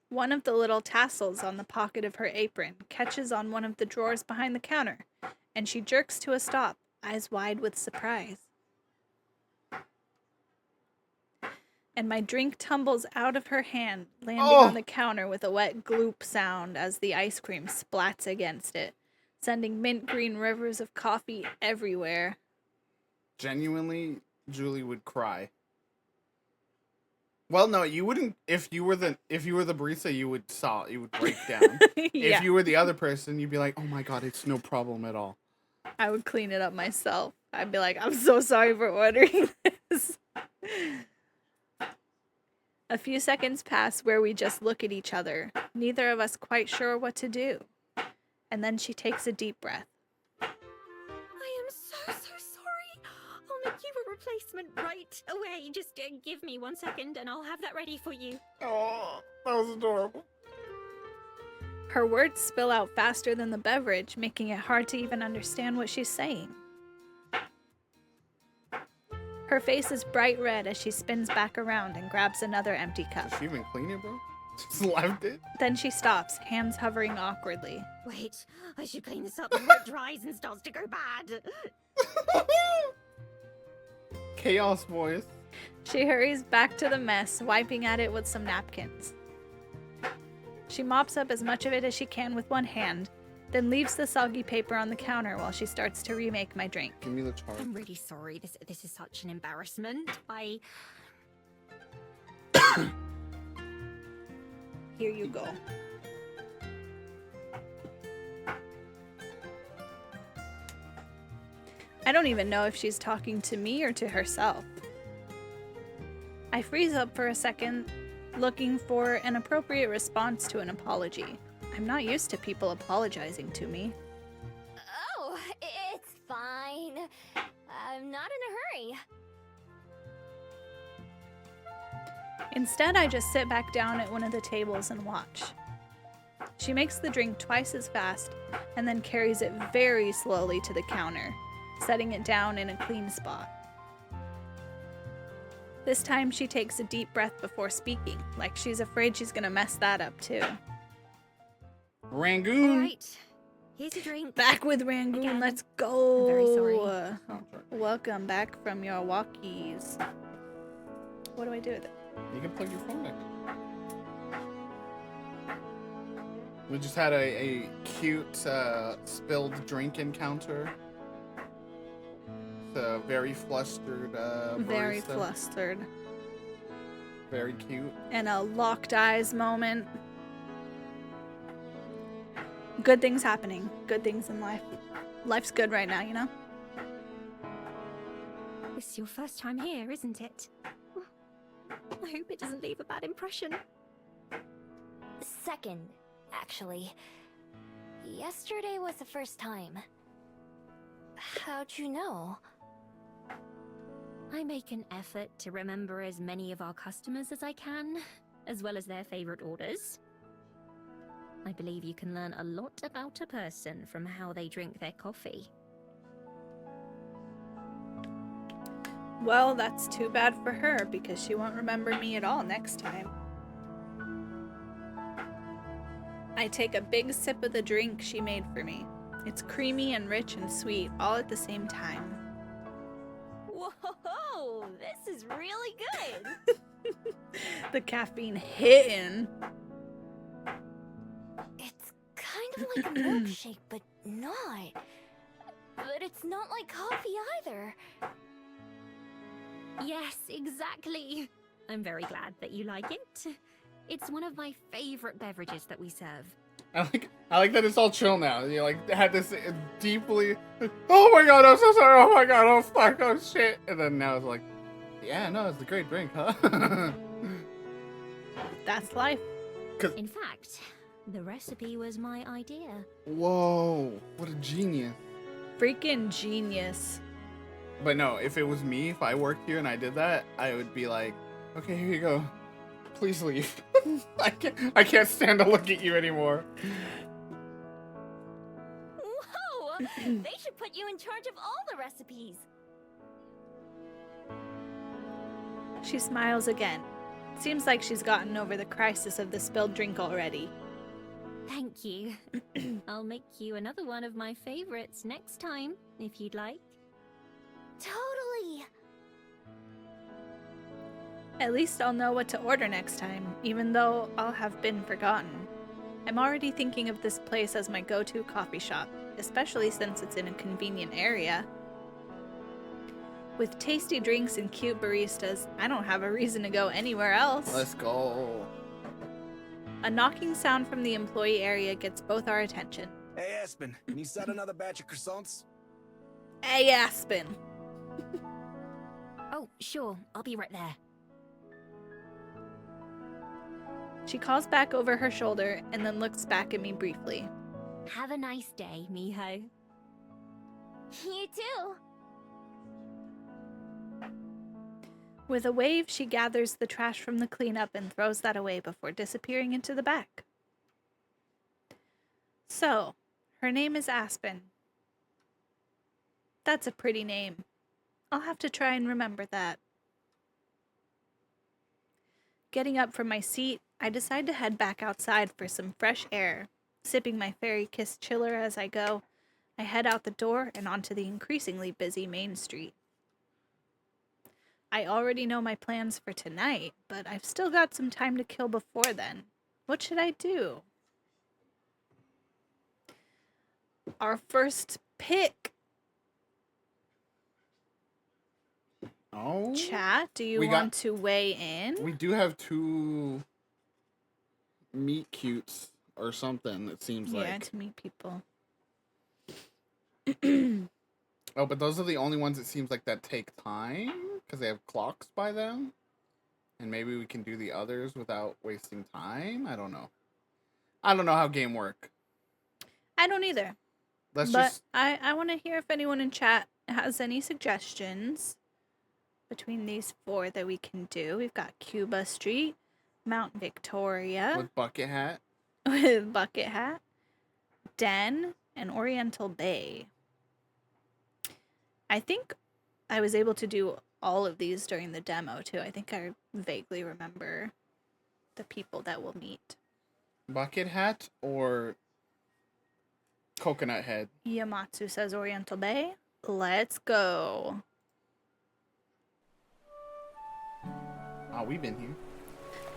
One of the little tassels on the pocket of her apron catches on one of the drawers behind the counter, and she jerks to a stop, eyes wide with surprise. And my drink tumbles out of her hand, landing on the counter with a wet gloop sound as the ice cream splats against it, sending mint green rivers of coffee everywhere. Genuinely, Julie would cry. Well, no, you wouldn't. If you were the barista, you would break down. Yeah. If you were the other person, you'd be like, "Oh my god, it's no problem at all." I would clean it up myself. I'd be like, I'm so sorry for ordering this. A few seconds pass where we just look at each other, neither of us quite sure what to do. And then she takes a deep breath. I am so sorry. I'll make you a replacement right away. Just give me 1 second and I'll have that ready for you. Oh, that was adorable. Her words spill out faster than the beverage, making it hard to even understand what she's saying. Her face is bright red as she spins back around and grabs another empty cup. Did she even clean it, bro? Just left it? Then she stops, hands hovering awkwardly. Wait, I should clean this up before it dries and starts to go bad. Chaos voice. She hurries back to the mess, wiping at it with some napkins. She mops up as much of it as she can with one hand, then leaves the soggy paper on the counter while she starts to remake my drink. Give me the charge. I'm really sorry. This is such an embarrassment. Here you go. I don't even know if she's talking to me or to herself. I freeze up for a second, looking for an appropriate response to an apology. I'm not used to people apologizing to me. Oh, it's fine. I'm not in a hurry. Instead, I just sit back down at one of the tables and watch. She makes the drink twice as fast and then carries it very slowly to the counter, setting it down in a clean spot. This time, she takes a deep breath before speaking, like she's afraid she's gonna mess that up too. Rangoon. All right, here's your drink. Back with Rangoon, Again. let's go! I'm very sorry. Oh, sorry. Welcome back from your walkies. What do I do with it? You can plug your phone in. We just had a cute spilled drink encounter. It's a very flustered Very barista. flustered. Very cute. And a locked eyes moment. Good things happening. Good things in life. Life's good right now, you know? This is your first time here, isn't it? I hope it doesn't leave a bad impression. Second, actually. Yesterday was the first time. How'd you know? I make an effort to remember as many of our customers as I can, as well as their favorite orders. I believe you can learn a lot about a person from how they drink their coffee. Well, that's too bad for her because she won't remember me at all next time. I take a big sip of the drink she made for me. It's creamy and rich and sweet all at the same time. Whoa, this is really good. The caffeine hitting. It's kind of like a milkshake, but not. But it's not like coffee either. Yes, exactly. I'm very glad that you like it. It's one of my favorite beverages that we serve. I like that it's all chill now. You like had this deeply. Oh my god, I'm so sorry. Oh my god, oh fuck, oh shit. And then now it's like, yeah, no, it's a great drink, huh? That's life. In fact, the recipe was my idea. Whoa, what a genius. Freaking genius. But no, if it was me, if I worked here and I did that, I would be like, okay, here you go. Please leave. I can't stand to look at you anymore. They should put you in charge of all the recipes. She smiles again. Seems like she's gotten over the crisis of the spilled drink already. Thank you. I'll make you another one of my favorites next time, if you'd like. Totally. At least I'll know what to order next time, even though I'll have been forgotten. I'm already thinking of this place as my go-to coffee shop, especially since it's in a convenient area. With tasty drinks and cute baristas, I don't have a reason to go anywhere else. Let's go. A knocking sound from the employee area gets both our attention. Hey, Aspen, can you set another batch of croissants? Hey, Aspen! Oh, sure. I'll be right there. She calls back over her shoulder and then looks back at me briefly. Have a nice day, Miho. You too. With a wave, she gathers the trash from the cleanup and throws that away before disappearing into the back. So, her name is Aspen. That's a pretty name. I'll have to try and remember that. Getting up from my seat, I decide to head back outside for some fresh air. Sipping my Fairy Kiss chiller as I go, I head out the door and onto the increasingly busy main street. I already know my plans for tonight, but I've still got some time to kill before then. What should I do? Our first pick. Oh. Chat, do you want to weigh in? We do have 2 meet cutes or something, it seems like. Yeah, to meet people. Oh, but those are the only ones it seems like that take time, because they have clocks by them. And maybe we can do the others without wasting time? I don't know. I don't know how game work. I don't either. I want to hear if anyone in chat has any suggestions between these 4 that we can do. We've got Cuba Street, Mount Victoria. With Bucket Hat. With Bucket Hat. Den, and Oriental Bay. I think I was able to do all of these during the demo, too. I think I vaguely remember the people that we'll meet. Bucket Hat or Coconut Head? Yamatsu says Oriental Bay. Let's go. Oh, we've been here.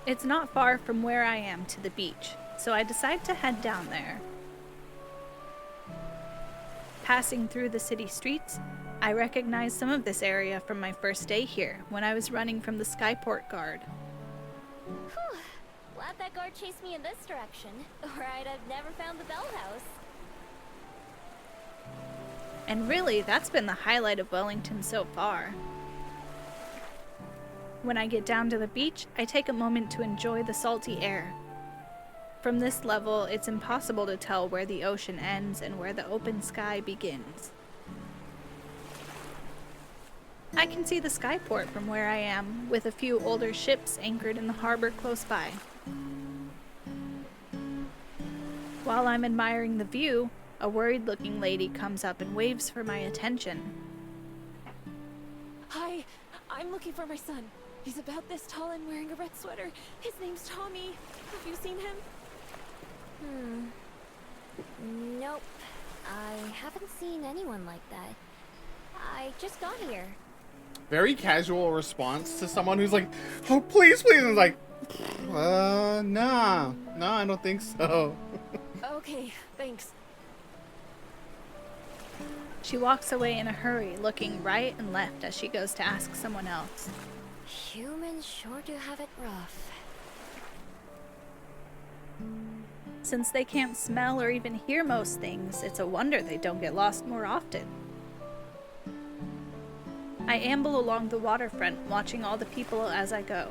It's not far from where I am to the beach, so I decide to head down there. Passing through the city streets, I recognize some of this area from my first day here, when I was running from the Skyport guard. Whew. Glad that guard chased me in this direction, or I'd have never found the Bell House. And really, that's been the highlight of Wellington so far. When I get down to the beach, I take a moment to enjoy the salty air. From this level, it's impossible to tell where the ocean ends and where the open sky begins. I can see the Skyport from where I am, with a few older ships anchored in the harbor close by. While I'm admiring the view, a worried-looking lady comes up and waves for my attention. Hi, I'm looking for my son. He's about this tall and wearing a red sweater. His name's Tommy. Have you seen him? Nope. I haven't seen anyone like that. I just got here. Very casual response to someone who's like, oh, please, please. And like, nah, I don't think so. Okay, thanks. She walks away in a hurry, looking right and left as she goes to ask someone else. Humans sure do have it rough. Since they can't smell or even hear most things, it's a wonder they don't get lost more often. I amble along the waterfront, watching all the people as I go.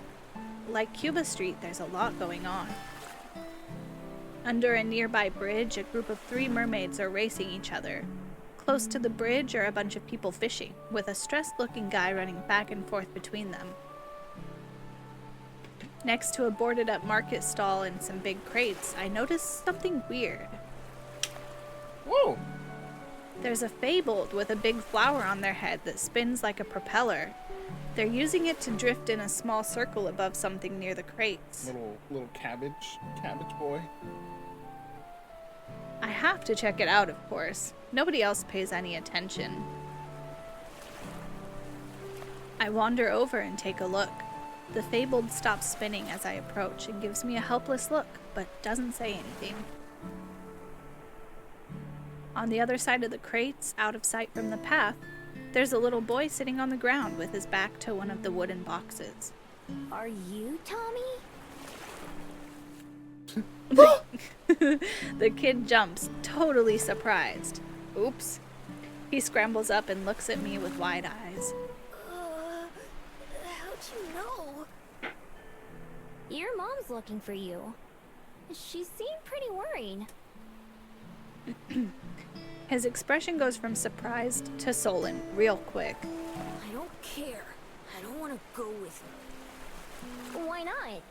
Like Cuba Street, there's a lot going on. Under a nearby bridge, a group of 3 mermaids are racing each other. Close to the bridge are a bunch of people fishing, with a stressed-looking guy running back and forth between them. Next to a boarded-up market stall and some big crates, I notice something weird. Whoa! There's a fabled with a big flower on their head that spins like a propeller. They're using it to drift in a small circle above something near the crates. Little cabbage boy. I have to check it out, of course. Nobody else pays any attention. I wander over and take a look. The fabled stops spinning as I approach and gives me a helpless look, but doesn't say anything. On the other side of the crates, out of sight from the path, there's a little boy sitting on the ground with his back to one of the wooden boxes. Are you Tommy? The kid jumps, totally surprised. Oops. He scrambles up and looks at me with wide eyes. How'd you know? Your mom's looking for you. She seemed pretty worried. His expression goes from surprised to sullen real quick. I don't care. I don't want to go with you. Why not?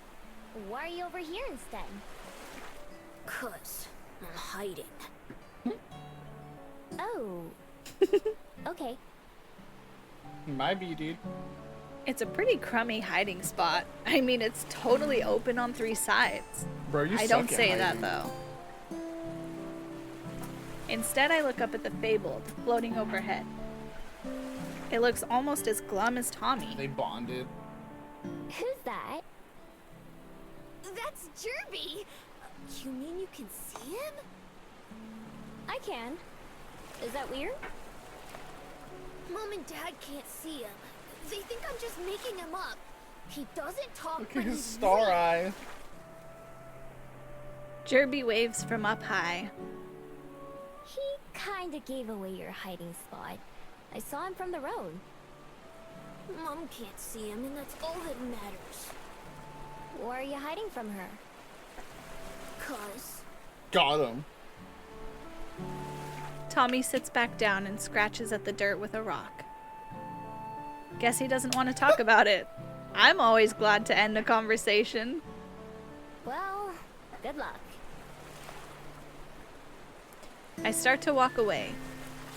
Why are you over here instead? 'Cause I'm hiding. Oh. Okay. Might be, dude. It's a pretty crummy hiding spot. I mean, it's totally open on 3 sides. Bro, you I suck don't at say hiding. that though. Instead, I look up at the fabled floating overhead. It looks almost as glum as Tommy. They bonded. Who's that? That's Jerby! You mean you can see him? I can. Is that weird? Mom and Dad can't see him. They think I'm just making him up. He doesn't talk. Look but at his he's star real. eye. Jerby waves from up high. He kinda gave away your hiding spot. I saw him from the road. Mom can't see him, and that's all that matters. Why are you hiding from her? 'Cause Got him. Tommy sits back down and scratches at the dirt with a rock. Guess he doesn't want to talk about it. I'm always glad to end a conversation. well, good luck. I start to walk away.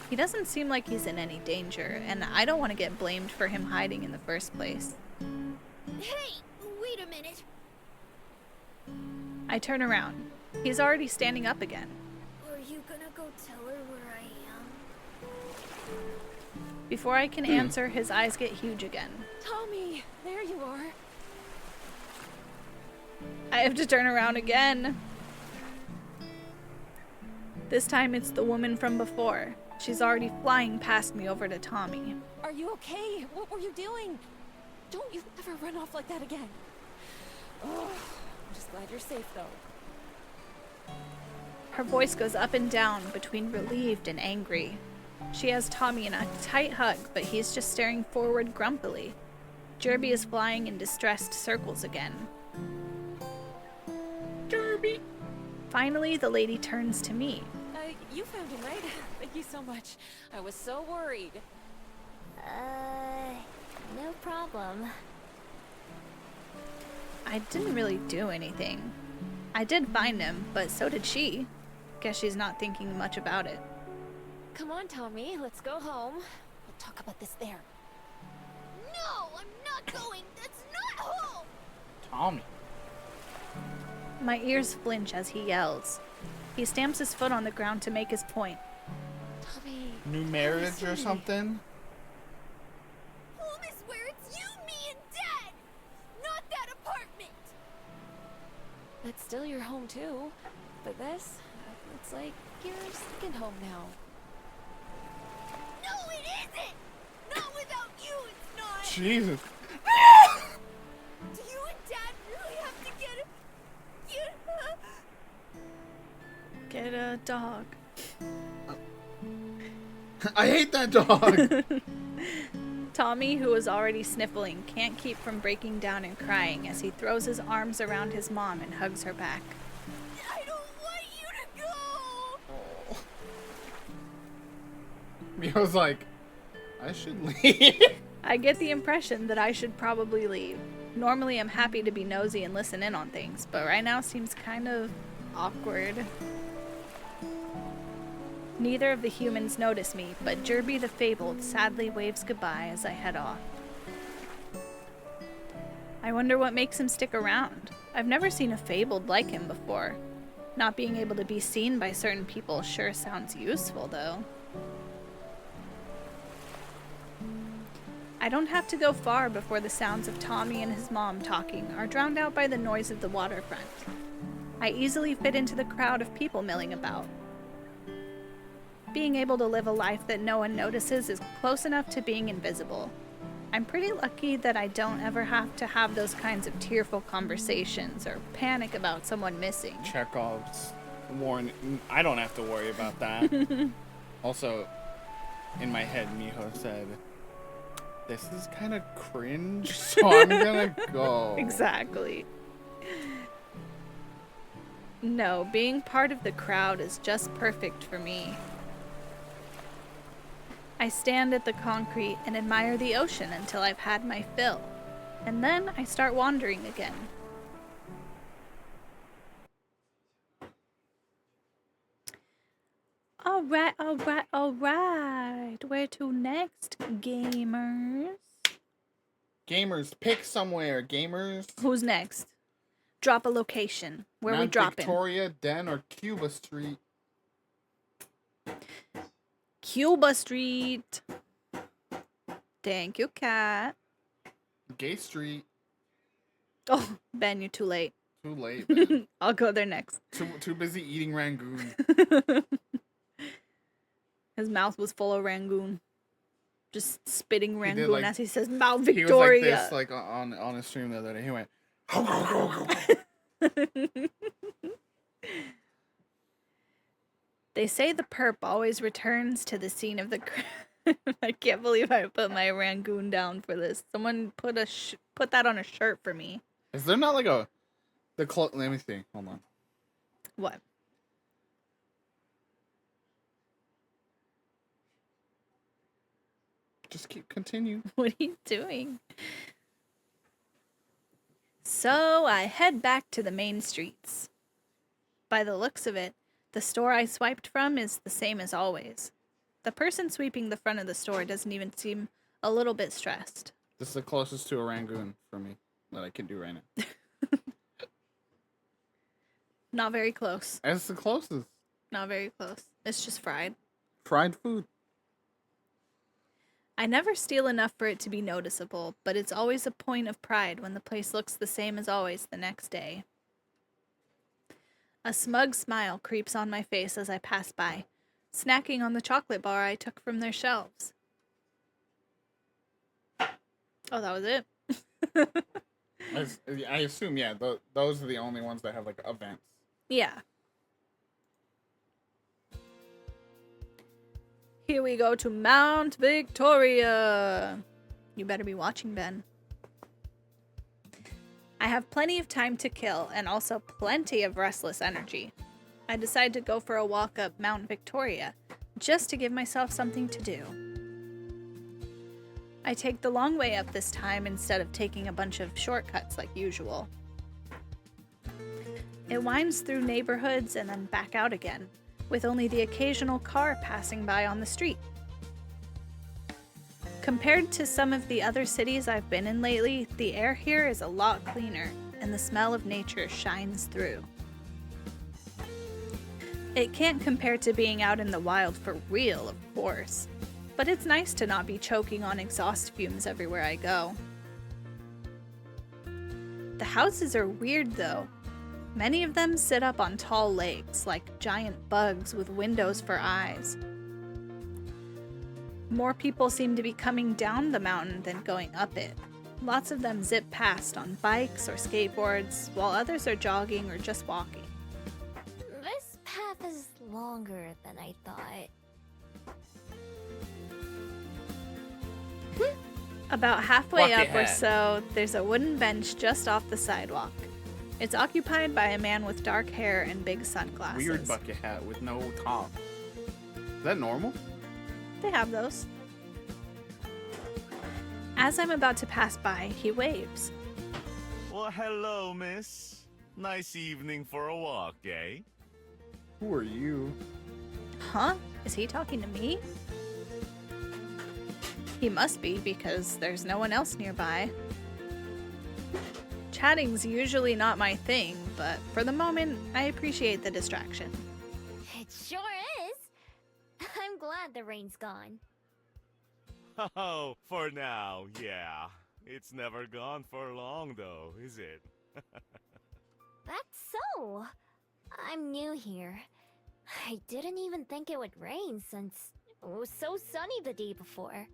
He doesn't seem like he's in any danger, and I don't want to get blamed for him hiding in the first place. Hey, wait a minute. I turn around. He's already standing up again. Are you gonna go tell her where I am? Before I can answer, his eyes get huge again. Tommy, there you are. I have to turn around again. This time it's the woman from before. She's already flying past me over to Tommy. Are you okay? What were you doing? Don't you ever run off like that again. Oh, I'm just glad you're safe, though. Her voice goes up and down between relieved and angry. She has Tommy in a tight hug, but he's just staring forward grumpily. Jerby is flying in distressed circles again. Jerby! Finally, the lady turns to me. You found him, right? Thank you so much. I was so worried. No problem. I didn't really do anything. I did find him, but so did she. Guess she's not thinking much about it. Come on, Tommy, let's go home. We'll talk about this there. No, I'm not going. That's not home. Tommy. My ears flinch as he yells. He stamps his foot on the ground to make his point. Tommy. New marriage or Honestly. something? Home is where it's you, me, and Dad. Not that apartment. That's still your home, too. But this, it's like your second home now. No, it isn't. Not without you, it's not. Jesus. Do you and Dad really have to get Get a dog. I hate that dog. Tommy, who is already sniffling, can't keep from breaking down and crying as he throws his arms around his mom and hugs her back. I don't want you to go. Mio's like, I should leave. I get the impression that I should probably leave. Normally I'm happy to be nosy and listen in on things, but right now seems kind of awkward. Neither of the humans notice me, but Jerby the Fabled sadly waves goodbye as I head off. I wonder what makes him stick around. I've never seen a Fabled like him before. Not being able to be seen by certain people sure sounds useful, though. I don't have to go far before the sounds of Tommy and his mom talking are drowned out by the noise of the waterfront. I easily fit into the crowd of people milling about. Being able to live a life that no one notices is close enough to being invisible. I'm pretty lucky that I don't ever have to have those kinds of tearful conversations or panic about someone missing. Chekhov's warning. I don't have to worry about that. Also, in my head, Miho said, "This is kind of cringe, so I'm gonna go." Exactly. No, being part of the crowd is just perfect for me. I stand at the concrete and admire the ocean until I've had my fill, and then I start wandering again. Alright, alright, alright. Where to next, gamers? Gamers, pick somewhere, gamers. Who's next? Drop a location. Where we Mount dropping? Victoria, Den, or Cuba Street. Cuba Street. Thank you, cat. Gay Street. Oh, Ben, you're too late. Too late, man. I'll go there next. Too busy eating Rangoon. His mouth was full of Rangoon. Just spitting Rangoon like- as he says, Mount He was like Victoria. this, like on a stream the other day. He went, "Ho, ho, ho, ho." They say the perp always returns to the scene of the crime. I can't believe I put my Rangoon down for this. Someone put that on a shirt for me. Is there not like let me see. Hold on. What? Just continue. What are you doing? So I head back to the main streets. By the looks of it, the store I swiped from is the same as always. The person sweeping the front of the store doesn't even seem a little bit stressed. This is the closest to a Rangoon for me that I can do right now. Not very close. It's the closest. Not very close. It's just fried. Fried food. I never steal enough for it to be noticeable, but it's always a point of pride when the place looks the same as always the next day. A smug smile creeps on my face as I pass by, snacking on the chocolate bar I took from their shelves. Oh, that was it? I assume, yeah, those are the only ones that have, like, events. Yeah. Here we go to Mount Victoria. You better be watching, Ben. I have plenty of time to kill and also plenty of restless energy. I decide to go for a walk up Mount Victoria just to give myself something to do. I take the long way up this time instead of taking a bunch of shortcuts like usual. It winds through neighborhoods and then back out again, with only the occasional car passing by on the street. Compared to some of the other cities I've been in lately, the air here is a lot cleaner, and the smell of nature shines through. It can't compare to being out in the wild for real, of course, but it's nice to not be choking on exhaust fumes everywhere I go. The houses are weird though. Many of them sit up on tall lakes, like giant bugs with windows for eyes. More people seem to be coming down the mountain than going up it. Lots of them zip past on bikes or skateboards, while others are jogging or just walking. This path is longer than I thought. About halfway Bucket up or hat. so, there's a wooden bench just off the sidewalk. It's occupied by a man with dark hair and big sunglasses. Weird bucket hat with no top. Is that normal? They have those. As I'm about to pass by, he waves. Well, hello, miss. Nice evening for a walk, eh? Who are you? Huh? Is he talking to me? He must be, because there's no one else nearby. Chatting's usually not my thing, but for the moment, I appreciate the distraction. It sure is. I'm glad the rain's gone. Oh, for now, yeah. It's never gone for long, though, is it? That's so. I'm new here. I didn't even think it would rain since it was so sunny the day before.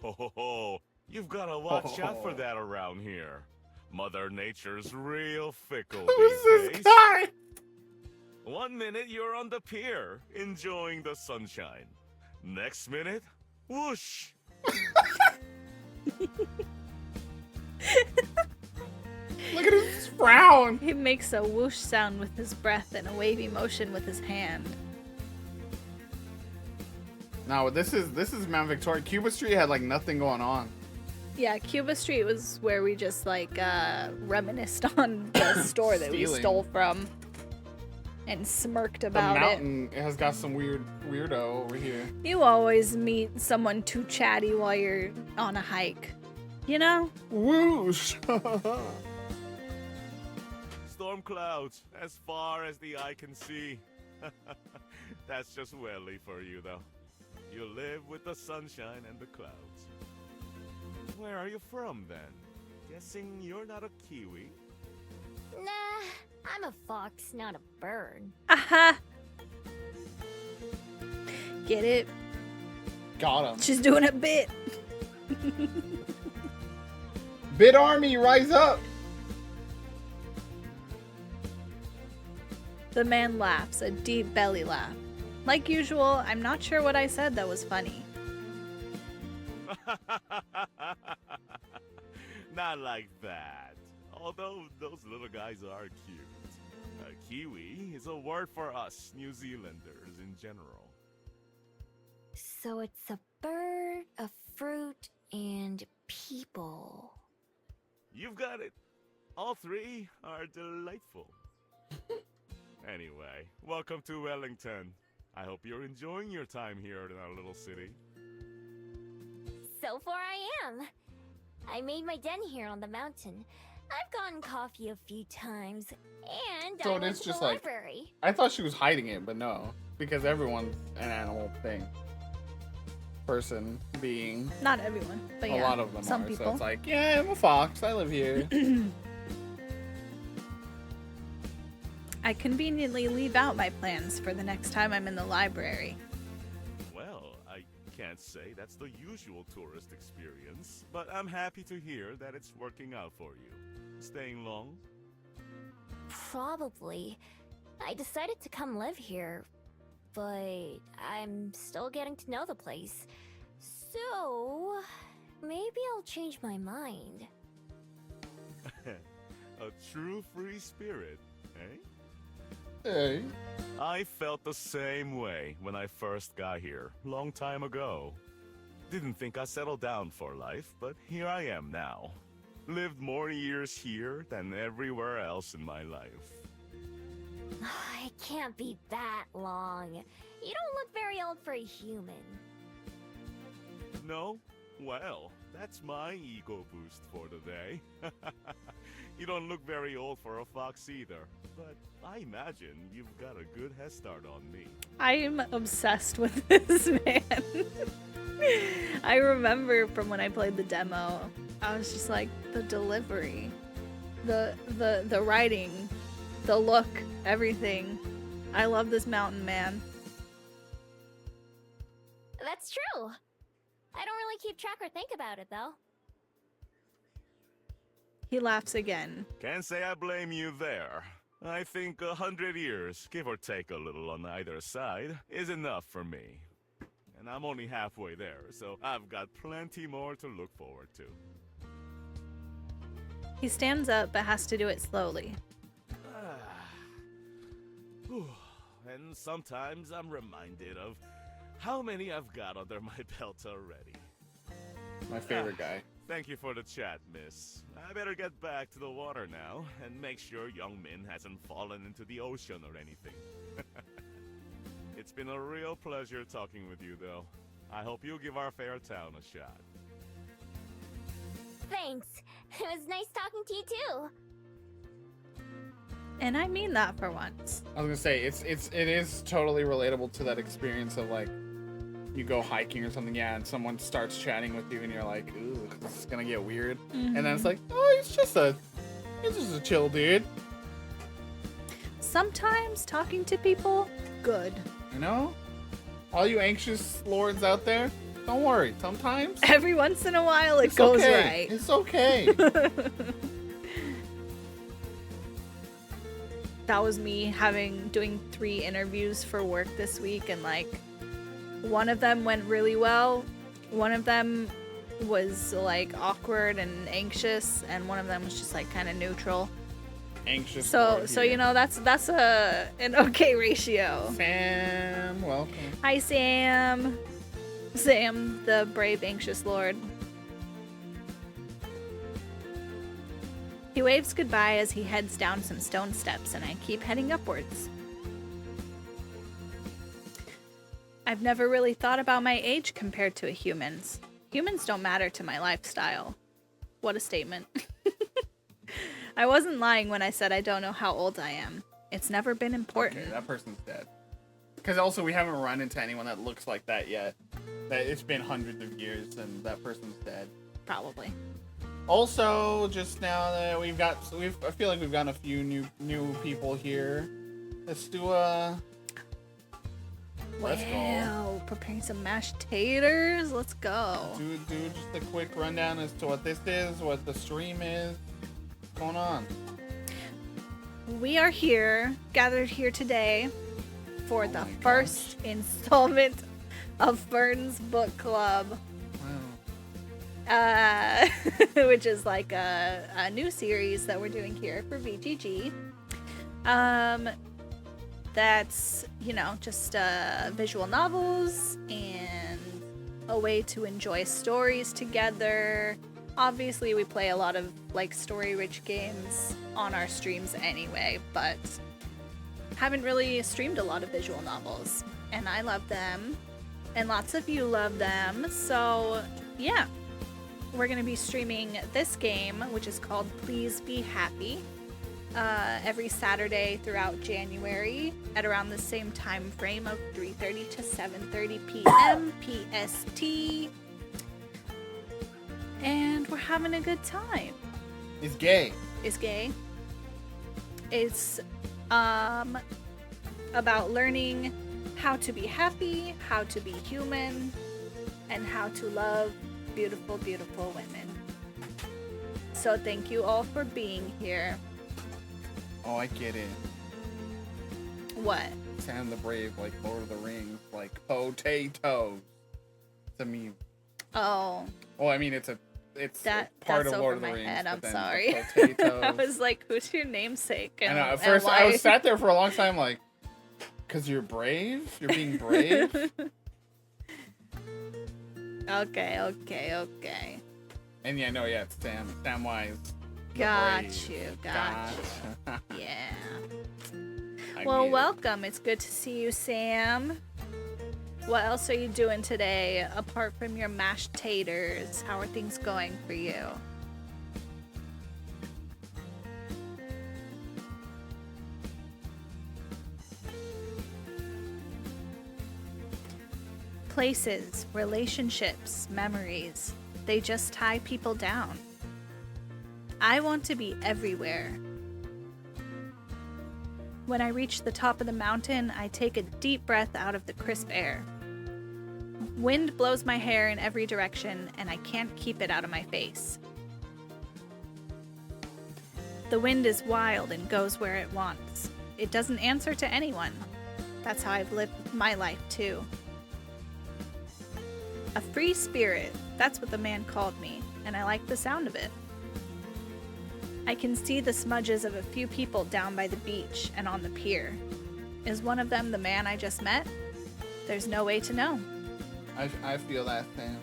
Ho ho ho! You've gotta watch out for that around here. Mother Nature's real fickle Who's these this days. guy? 1 minute you're on the pier, enjoying the sunshine. Next minute, whoosh! Look at his frown. He makes a whoosh sound with his breath and a wavy motion with his hand. No, this is Mount Victoria. Cuba Street had like nothing going on. Yeah, Cuba Street was where we just like reminisced on the store that we Stealing. stole from and smirked The about it. mountain has got some weirdo over here. You always meet someone too chatty while you're on a hike. You know? Whoosh! Storm clouds, as far as the eye can see. That's just welly for you, though. You live with the sunshine and the clouds. Where are you from, then? Guessing you're not a Kiwi? Nah, I'm a fox, not a bird. Aha! Get it? Got him. She's doing a bit. Bit Army, rise up! The man laughs, a deep belly laugh. Like usual, I'm not sure what I said that was funny. Not like that. Although those little guys are cute. A Kiwi is a word for us New Zealanders in general. So it's a bird, a fruit, and people. You've got it. All three are delightful. Anyway, welcome to Wellington. I hope you're enjoying your time here in our little city. So far I am. I made my den here on the mountain. I've gotten coffee a few times, and So I it went is to just the like- library. I thought she was hiding it, but no. Because everyone's an animal thing. Person, being. Not everyone, but yeah, A lot of them some are. people. So it's like, yeah, I'm a fox. I live here. I conveniently leave out my plans for the next time I'm in the library. Well, I can't say that's the usual tourist experience, but I'm happy to hear that it's working out for you. Staying long? Probably. I decided to come live here, but I'm still getting to know the place. So, maybe I'll change my mind. A true free spirit, eh? Hey. I felt the same way when I first got here, long time ago. Didn't think I'd settle down for life, but here I am now. Lived more years here than everywhere else in my life. It can't be that long. You don't look very old for a human. No? Well, that's my ego boost for the day. You don't look very old for a fox either, but I imagine you've got a good head start on me. I'm obsessed with this man. I remember from when I played the demo, I was just like, the delivery, the writing, the look, everything. I love this mountain man. That's true. I don't really keep track or think about it, though. He laughs again. Can't say I blame you there. I think 100 years, give or take a little on either side, is enough for me. And I'm only halfway there, so I've got plenty more to look forward to. He stands up but has to do it slowly. And sometimes I'm reminded of how many I've got under my belt already. My favorite guy. Thank you for the chat, miss. I better get back to the water now and make sure young Min hasn't fallen into the ocean or anything. It It's been a real pleasure talking with you, though. I hope you'll give our fair town a shot. Thanks. It was nice talking to you too. And I mean that for once. I was gonna say it is totally relatable to that experience of like you go hiking or something, yeah, and someone starts chatting with you and you're like, ooh, this is gonna get weird. And then it's like, oh, he's just a chill dude. Sometimes talking to people, good. You know? All you anxious lords out there, don't worry. Sometimes Every once in a while it it's goes okay. right. It's okay. That was me doing 3 interviews for work this week, and like one of them went really well. One of them was like awkward and anxious, and one of them was just like kind of neutral. Anxious. So lord so here. you know that's an okay ratio. Sam, welcome. Hi Sam. Sam, the brave anxious lord. He waves goodbye as he heads down some stone steps, and I keep heading upwards. I've never really thought about my age compared to a human's. Humans don't matter to my lifestyle. What a statement. I wasn't lying when I said I don't know how old I am. It's never been important. Okay, that person's dead. Because also we haven't run into anyone that looks like that yet. That it's been hundreds of years and that person's dead. Probably. Also, just now that I feel like we've gotten a few new people here. Let's do let's go. Wow, preparing some mashed taters. Let's go. Do just a quick rundown as to what this is, what the stream is. What's going on? We are here, gathered here today, for the my first installment of Fern's book club. Which is like a new series that we're doing here for VGG. That's, you know, just visual novels and a way to enjoy stories together. Obviously, we play a lot of like story-rich games on our streams anyway, but haven't really streamed a lot of visual novels, and I love them, and lots of you love them. So yeah. We're going to be streaming this game, which is called Please Be Happy, every Saturday throughout January at around the same time frame of 3:30 to 7:30 p.m. PST. And we're having a good time. It's gay. It's gay. It's about learning how to be happy, how to be human, and how to love beautiful, beautiful women. So thank you all for being here. Oh, I get it. What? Sam the Brave, like Lord of the Rings, like potatoes. It's a meme. Oh. Well, I mean, it's part that's of over Lord of my the Rings. head. but I'm then sorry. the potatoes. I was like, who's your namesake? I And, know. At and first, why? I was sat there for a long time, like, because you're brave. You're being brave. Okay. And yeah, no, yeah, it's Sam. Samwise. the Got Brave. you. Gotcha. Yeah. I Well, get it. welcome. It's good to see you, Sam. What else are you doing today apart from your mashed taters? How are things going for you? Places, relationships, memories, they just tie people down. I want to be everywhere. When I reach the top of the mountain, I take a deep breath out of the crisp air. Wind blows my hair in every direction, and I can't keep it out of my face. The wind is wild and goes where it wants. It doesn't answer to anyone. That's how I've lived my life, too. A free spirit, that's what the man called me, and I like the sound of it. I can see the smudges of a few people down by the beach and on the pier. Is one of them the man I just met? There's no way to know. I feel that, Sam.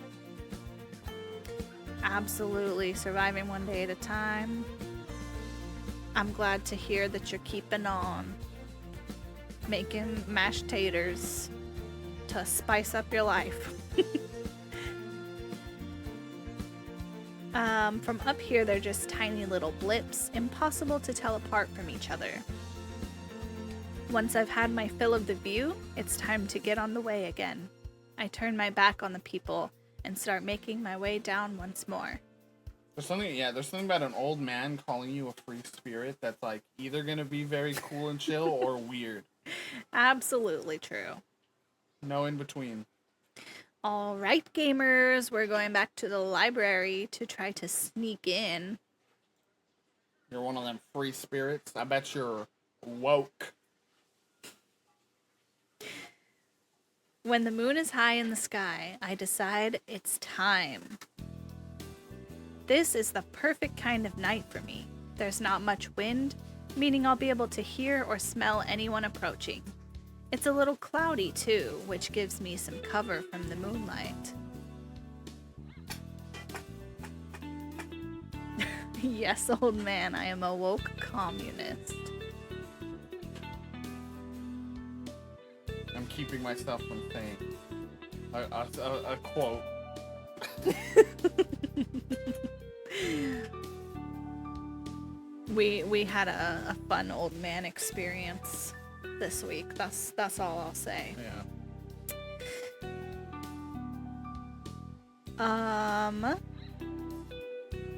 Absolutely, surviving one day at a time. I'm glad to hear that you're keeping on. making mashed taters to spice up your life. From up here, they're just tiny little blips, impossible to tell apart from each other. Once I've had my fill of the view, it's time to get on the way again. I turn my back on the people and start making my way down once more. There's something about an old man calling you a free spirit that's like either gonna be very cool and chill or weird. Absolutely true. No in between. All right, gamers, we're going back to the library to try to sneak in. You're one of them free spirits. I bet you're woke. When the moon is high in the sky, I decide it's time. This is the perfect kind of night for me. There's not much wind, meaning I'll be able to hear or smell anyone approaching. It's a little cloudy too, which gives me some cover from the moonlight. Yes, old man, I am a woke communist. I'm keeping myself from saying a quote. We had a fun old man experience this week. That's all I'll say. Yeah.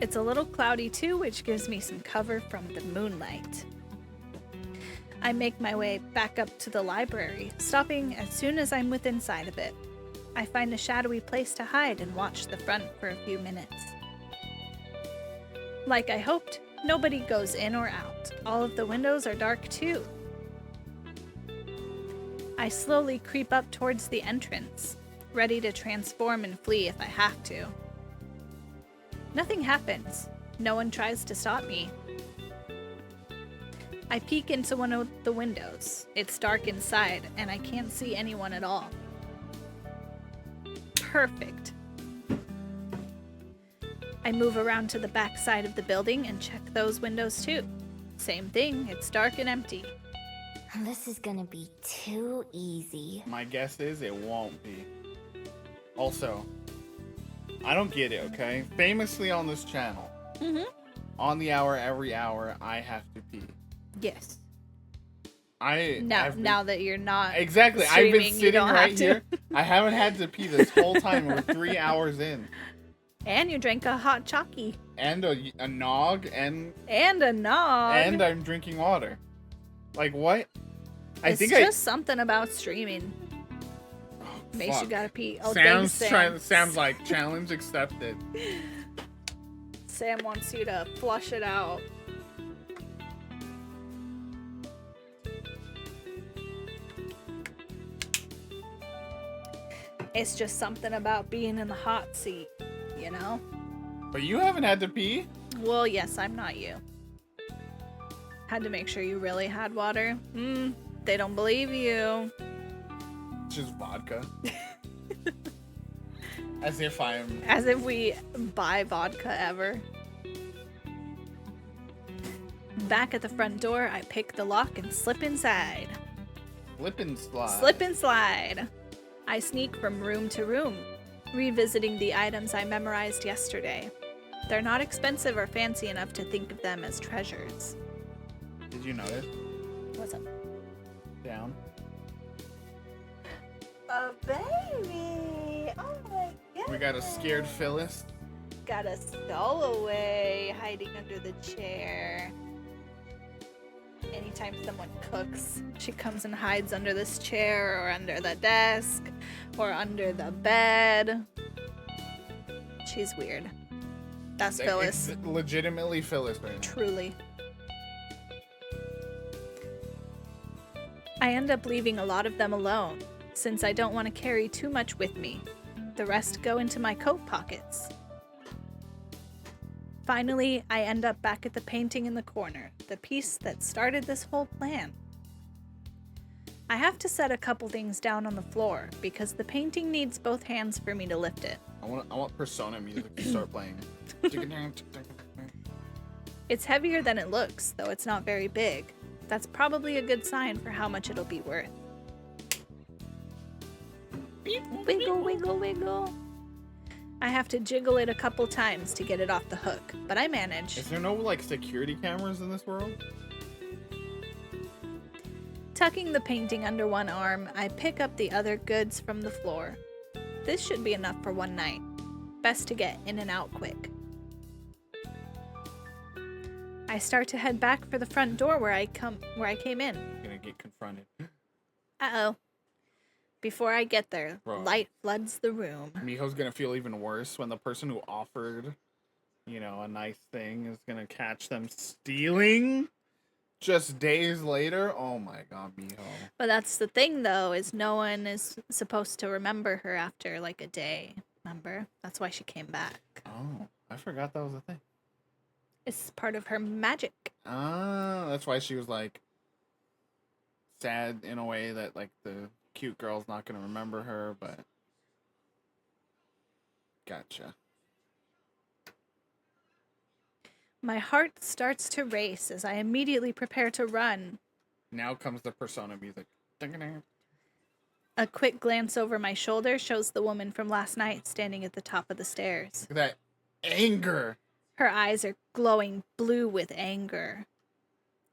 It's a little cloudy too, which gives me some cover from the moonlight. I make my way back up to the library, stopping as soon as I'm within sight of it. I find a shadowy place to hide and watch the front for a few minutes. Like I hoped, nobody goes in or out. All of the windows are dark too. I slowly creep up towards the entrance, ready to transform and flee if I have to. Nothing happens. No one tries to stop me. I peek into one of the windows. It's dark inside, and I can't see anyone at all. Perfect. I move around to the back side of the building and check those windows too. Same thing, it's dark and empty. This is gonna be too easy. My guess is it won't be. Also, I don't get it, okay? Famously on this channel, on the hour, every hour, I have to pee. Yes. Now that you're not exactly, streaming, I've been sitting right here. I haven't had to pee this whole time. We're 3 hours in. And you drank a hot chalky. And a nog and a nog. And I'm drinking water. Like what? It's just something about streaming. Makes you gotta pee. Oh, thanks, Sam. Sam's like, challenge accepted. Sam wants you to flush it out. It's just something about being in the hot seat, you know? But you haven't had to pee? Well, yes, I'm not you. Had to make sure you really had water. They don't believe you. It's just vodka. As if we buy vodka ever. Back at the front door, I pick the lock and slip inside. Slip and slide. Slip and slide. I sneak from room to room, revisiting the items I memorized yesterday. They're not expensive or fancy enough to think of them as treasures. Did you notice? What's up? Down. A baby! Oh my god! We got a scared Phyllis. Got a stowaway hiding under the chair. Anytime someone cooks, she comes and hides under this chair or under the desk or under the bed. She's weird. That's Phyllis. It's legitimately Phyllis right now. Truly. I end up leaving a lot of them alone, since I don't want to carry too much with me. The rest go into my coat pockets. Finally, I end up back at the painting in the corner, the piece that started this whole plan. I have to set a couple things down on the floor, because the painting needs both hands for me to lift it. I want Persona music to start playing. It's heavier than it looks, though it's not very big. That's probably a good sign for how much it'll be worth. Wiggle, wiggle, wiggle. I have to jiggle it a couple times to get it off the hook, but I manage. Is there no, like, security cameras in this world? Tucking the painting under one arm, I pick up the other goods from the floor. This should be enough for one night. Best to get in and out quick. I start to head back for the front door where I came in. I'm gonna get confronted. Uh-oh. Before I get there, Bro. light floods the room. Miho's gonna feel even worse when the person who offered, you know, a nice thing is gonna catch them stealing just days later. Oh my god, Miho. But that's the thing, though, is no one is supposed to remember her after, like, a day. Remember? That's why she came back. Oh, I forgot that was a thing. It's part of her magic. Ah, that's why she was, like, sad in a way that, like, the cute girl's not gonna remember her, but... Gotcha. My heart starts to race as I immediately prepare to run. Now comes the Persona music. A quick glance over my shoulder shows the woman from last night standing at the top of the stairs. Look at that anger. Her eyes are glowing blue with anger.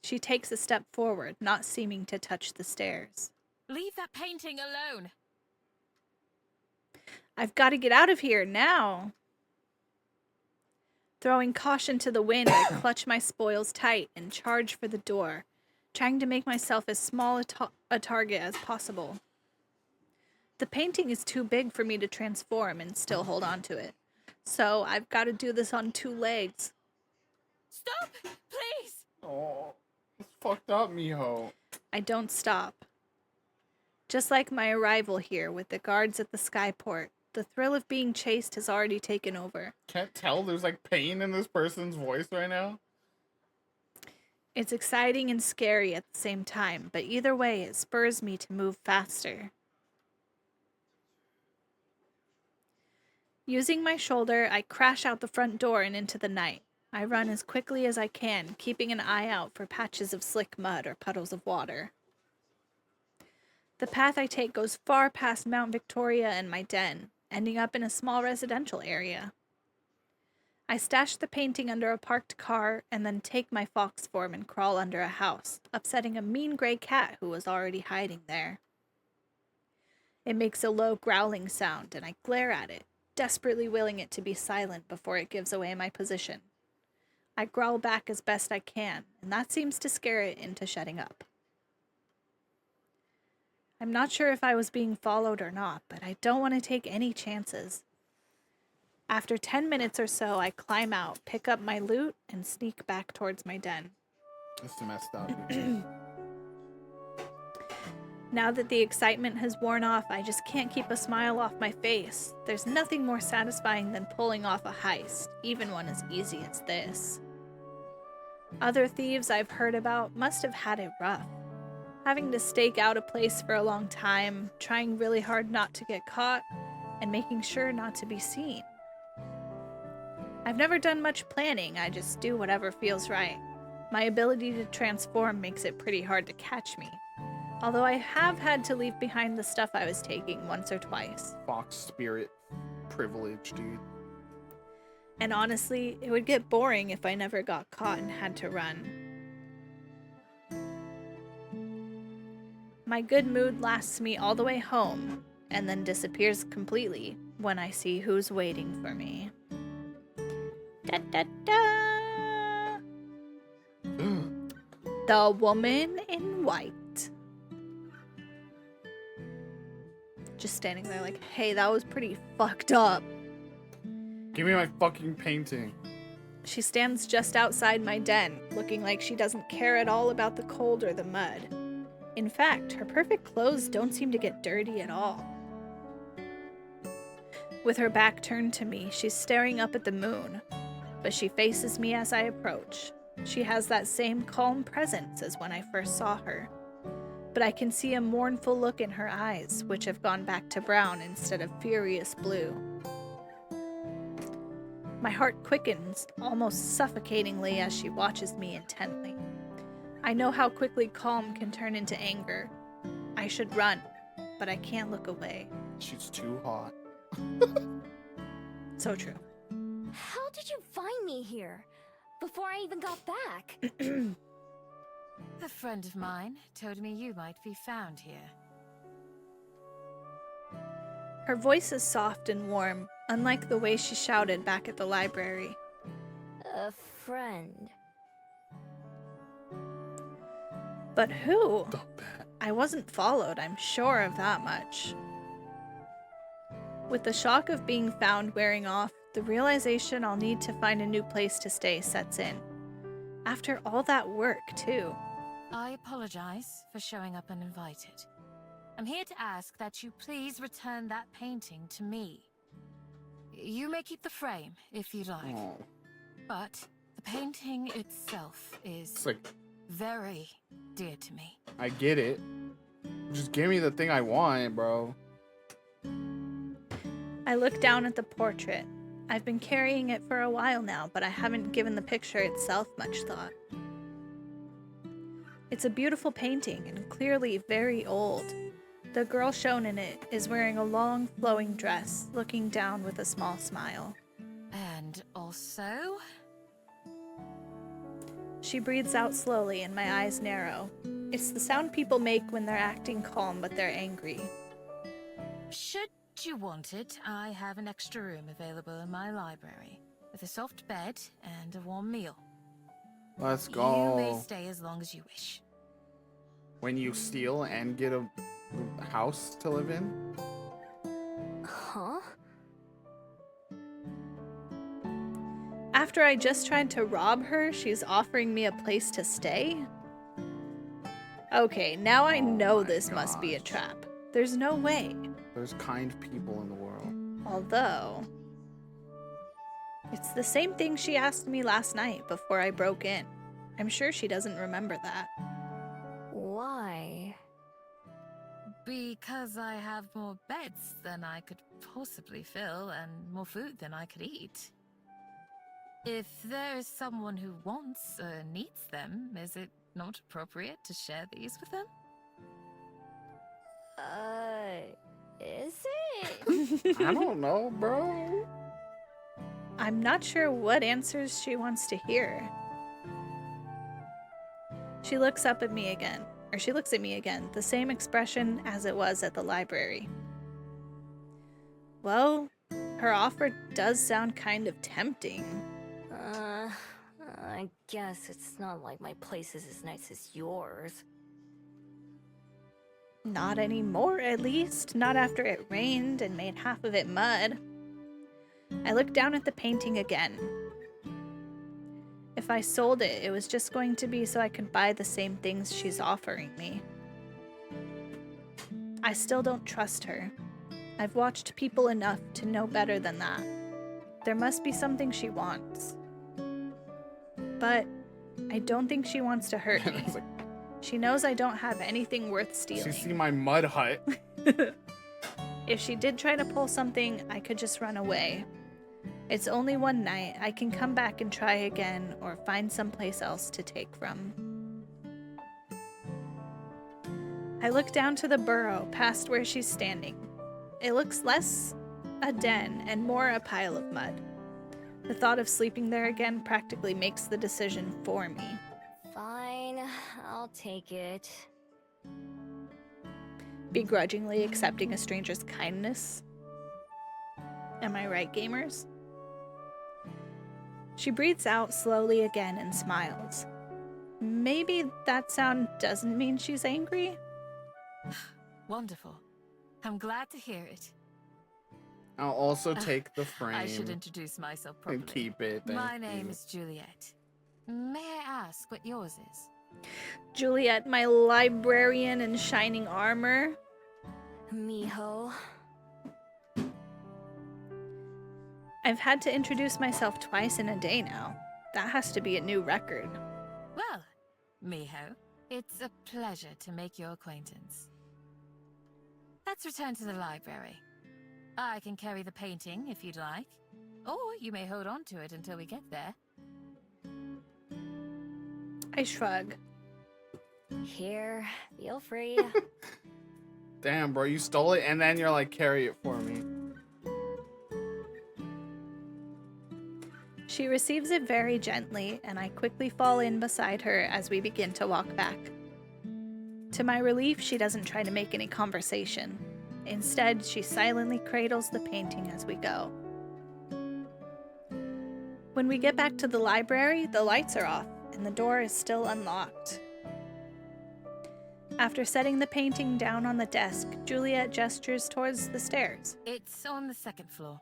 She takes a step forward, not seeming to touch the stairs. Leave that painting alone. I've got to get out of here now. Throwing caution to the wind, I clutch my spoils tight and charge for the door, trying to make myself as small a target as possible. The painting is too big for me to transform and still hold on to it, so I've got to do this on two legs. Stop, please. Oh, it's fucked up, Miho. I don't stop. Just like my arrival here with the guards at the skyport, the thrill of being chased has already taken over. Can't tell there's, like, pain in this person's voice right now. It's exciting and scary at the same time, but either way, it spurs me to move faster. Using my shoulder, I crash out the front door and into the night. I run as quickly as I can, keeping an eye out for patches of slick mud or puddles of water. The path I take goes far past Mount Victoria and my den, ending up in a small residential area. I stash the painting under a parked car and then take my fox form and crawl under a house, upsetting a mean gray cat who was already hiding there. It makes a low growling sound and I glare at it, desperately willing it to be silent before it gives away my position. I growl back as best I can, and that seems to scare it into shutting up. I'm not sure if I was being followed or not, but I don't want to take any chances. After 10 minutes or so, I climb out, pick up my loot, and sneak back towards my den. This is messed up. Dude. Now that the excitement has worn off, I just can't keep a smile off my face. There's nothing more satisfying than pulling off a heist, even one as easy as this. Other thieves I've heard about must have had it rough. Having to stake out a place for a long time, trying really hard not to get caught, and making sure not to be seen. I've never done much planning, I just do whatever feels right. My ability to transform makes it pretty hard to catch me. Although I have had to leave behind the stuff I was taking once or twice. Fox spirit privilege, dude. And honestly, it would get boring if I never got caught and had to run. My good mood lasts me all the way home, and then disappears completely when I see who's waiting for me. Da da da! The woman in white. Just standing there like, hey, that was pretty fucked up. Give me my fucking painting. She stands just outside my den, looking like she doesn't care at all about the cold or the mud. In fact, her perfect clothes don't seem to get dirty at all. With her back turned to me, she's staring up at the moon, but she faces me as I approach. She has that same calm presence as when I first saw her, but I can see a mournful look in her eyes, which have gone back to brown instead of furious blue. My heart quickens, almost suffocatingly, as she watches me intently. I know how quickly calm can turn into anger. I should run, but I can't look away. She's too hot. So true. How did you find me here? Before I even got back? A friend of mine told me you might be found here. Her voice is soft and warm, unlike the way she shouted back at the library. A friend. But who? Don't bet. I wasn't followed, I'm sure of that much. With the shock of being found wearing off, the realization I'll need to find a new place to stay sets in. After all that work, too. I apologize for showing up uninvited. I'm here to ask that you please return that painting to me. You may keep the frame if you like, Oh. but the painting itself is It's like, very dear to me. I get it. Just give me the thing I want, bro. I look down at the portrait. I've been carrying it for a while now, but I haven't given the picture itself much thought. It's a beautiful painting and clearly very old. The girl shown in it is wearing a long, flowing dress, looking down with a small smile. And also, She breathes out slowly and my eyes narrow. It's the sound people make when they're acting calm but they're angry. should you want it, I have an extra room available in my library, with a soft bed and a warm meal. Let's You may go. stay as long as you wish. When you steal and get a house to live in? Huh? After I just tried to rob her, she's offering me a place to stay? Okay, now I know my this must be a gosh. trap. There's no way. There's kind people in the world. Although, it's the same thing she asked me last night before I broke in. I'm sure she doesn't remember that. Why? Because I have more beds than I could possibly fill and more food than I could eat. If there is someone who wants or needs them, is it not appropriate to share these with them? Is it? I don't know, bro. I'm not sure what answers she wants to hear. She looks up at me again, or she looks at me again, the same expression as it was at the library. Well, her offer does sound kind of tempting. I guess it's not like my place is as nice as yours. Not anymore, at least. Not after it rained and made half of it mud. I look down at the painting again. If I sold it, it was just going to be so I could buy the same things she's offering me. I still don't trust her. I've watched people enough to know better than that. There must be something she wants. But I don't think she wants to hurt me. It's like, She knows I don't have anything worth she stealing. see my mud hut. If she did try to pull something, I could just run away. It's only one night. I can come back and try again or find someplace else to take from. I look down to the burrow past where she's standing. It looks less a den and more a pile of mud. The thought of sleeping there again practically makes the decision for me. Fine, I'll take it. Begrudgingly accepting a stranger's kindness. Am I right, gamers? She breathes out slowly again and smiles. Maybe that sound doesn't mean she's angry? Wonderful. I'm glad to hear it. I'll also take the frame I should introduce myself properly. and keep it. My thank name you. is Juliet. May I ask what yours is? Juliet, my librarian in shining armor. Miho. I've had to introduce myself twice in a day now. That has to be a new record. Well, Miho, it's a pleasure to make your acquaintance. Let's return to the library. I can carry the painting if you'd like, or you may hold on to it until we get there. I shrug. Here, feel free. Damn, bro, you stole it and then you're like, carry it for me. She receives it very gently, and I quickly fall in beside her as we begin to walk back. To my relief, she doesn't try to make any conversation. Instead, she silently cradles the painting as we go. When we get back to the library, the lights are off, and the door is still unlocked. After setting the painting down on the desk, Juliet gestures towards the stairs. It's on the second floor.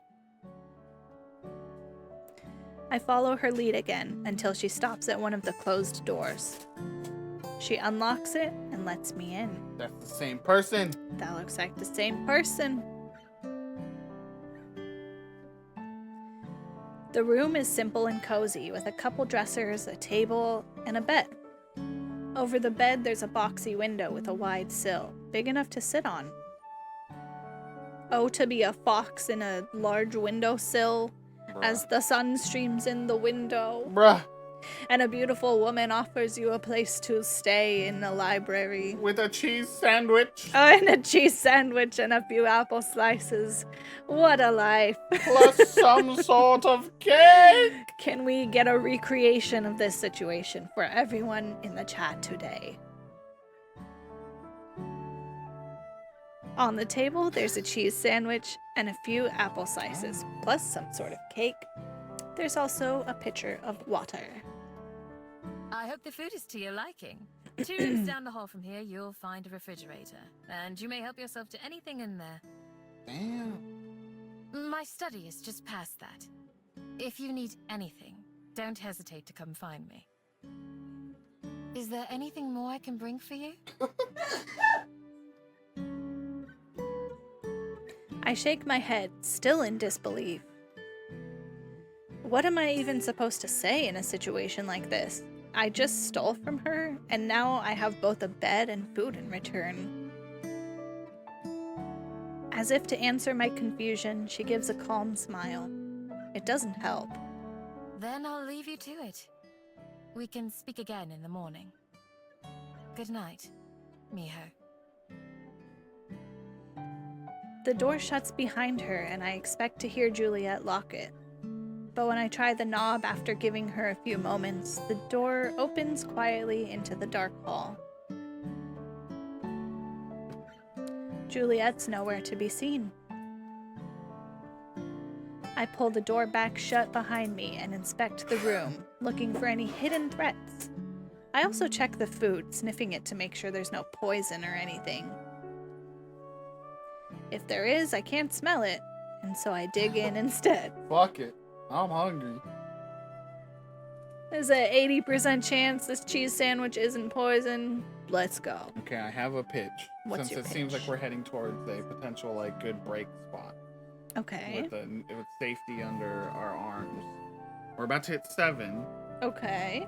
I follow her lead again until she stops at one of the closed doors. She unlocks it and lets me in. That's the same person. That looks like the same person. The room is simple and cozy with a couple dressers, a table, and a bed. Over the bed, there's a boxy window with a wide sill, big enough to sit on. Oh, to be a fox in a large windowsill as the sun streams in the window. Bruh. And a beautiful woman offers you a place to stay in the library. With a cheese sandwich. Oh, and a cheese sandwich and a few apple slices. What a life. Plus some sort of cake. Can we get a recreation of this situation for everyone in the chat today? On the table, there's a cheese sandwich and a few apple slices, plus some sort of cake. There's also a pitcher of water. I hope the food is to your liking. 2 rooms down the hall from here, you'll find a refrigerator, and you may help yourself to anything in there. Damn. My study is just past that. If you need anything, don't hesitate to come find me. Is there anything more I can bring for you? I shake my head, still in disbelief. What am I even supposed to say in a situation like this? I just stole from her, and now I have both a bed and food in return. As if to answer my confusion, she gives a calm smile. It doesn't help. Then I'll leave you to it. We can speak again in the morning. Good night, Miho. The door shuts behind her, and I expect to hear Juliet lock it. But when I try the knob after giving her a few moments, the door opens quietly into the dark hall. Juliet's nowhere to be seen. I pull the door back shut behind me and inspect the room, looking for any hidden threats. I also check the food, sniffing it to make sure there's no poison or anything. If there is, I can't smell it, and so I dig in instead. Fuck it. I'm hungry. There's a 80% chance this cheese sandwich isn't poison. Let's go. Okay, I have a pitch. What's Since your it seems like pitch? we're heading towards a potential like good break spot. Okay. With safety under our arms. We're about to hit 7. Okay.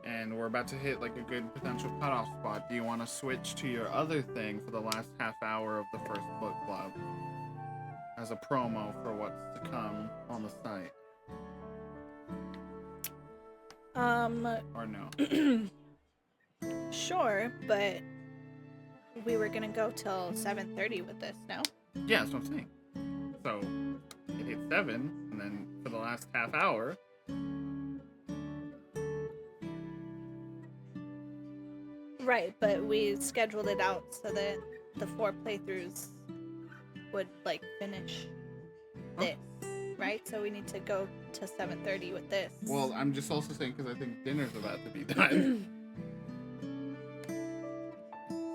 And we're about to hit like a good potential cutoff spot. Do you want to switch to your other thing for the last half hour of the first book club? As a promo for what's to come on the site. Or no? Sure, but we were gonna go till 7:30 with this, no? Yeah, that's what I'm saying. So, it hit 7, and then for the last half hour... Right, but we scheduled it out so that the 4 playthroughs would, like, finish this, right? So we need to go to 7:30 with this. Well, I'm just also saying because I think dinner's about to be done.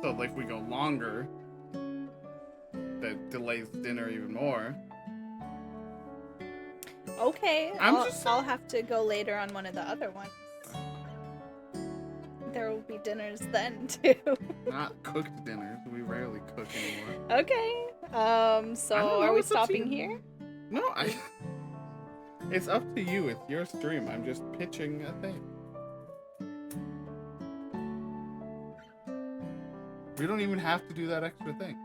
So, like, if we go longer, that delays dinner even more. Okay, I'm I'll have to go later on one of the other ones. There will be dinners then, too. Not cooked dinners. We rarely cook anymore. Okay, so I don't know, are we it's up to stopping you. here? No, it's up to you. It's your stream. I'm just pitching a thing. We don't even have to do that extra thing.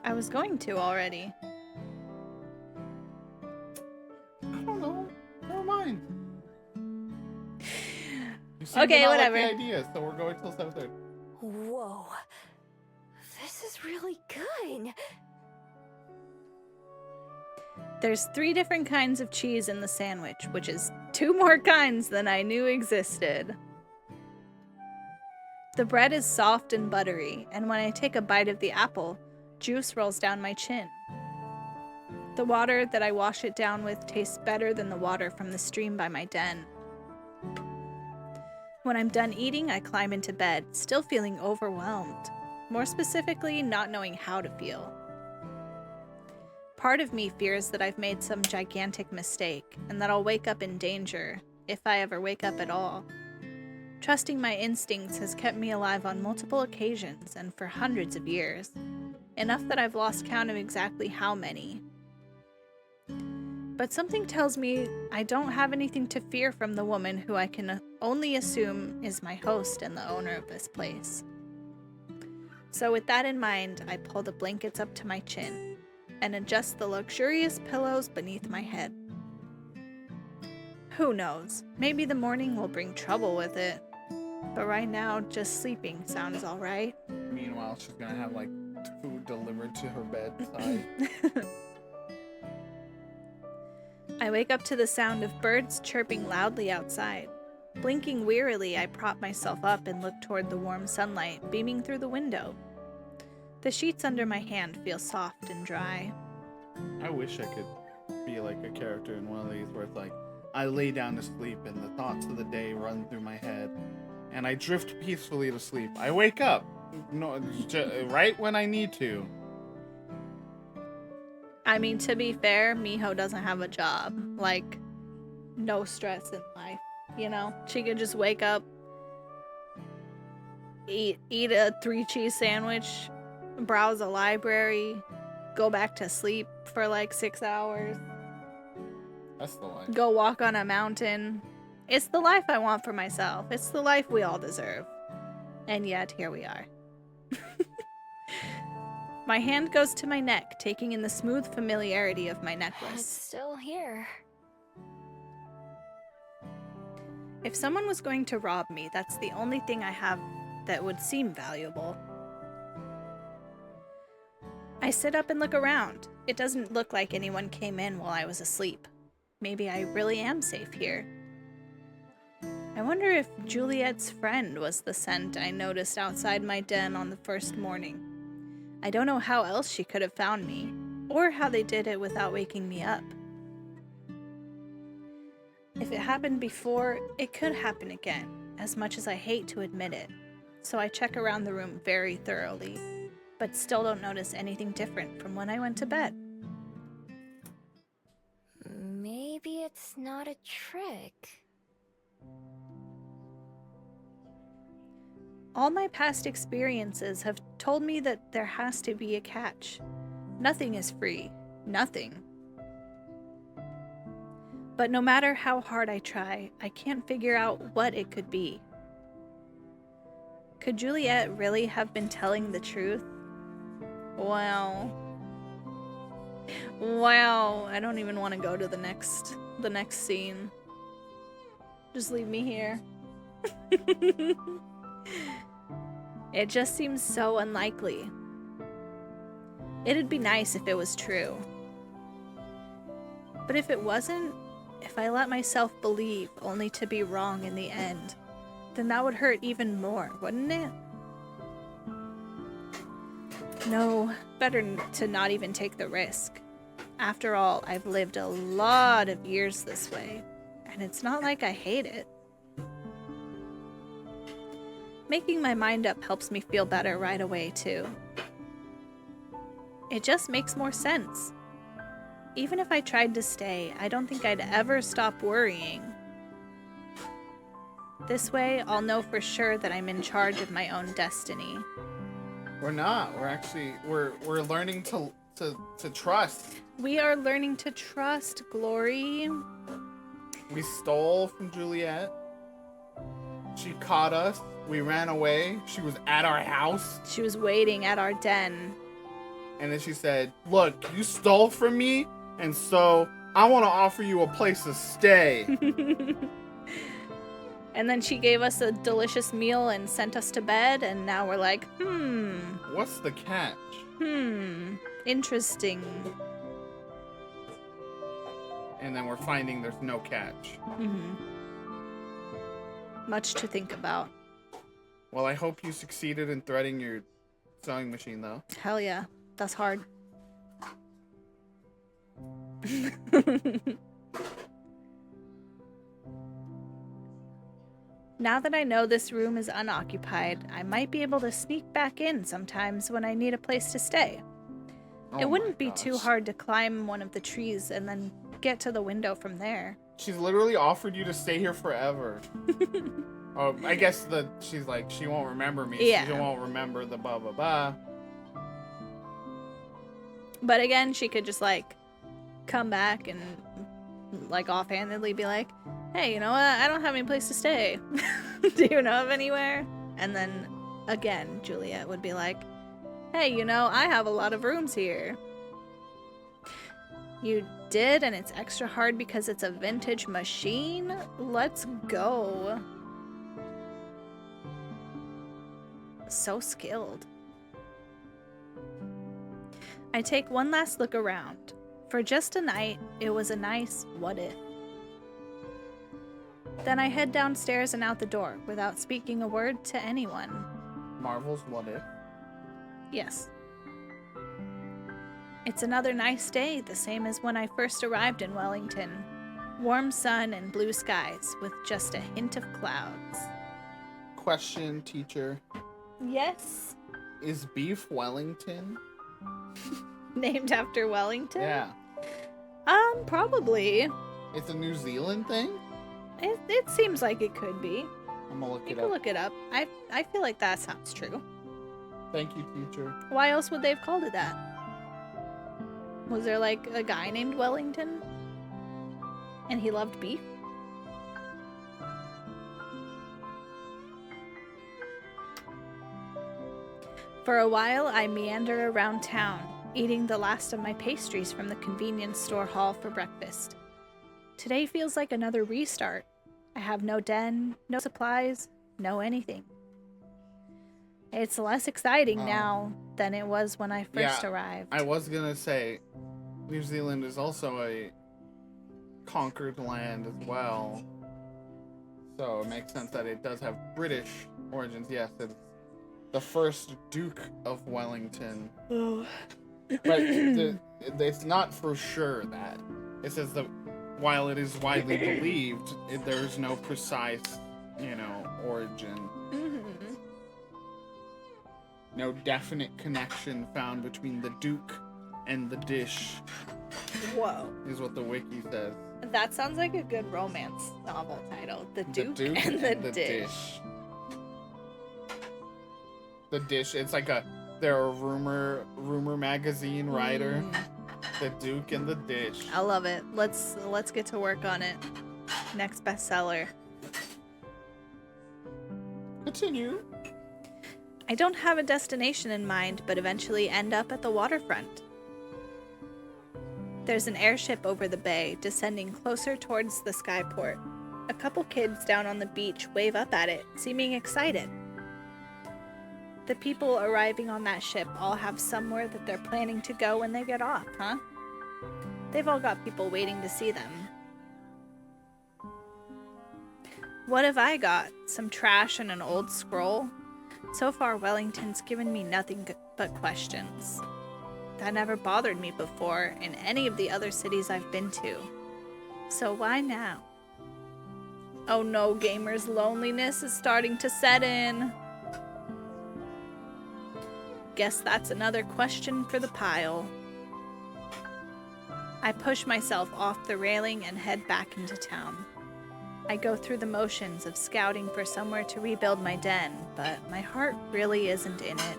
I was going to already. I don't know. Never mind. You seem to Okay, not whatever. like the idea, so we're going till 7:30. This is really good. There's 3 different kinds of cheese in the sandwich, which is 2 more kinds than I knew existed. The bread is soft and buttery, and when I take a bite of the apple, juice rolls down my chin. The water that I wash it down with tastes better than the water from the stream by my den. When I'm done eating, I climb into bed, still feeling overwhelmed. More specifically, not knowing how to feel. Part of me fears that I've made some gigantic mistake, and that I'll wake up in danger, if I ever wake up at all. Trusting my instincts has kept me alive on multiple occasions and for hundreds of years, enough that I've lost count of exactly how many. But something tells me I don't have anything to fear from the woman who I can only assume is my host and the owner of this place. So with that in mind, I pull the blankets up to my chin and adjust the luxurious pillows beneath my head. Who knows, maybe the morning will bring trouble with it. But right now, just sleeping sounds alright. Meanwhile, she's gonna have, like, food delivered to her bedside. I wake up to the sound of birds chirping loudly outside. Blinking wearily, I prop myself up and look toward the warm sunlight beaming through the window. The sheets under my hand feel soft and dry. I wish I could be like a character in one of these where it's like, I lay down to sleep and the thoughts of the day run through my head, and I drift peacefully to sleep. I wake up, right when I need to. I mean, to be fair, Miho doesn't have a job. Like, no stress in life, you know? She could just wake up, eat a 3-cheese sandwich, browse a library, go back to sleep for like 6 hours. That's the life. Go walk on a mountain. It's the life I want for myself. It's the life we all deserve. And yet, here we are. My hand goes to my neck, taking in the smooth familiarity of my It's necklace. still here. If someone was going to rob me, that's the only thing I have that would seem valuable. I sit up and look around. It doesn't look like anyone came in while I was asleep. Maybe I really am safe here. I wonder if Juliet's friend was the scent I noticed outside my den on the first morning. I don't know how else she could have found me, or how they did it without waking me up. If it happened before, it could happen again, as much as I hate to admit it. So I check around the room very thoroughly, but still don't notice anything different from when I went to bed. Maybe it's not a trick. All my past experiences have told me that there has to be a catch. Nothing is free. Nothing. But no matter how hard I try, I can't figure out what it could be. Could Juliet really have been telling the truth? Well, I don't even want to go to the next scene. Just leave me here. It just seems so unlikely. It'd be nice if it was true. But if it wasn't, if I let myself believe only to be wrong in the end, then that would hurt even more, wouldn't it? No, better to not even take the risk. After all, I've lived a lot of years this way, and it's not like I hate it. Making my mind up helps me feel better right away, too. It just makes more sense. Even if I tried to stay, I don't think I'd ever stop worrying. This way, I'll know for sure that I'm in charge of my own destiny. We're not. We're learning to trust. We are learning to trust, Glory. We stole from Juliet. She caught us. We ran away. She was at our house. She was waiting at our den. And then she said, look, you stole from me, and so I want to offer you a place to stay. And then she gave us a delicious meal and sent us to bed, and now we're like, What's the catch? Interesting. And then we're finding there's no catch. Much to think about. Well, I hope you succeeded in threading your sewing machine, though. Hell yeah. That's hard. Now that I know this room is unoccupied, I might be able to sneak back in sometimes when I need a place to stay. It wouldn't be too hard to climb one of the trees and then get to the window from there. She's literally offered you to stay here forever. Oh, I guess she's like, she won't remember me. Yeah. She won't remember the blah, blah, blah. But again, she could just, like, come back and, like, offhandedly be like, hey, you know what? I don't have any place to stay. Do you know of anywhere? And then, again, Juliet would be like, hey, you know, I have a lot of rooms here. You did, and it's extra hard because it's a vintage machine? Let's go. So skilled. I take one last look around. For just a night, it was a nice what if. Then I head downstairs and out the door without speaking a word to anyone. Marvel's what if? Yes. It's another nice day, the same as when I first arrived in Wellington. Warm sun and blue skies with just a hint of clouds. Question, teacher. Yes. Is beef Wellington? Named after Wellington? Yeah. Probably. It's a New Zealand thing? It seems like it could be. I'm gonna look You it can up. look it up. I feel like that sounds true. Thank you, teacher. Why else would they have called it that? Was there like a guy named Wellington? And he loved beef? For a while, I meander around town, eating the last of my pastries from the convenience store hall for breakfast. Today feels like another restart. I have no den, no supplies, no anything. It's less exciting now than it was when I first arrived. I was gonna say, New Zealand is also a conquered land as well. So it makes sense that it does have British origins. Yes, it's the first Duke of Wellington. Oh. But it's not for sure that. It says that while it is widely believed, there's no precise, origin. Mm-hmm. No definite connection found between the Duke and the dish. Whoa. Is what the wiki says. That sounds like a good romance novel title. The Duke, and the Dish. The Dish. It's like they're a rumor magazine writer. The Duke and the Dish. I love it. Let's get to work on it. Next bestseller. Continue. I don't have a destination in mind, but eventually end up at the waterfront. There's an airship over the bay, descending closer towards the skyport. A couple kids down on the beach wave up at it, seeming excited. The people arriving on that ship all have somewhere that they're planning to go when they get off, huh? They've all got people waiting to see them. What have I got? Some trash and an old scroll? So far, Wellington's given me nothing but questions. That never bothered me before in any of the other cities I've been to. So why now? Oh no, gamers, loneliness is starting to set in. Guess that's another question for the pile. I push myself off the railing and head back into town. I go through the motions of scouting for somewhere to rebuild my den, but my heart really isn't in it.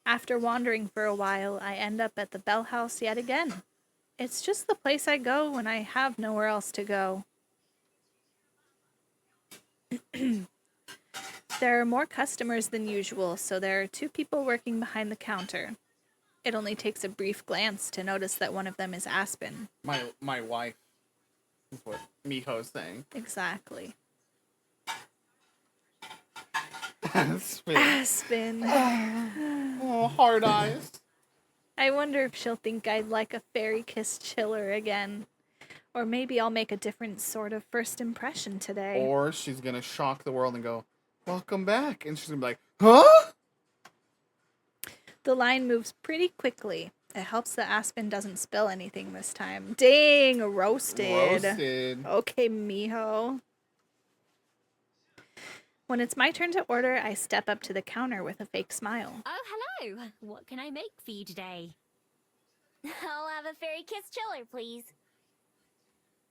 After wandering for a while, I end up at the Bell House yet again. It's just the place I go when I have nowhere else to go. There are more customers than usual, so there are 2 people working behind the counter. It only takes a brief glance to notice that one of them is Aspen. My wife is what Miho's saying. Exactly. Aspen. Aspen. Oh, hard eyes. I wonder if she'll think I'd like a fairy kiss chiller again. Or maybe I'll make a different sort of first impression today. Or she's gonna shock the world and go, "Welcome back," and she's gonna be like, "Huh?" The line moves pretty quickly. It helps that Aspen doesn't spill anything this time. Dang, roasted. Roasted. Okay, Miho. When it's my turn to order, I step up to the counter with a fake smile. Oh, hello. What can I make for you today? I'll have a fairy kiss chiller, please.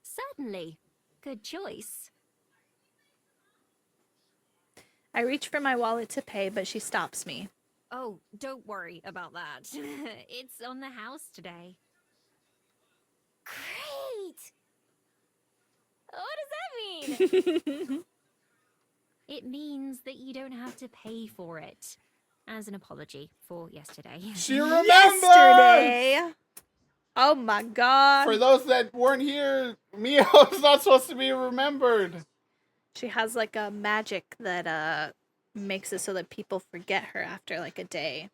Certainly. Good choice. I reach for my wallet to pay, but she stops me. Oh, don't worry about that. It's on the house today. Great! What does that mean? It means that you don't have to pay for it. As an apology for yesterday. She remembers! Yesterday! Oh my god. For those that weren't here, Miho's not supposed to be remembered. She has like a magic that makes it so that people forget her after like a day.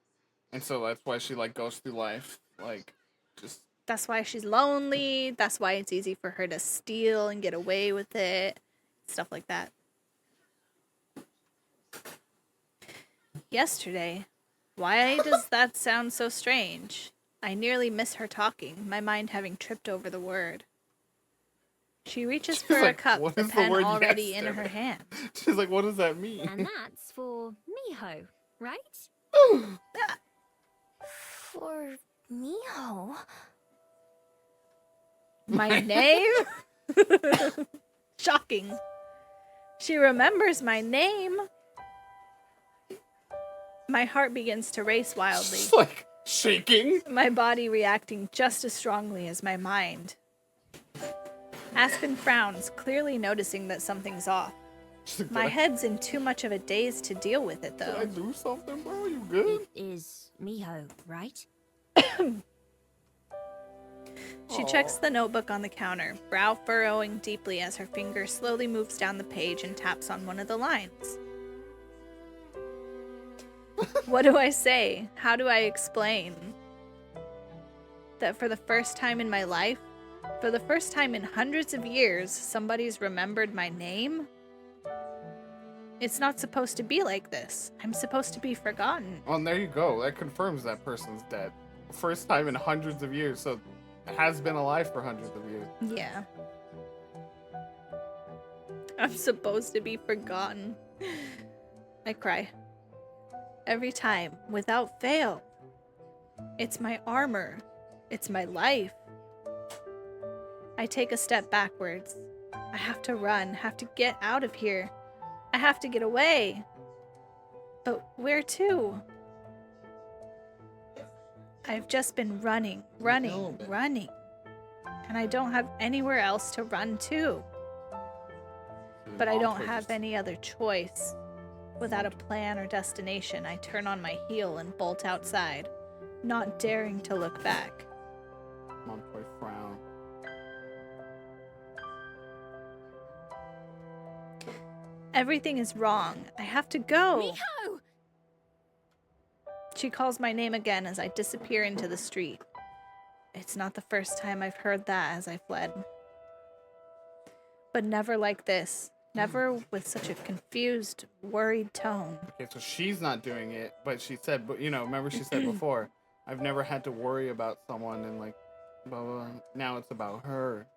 And so that's why she like goes through life like just. That's why she's lonely. That's why it's easy for her to steal and get away with it. Stuff like that. Yesterday. Why does that sound so strange? I nearly miss her talking, my mind having tripped over the word. She reaches for a cup, the pen already in her hand. She's like, what does that mean? And that's for Miho, right? For Miho? My name? Shocking. She remembers my name. My heart begins to race wildly. She's like shaking. My body reacting just as strongly as my mind. Aspen frowns, clearly noticing that something's off. My head's in too much of a daze to deal with it, though. Did I do something, bro? You good? It is Miho, right? She checks the notebook on the counter, brow furrowing deeply as her finger slowly moves down the page and taps on one of the lines. What do I say? How do I explain? That for the first time in my life, for the first time in hundreds of years, somebody's remembered my name? It's not supposed to be like this. I'm supposed to be forgotten. Well, there you go. That confirms that person's dead. First time in hundreds of years, so it has been alive for hundreds of years. Yeah. I'm supposed to be forgotten. I cry. Every time, without fail. It's my armor. It's my life. I take a step backwards. I have to run, have to get out of here. I have to get away. But where to? I've just been running. And I don't have anywhere else to run to. But I don't have any other choice. Without a plan or destination, I turn on my heel and bolt outside, not daring to look back. Montoy frown. Everything is wrong. I have to go. Miho! She calls my name again as I disappear into the street. It's not the first time I've heard that as I fled. But never like this. Never with such a confused, worried tone. Okay, so she's not doing it, but she said, but you know, remember she said before, I've never had to worry about someone and like, blah, blah, blah. Now it's about her.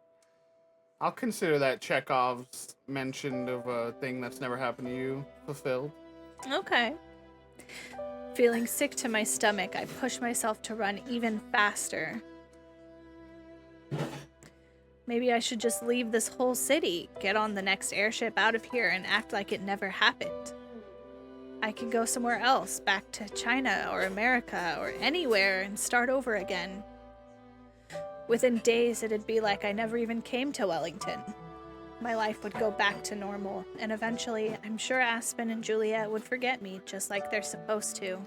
I'll consider that Chekhov's mention of a thing that's never happened to you fulfilled. Okay. Feeling sick to my stomach, I push myself to run even faster. Maybe I should just leave this whole city, get on the next airship out of here, and act like it never happened. I could go somewhere else, back to China or America or anywhere, and start over again. Within days, it'd be like I never even came to Wellington. My life would go back to normal, and eventually, I'm sure Aspen and Juliet would forget me just like they're supposed to.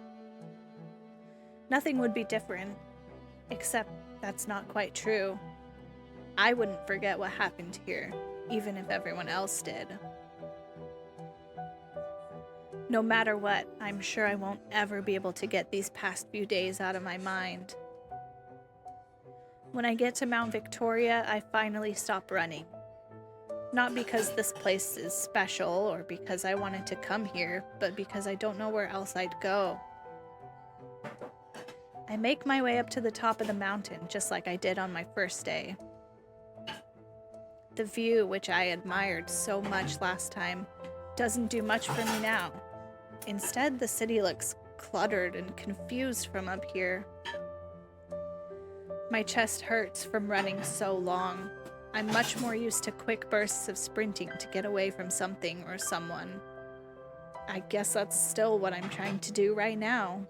Nothing would be different. Except that's not quite true. I wouldn't forget what happened here, even if everyone else did. No matter what, I'm sure I won't ever be able to get these past few days out of my mind. When I get to Mount Victoria, I finally stop running. Not because this place is special or because I wanted to come here, but because I don't know where else I'd go. I make my way up to the top of the mountain, just like I did on my first day. The view, which I admired so much last time, doesn't do much for me now. Instead, the city looks cluttered and confused from up here. My chest hurts from running so long. I'm much more used to quick bursts of sprinting to get away from something or someone. I guess that's still what I'm trying to do right now.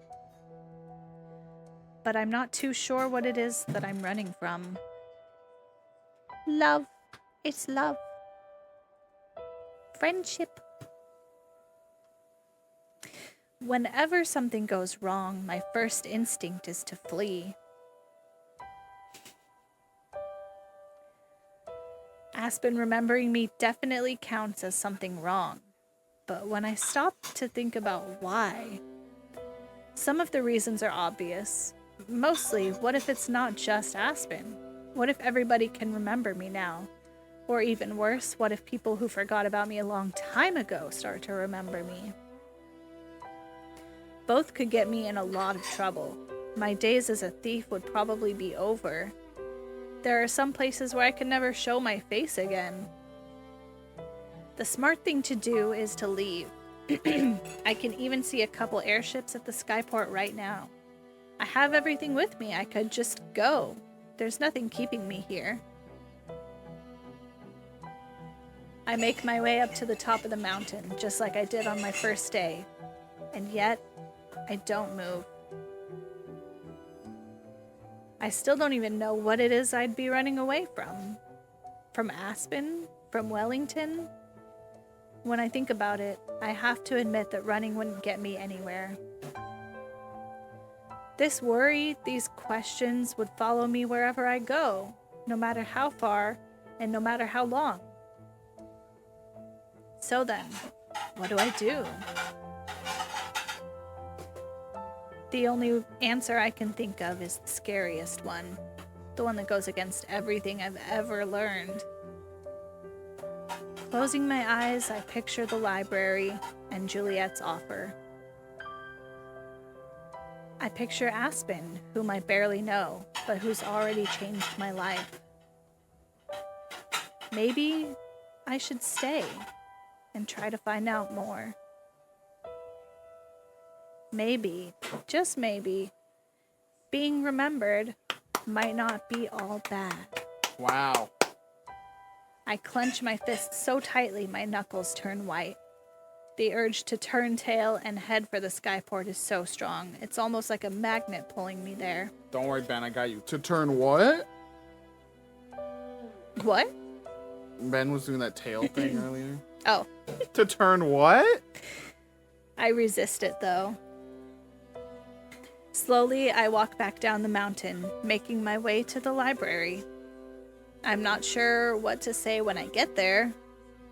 But I'm not too sure what it is that I'm running from. Love. It's love. Friendship. Whenever something goes wrong, my first instinct is to flee. Aspen remembering me definitely counts as something wrong. But when I stop to think about why, some of the reasons are obvious. Mostly, what if it's not just Aspen? What if everybody can remember me now? Or even worse, what if people who forgot about me a long time ago start to remember me? Both could get me in a lot of trouble. My days as a thief would probably be over. There are some places where I could never show my face again. The smart thing to do is to leave. I can even see a couple airships at the skyport right now. I have everything with me. I could just go. There's nothing keeping me here. I make my way up to the top of the mountain, just like I did on my first day. And yet, I don't move. I still don't even know what it is I'd be running away from. From Aspen? From Wellington? When I think about it, I have to admit that running wouldn't get me anywhere. This worry, these questions would follow me wherever I go, no matter how far and no matter how long. So then, what do I do? The only answer I can think of is the scariest one, the one that goes against everything I've ever learned. Closing my eyes, I picture the library and Juliet's offer. I picture Aspen, whom I barely know, but who's already changed my life. Maybe I should stay and try to find out more. Maybe, just maybe, being remembered might not be all bad. Wow. I clench my fists so tightly my knuckles turn white. The urge to turn tail and head for the skyport is so strong. It's almost like a magnet pulling me there. Don't worry, Ben, I got you. To turn what? What? Ben was doing that tail thing earlier. Oh. To turn what? I resist it, though. Slowly, I walk back down the mountain, making my way to the library. I'm not sure what to say when I get there.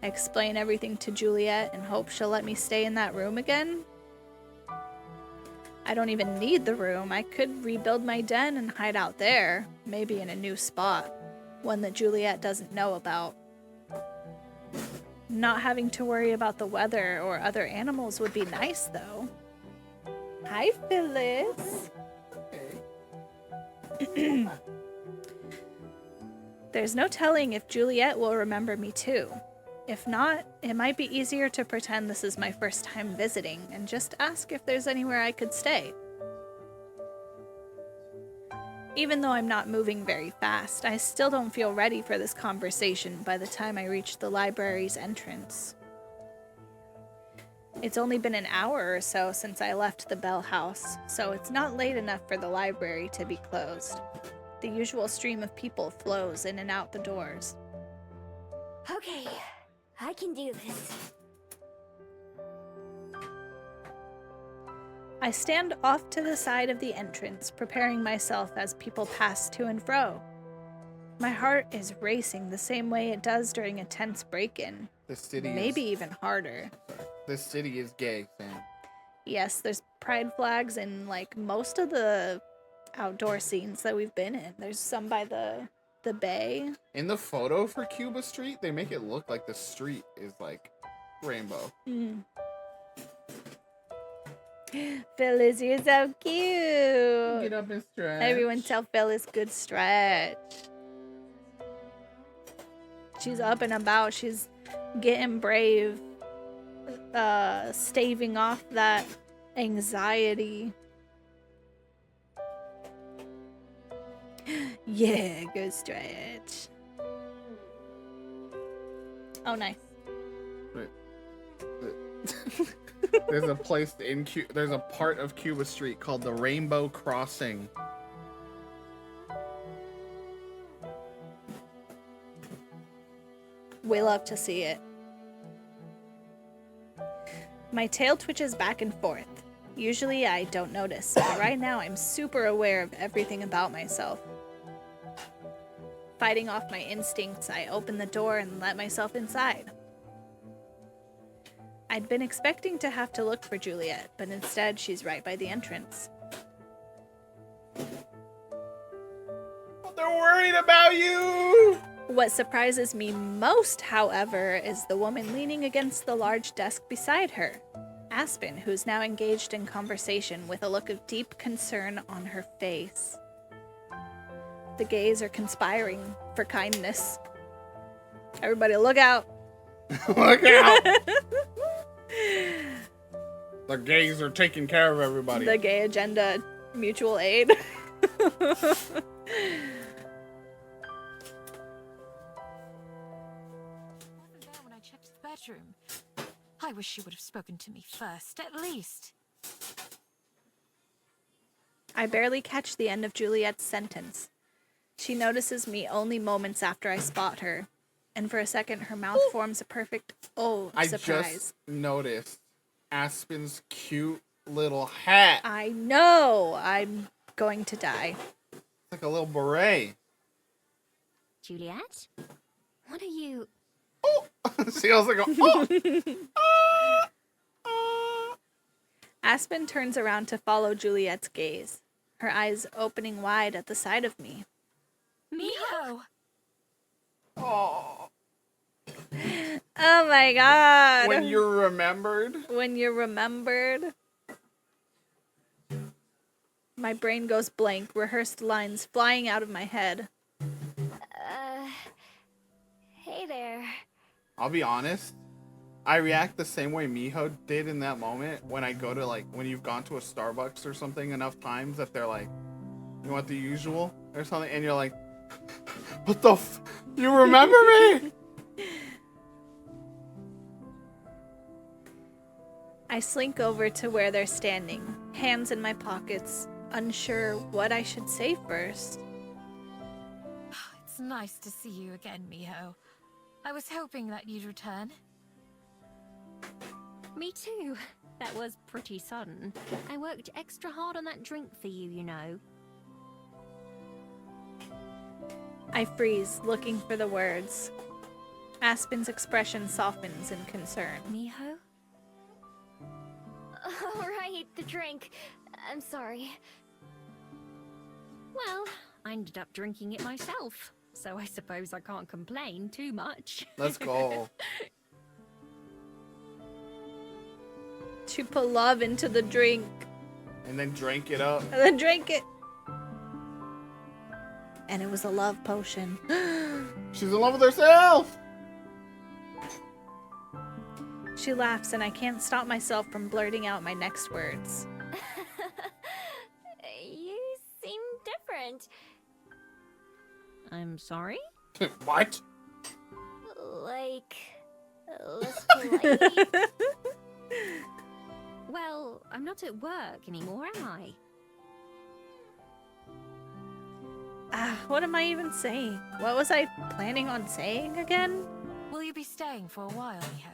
I explain everything to Juliet and hope she'll let me stay in that room again. I don't even need the room. I could rebuild my den and hide out there, maybe in a new spot, one that Juliet doesn't know about. Not having to worry about the weather or other animals would be nice, though. Hi, Phyllis. There's no telling if Juliet will remember me too. If not, it might be easier to pretend this is my first time visiting and just ask if there's anywhere I could stay. Even though I'm not moving very fast, I still don't feel ready for this conversation by the time I reach the library's entrance. It's only been an hour or so since I left the Bell House, so it's not late enough for the library to be closed. The usual stream of people flows in and out the doors. Okay, I can do this. I stand off to the side of the entrance, preparing myself as people pass to and fro. My heart is racing the same way it does during a tense break-in. This city Maybe is, even harder. this city is gay, Sam. Yes, there's pride flags in like most of the outdoor scenes that we've been in. There's some by the bay. In the photo for Cuba Street, they make it look like the street is like rainbow. Phyllis, you're so cute. Get up and stretch. Everyone tell Phyllis good stretch. She's up and about. She's getting brave. Staving off that anxiety. Yeah, good stretch. Oh, nice. There's a place in there's a part of Cuba Street called the Rainbow Crossing. We love to see it. My tail twitches back and forth. Usually I don't notice, but right now I'm super aware of everything about myself. Fighting off my instincts, I open the door and let myself inside. I'd been expecting to have to look for Juliet, but instead she's right by the entrance. They're worried about you! What surprises me most, however, is the woman leaning against the large desk beside her, Aspen, who's now engaged in conversation with a look of deep concern on her face. The gays are conspiring for kindness. Everybody look out! Look out! The gays are taking care of everybody. The gay agenda, mutual aid. Bedroom. I wish she would have spoken to me first, at least. I barely catch the end of Juliet's sentence. She notices me only moments after I spot her, and for a second her mouth forms a perfect surprise. I just noticed Aspen's cute little hat. I know! I'm going to die. It's like a little beret. Juliet? What are you... See, I was like, oh! Aspen turns around to follow Juliet's gaze, her eyes opening wide at the sight of me. Miho! Oh. Oh my god! When you're remembered? When you're remembered. My brain goes blank, rehearsed lines flying out of my head. Hey there. I'll be honest. I react the same way Miho did in that moment when I go to, like, when you've gone to a Starbucks or something enough times that they're like, you want the usual or something, and you're like, what the you remember me? I slink over to where they're standing, hands in my pockets, unsure what I should say first. It's nice to see you again, Miho. I was hoping that you'd return. Me too. That was pretty sudden. I worked extra hard on that drink for you, you know. I freeze, looking for the words. Aspen's expression softens in concern. Miho? All right, the drink. I'm sorry. Well, I ended up drinking it myself, so I suppose I can't complain too much. Let's go. She put love into the drink. And then drank it up. And then drank it. And it was a love potion. She's in love with herself! She laughs and I can't stop myself from blurting out my next words. You seem different. I'm sorry? What? Like, less polite. Well, I'm not at work anymore, am I? What am I even saying? What was I planning on saying again? Will you be staying for a while, Miho?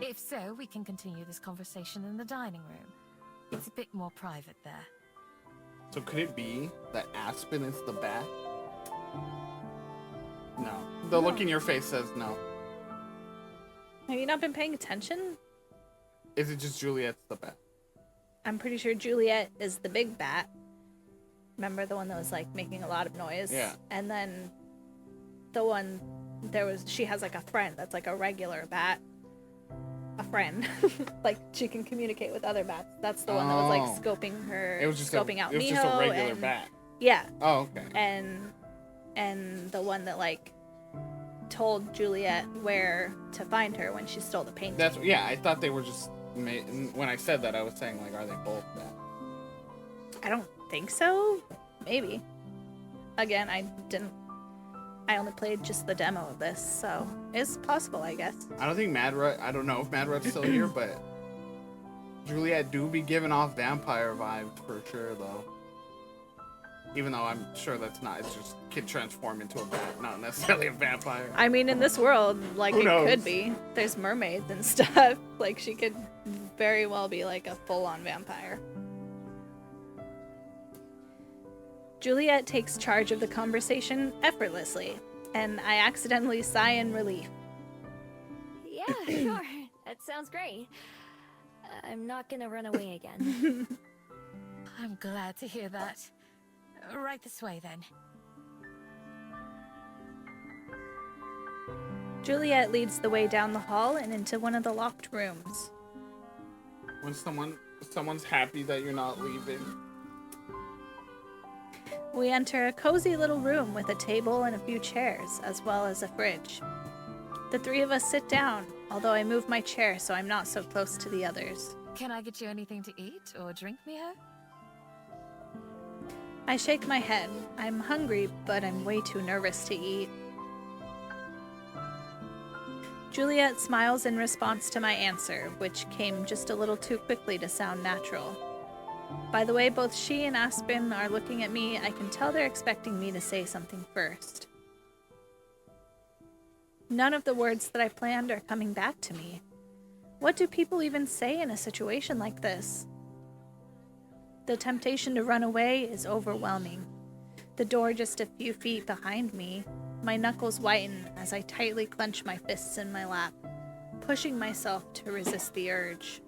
If so, we can continue this conversation in the dining room. It's a bit more private there. So could it be that Aspen is the bat? No. The look in your face says no. Have you not been paying attention? Is it just Juliet's the bat? I'm pretty sure Juliet is the big bat. Remember the one that was like making a lot of noise? Yeah. And then the one she has like a friend that's like a regular bat. A friend. Like she can communicate with other bats. That's the one that was like scoping her. It was just scoping out it was Miho just a regular and, bat. Yeah. Oh, okay. And the one that like told Juliet where to find her when she stole the painting. I thought they were just when I said that I was saying like, are they both bats? I don't think so. Maybe. Again, I only played just the demo of this, so it's possible, I guess. I don't think I don't know if Madrut's still here, but Juliet do be giving off vampire vibes for sure, though. Even though I'm sure that's not, it's just kid transform into a bat, not necessarily a vampire. I mean, in this world, like, Who knows? could be. There's mermaids and stuff. Like, she could very well be, like, a full-on vampire. Juliet takes charge of the conversation effortlessly, and I accidentally sigh in relief. Yeah, sure. That sounds great. I'm not gonna run away again. I'm glad to hear that. Right this way, then. Juliet leads the way down the hall and into one of the locked rooms. When someone's happy that you're not leaving. We enter a cozy little room with a table and a few chairs, as well as a fridge. The three of us sit down, although I move my chair so I'm not so close to the others. Can I get you anything to eat or drink, Miho? I shake my head. I'm hungry, but I'm way too nervous to eat. Juliet smiles in response to my answer, which came just a little too quickly to sound natural. By the way both she and Aspen are looking at me, I can tell they're expecting me to say something first. None of the words that I planned are coming back to me. What do people even say in a situation like this? The temptation to run away is overwhelming. The door just a few feet behind me. My knuckles whiten as I tightly clench my fists in my lap, pushing myself to resist the urge.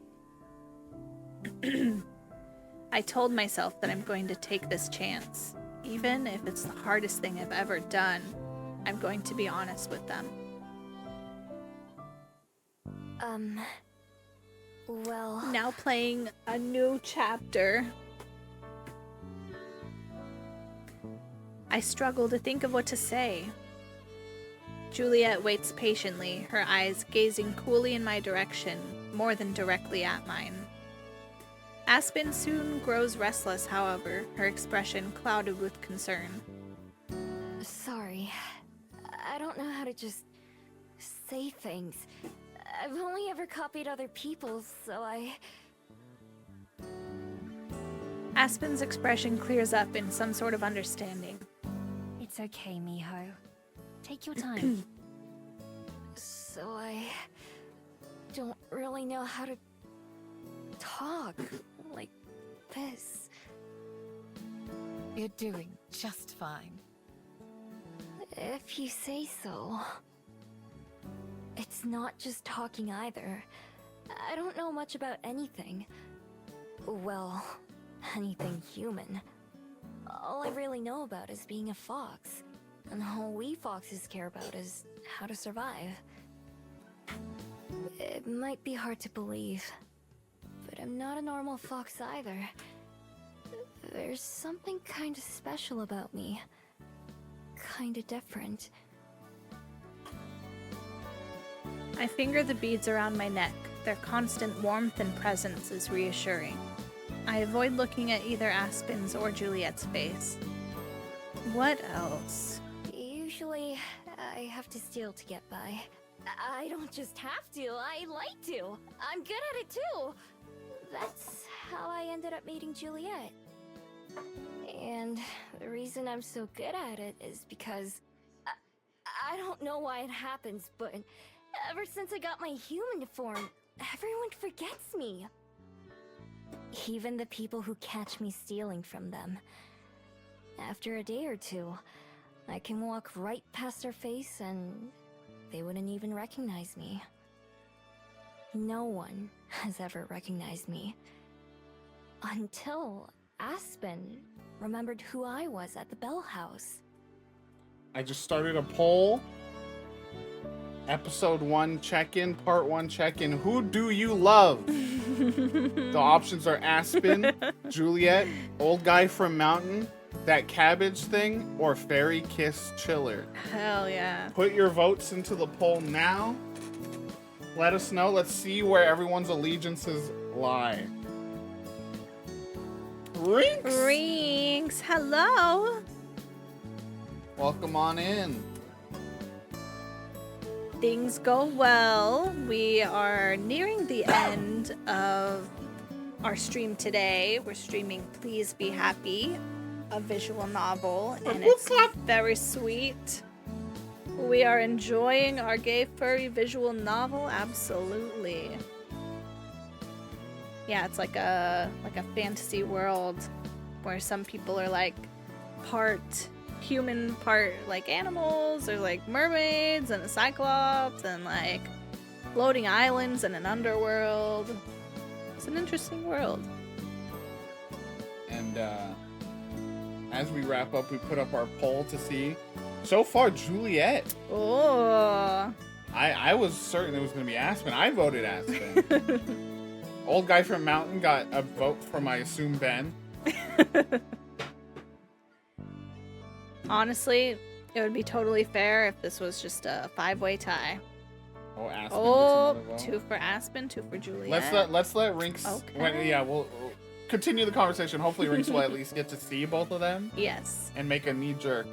I told myself that I'm going to take this chance. Even if it's the hardest thing I've ever done, I'm going to be honest with them. Well... Now playing a new chapter. I struggle to think of what to say. Juliet waits patiently, her eyes gazing coolly in my direction, more than directly at mine. Aspen soon grows restless, however, her expression clouded with concern. Sorry. I don't know how to just say things. I've only ever copied other people's, so Aspen's expression clears up in some sort of understanding. It's okay, Miho. Take your time. So I don't really know how to talk like this. You're doing just fine. If you say so. It's not just talking either. I don't know much about anything. Well, anything human. All I really know about is being a fox. And all we foxes care about is how to survive. It might be hard to believe, but I'm not a normal fox either. There's something kinda special about me. Kinda different. I finger the beads around my neck. Their constant warmth and presence is reassuring. I avoid looking at either Aspen's or Juliet's face. What else? Usually, I have to steal to get by. I don't just have to, I like to. I'm good at it too. That's how I ended up meeting Juliet. And the reason I'm so good at it is because I don't know why it happens, but Ever since I got my human form, everyone forgets me. Even the people who catch me stealing from them. After a day or two, I can walk right past their face and they wouldn't even recognize me. No one has ever recognized me. Until Aspen remembered who I was at the Bell House. I just started a poll. Episode 1 check-in, part 1 check-in. Who do you love? The options are Aspen, Juliet, old guy from Mountain, that cabbage thing, or fairy kiss chiller. Hell yeah. Put your votes into the poll now. Let us know. Let's see where everyone's allegiances lie. Rinks! Rinks, hello. Welcome on in. Things go well. We are nearing the end of our stream today. We're streaming Please Be Happy, a visual novel, and it's very sweet. We are enjoying our gay furry visual novel, absolutely. Yeah, it's like a fantasy world where some people are like part human, part like animals. There's like mermaids and a cyclops and like floating islands and an underworld. It's an interesting world. And as we wrap up, we put up our poll to see. So far, Juliet. Oh. I was certain it was going to be Aspen. I voted Aspen. Old guy from Mountain got a vote from, I assume, Ben. Honestly, it would be totally fair if this was just a 5-way tie. Oh, Aspen. Oh, gets another vote. 2 for Aspen, 2 for Juliet. Let's let Rinks. Okay. We'll continue the conversation. Hopefully, Rinks will at least get to see both of them. Yes. And make a knee-jerk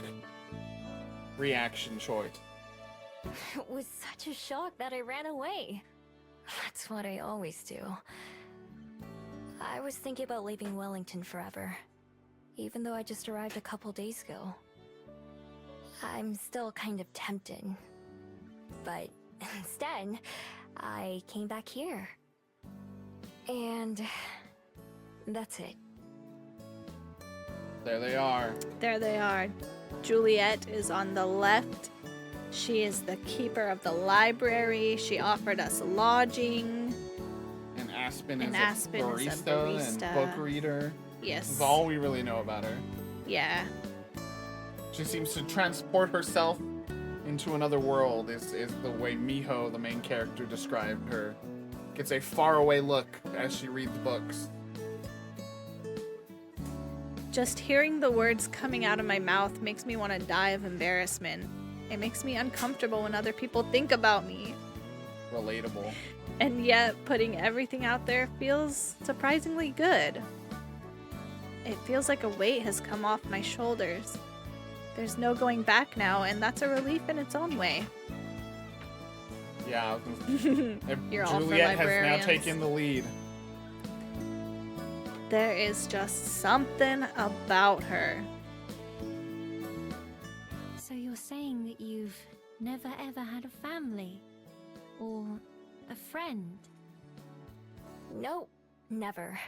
reaction choice. It was such a shock that I ran away. That's what I always do. I was thinking about leaving Wellington forever, even though I just arrived a couple days ago. I'm still kind of tempted, but instead, I came back here. And that's it. There they are. There they are. Juliet is on the left. She is the keeper of the library. She offered us lodging. And Aspen And is Aspen a is a barista and barista. book reader. Yes. This is all we really know about her. Yeah. She seems to transport herself into another world, is the way Miho, the main character, described her. Gets a faraway look as she reads books. Just hearing the words coming out of my mouth makes me want to die of embarrassment. It makes me uncomfortable when other people think about me. Relatable. And yet, putting everything out there feels surprisingly good. It feels like a weight has come off my shoulders. There's no going back now, and that's a relief in its own way. Yeah, if You're all for Juliet has now librarians. taken the lead. There is just something about her. So you're saying that you've never ever had a family? Or a friend? Nope, never.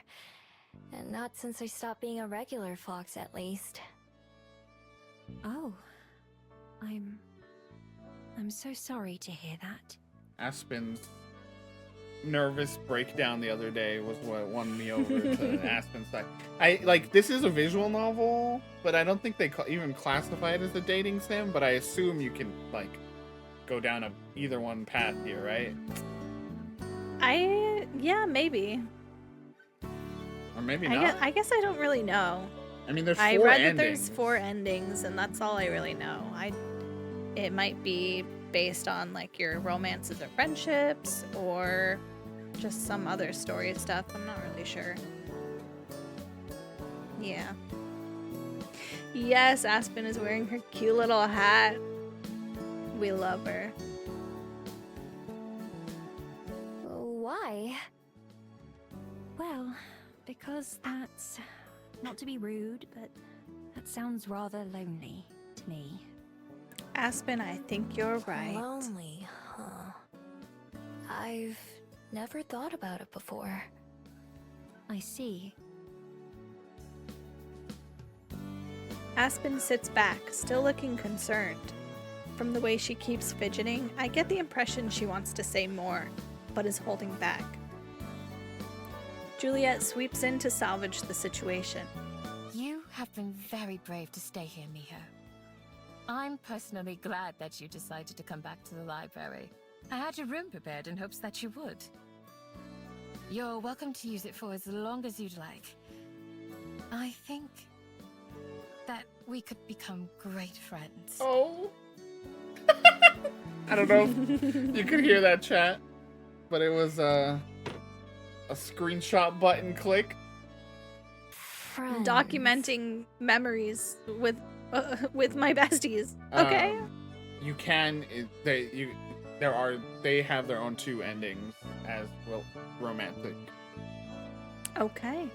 And not since I stopped being a regular fox, at least. Oh. I'm so sorry to hear that. Aspen's nervous breakdown the other day was what won me over to Aspen's side. This is a visual novel, but I don't think they even classify it as a dating sim, but I assume you can, go down either one path here, right? Yeah, maybe. Or maybe not. I guess I don't really know. I mean, there's 4 I read endings. that there's 4 endings, and that's all I really know. It might be based on your romances or friendships, or just some other story stuff. I'm not really sure. Yeah. Yes, Aspen is wearing her cute little hat. We love her. Why? Well, because that's... not to be rude, but that sounds rather lonely to me. Aspen, I think you're right. Lonely, huh? I've never thought about it before. I see. Aspen sits back, still looking concerned. From the way she keeps fidgeting, I get the impression she wants to say more, but is holding back. Juliet sweeps in to salvage the situation. You have been very brave to stay here, Miho. I'm personally glad that you decided to come back to the library. I had your room prepared in hopes that you would. You're welcome to use it for as long as you'd like. I think that we could become great friends. Oh. I don't know if you could hear that, chat, but it was a screenshot button click. Friends. Documenting memories with my besties. Okay. You can. They have their own 2 endings as well, romantic. Okay.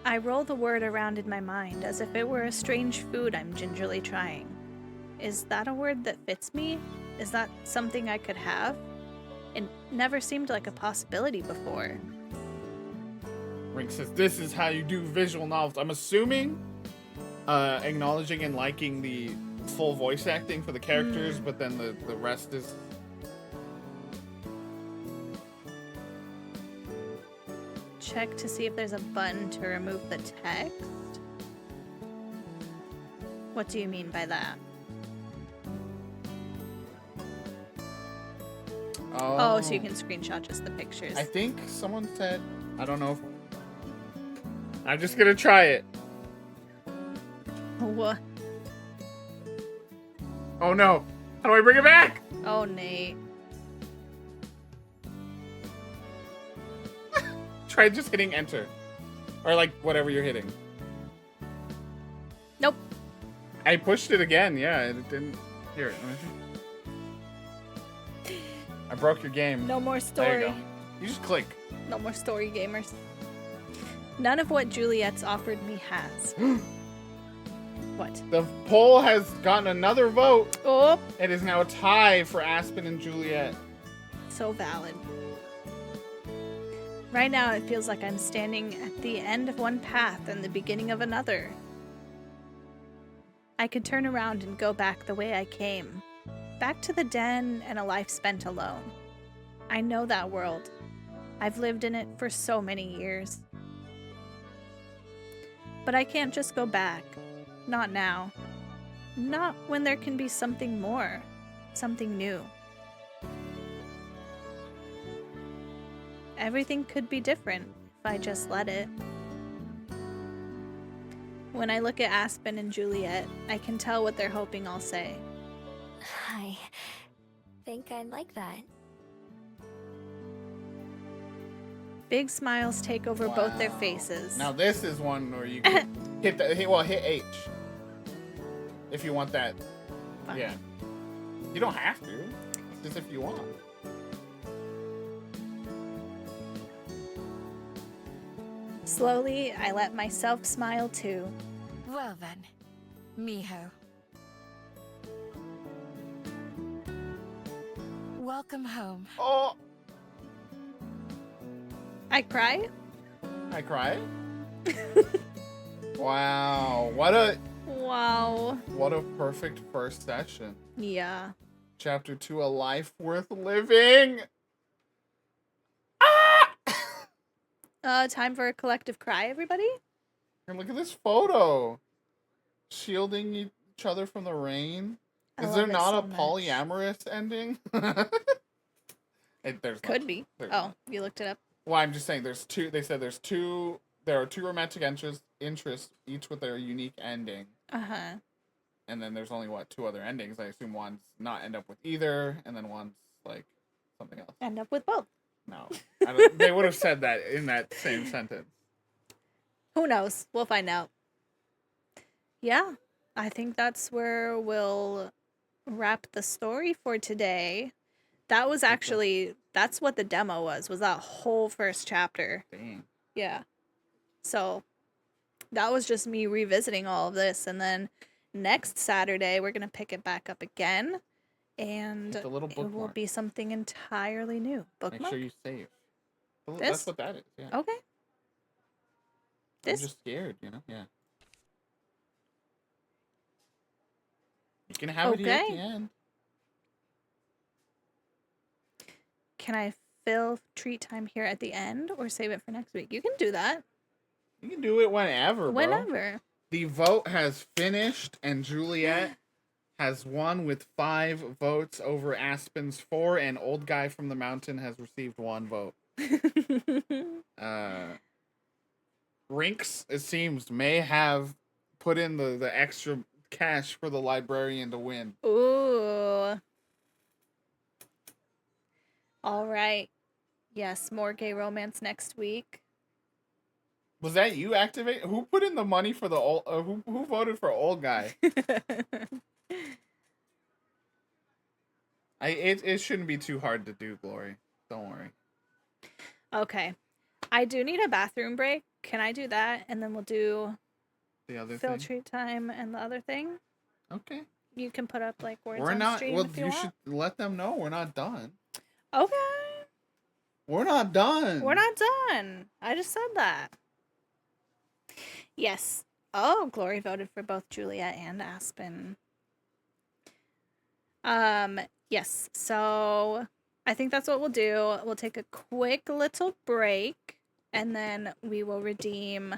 I roll the word around in my mind as if it were a strange food I'm gingerly trying. Is that a word that fits me? Is that something I could have? It never seemed like a possibility before. Rink says, this is how you do visual novels. I'm assuming acknowledging and liking the full voice acting for the characters, but then the rest is... Check to see if there's a button to remove the text. What do you mean by that? Oh, so you can screenshot just the pictures. I think someone said, I don't know if... I'm just gonna try it. What? Oh no! How do I bring it back? Oh, Nate. Try just hitting enter. Or like whatever you're hitting. Nope. I pushed it again, yeah, it didn't... Here, let me see. I broke your game. No more story. There you go. You just click. No more story, gamers. None of what Juliet's offered me has. What? The poll has gotten another vote. Oh. It is now a tie for Aspen and Juliet. So valid. Right now, it feels like I'm standing at the end of one path and the beginning of another. I could turn around and go back the way I came. Back to the den and a life spent alone. I know that world. I've lived in it for so many years. But I can't just go back. Not now. Not when there can be something more. Something new. Everything could be different if I just let it. When I look at Aspen and Juliet, I can tell what they're hoping I'll say. I think I'd like that. Big smiles take over both their faces. Now this is one where you can hit H. If you want that. Fine. Yeah. You don't have to. Just if you want. Slowly, I let myself smile too. Well then, Miho. Welcome home. Oh! I cry? I cry? Wow. What a perfect first session. Yeah. Chapter 2, A Life Worth Living. Time for a collective cry, everybody? And look at this photo. Shielding each other from the rain. I Is there love it not so a much. polyamorous ending? There's Could not. be. There's Oh, not. you looked it up? Well, I'm just saying there's two. They said there are 2 romantic interests, each with their unique ending. Uh-huh. And then there's only, 2 other endings. I assume one's not end up with either, and then one's, like, something else. End up with both. No. They would have said that in that same sentence. Who knows? We'll find out. Yeah, I think that's where we'll wrap the story for today. That was actually, that's what the demo was that whole first chapter. Dang. Yeah. So that was just me revisiting all of this. And then next Saturday, we're going to pick it back up again. and It's a little it will bookmark. be something entirely new. Bookmark? Make sure you save. Oh, This? that's what that is. Yeah. Okay. I'm just scared, you know? Yeah. You can have it here at the end. Can I fill treat time here at the end or save it for next week? You can do that. You can do it whenever, bro. Whenever. The vote has finished, and Juliet has won with 5 votes over Aspen's 4, and Old Guy from the Mountain has received 1 vote. Rinks, it seems, may have put in the extra cash for the librarian to win. Ooh. All right. Yes, more gay romance next week. Was that you activate? Who put in the money for the old? Who voted for Old Guy? It shouldn't be too hard to do, Glory. Don't worry. Okay. I do need a bathroom break. Can I do that? And then we'll do the other fill thing? treat time and the other thing. Okay. You can put up like words We're on not. stream Well, if you you want. should let them know we're not done. Okay. We're not done. We're not done. I just said that. Yes. Oh, Glory voted for both Juliet and Aspen. Yes. So I think that's what we'll do. We'll take a quick little break and then we will redeem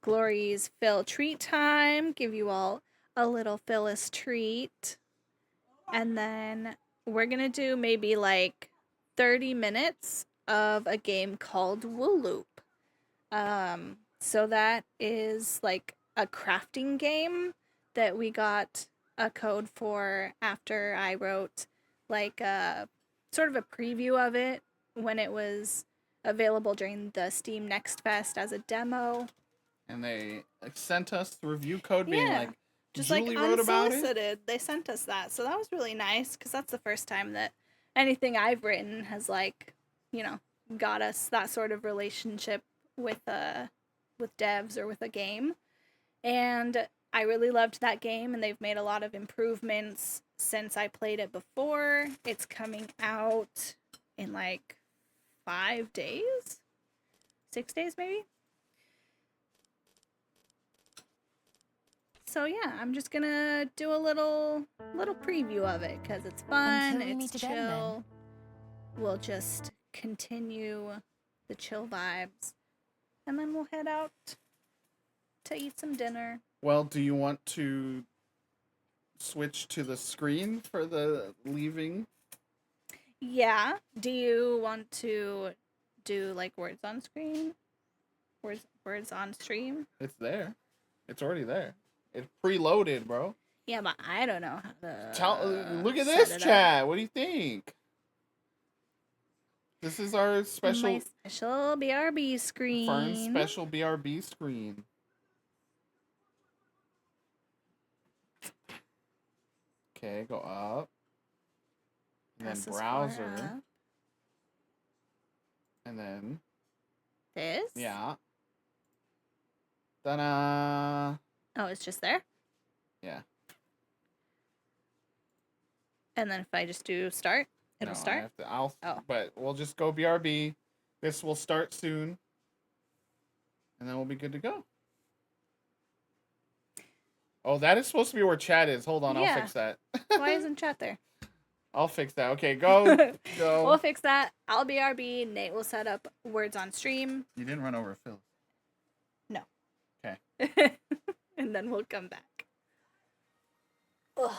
Glory's Phil treat time, give you all a little Phyllis treat. And then we're going to do maybe like 30 minutes of a game called Wooloop. So that is like a crafting game that we got a code for after I wrote like a sort of a preview of it when it was available during the Steam Next Fest as a demo. And they sent us the review code being like, just Julie like wrote about it. unsolicited. They sent us that, so that was really nice because that's the first time that anything I've written has like, you know, got us that sort of relationship with devs or with a game. And I really loved that game, and they've made a lot of improvements since I played it before. It's coming out in like 5 days, 6 days maybe. So yeah, I'm just gonna do a little preview of it because it's fun, Until we it's meet chill. again, then. We'll just continue the chill vibes, and then we'll head out to eat some dinner. Well, do you want to switch to the screen for the leaving? Yeah. Do you want to do like words on screen? Words on stream? It's there. It's already there. It's preloaded, bro. Yeah, but I don't know how to Look at set this it up. chat. What do you think? This is our special... My special BRB screen. Fern's special BRB screen. Okay, go up. And Press then this far browser. up. And then... This? Yeah. Ta-da! Oh, it's just there? Yeah. And then if I just do start, it'll No, start? But we'll just go BRB. This will start soon. And then we'll be good to go. Oh, that is supposed to be where chat is. Hold on, Yeah. I'll fix that. Why isn't chat there? I'll fix that. Okay, go. Go. We'll fix that. I'll BRB. Nate will set up words on stream. You didn't run over Phil. No. Okay. And then we'll come back. Ugh.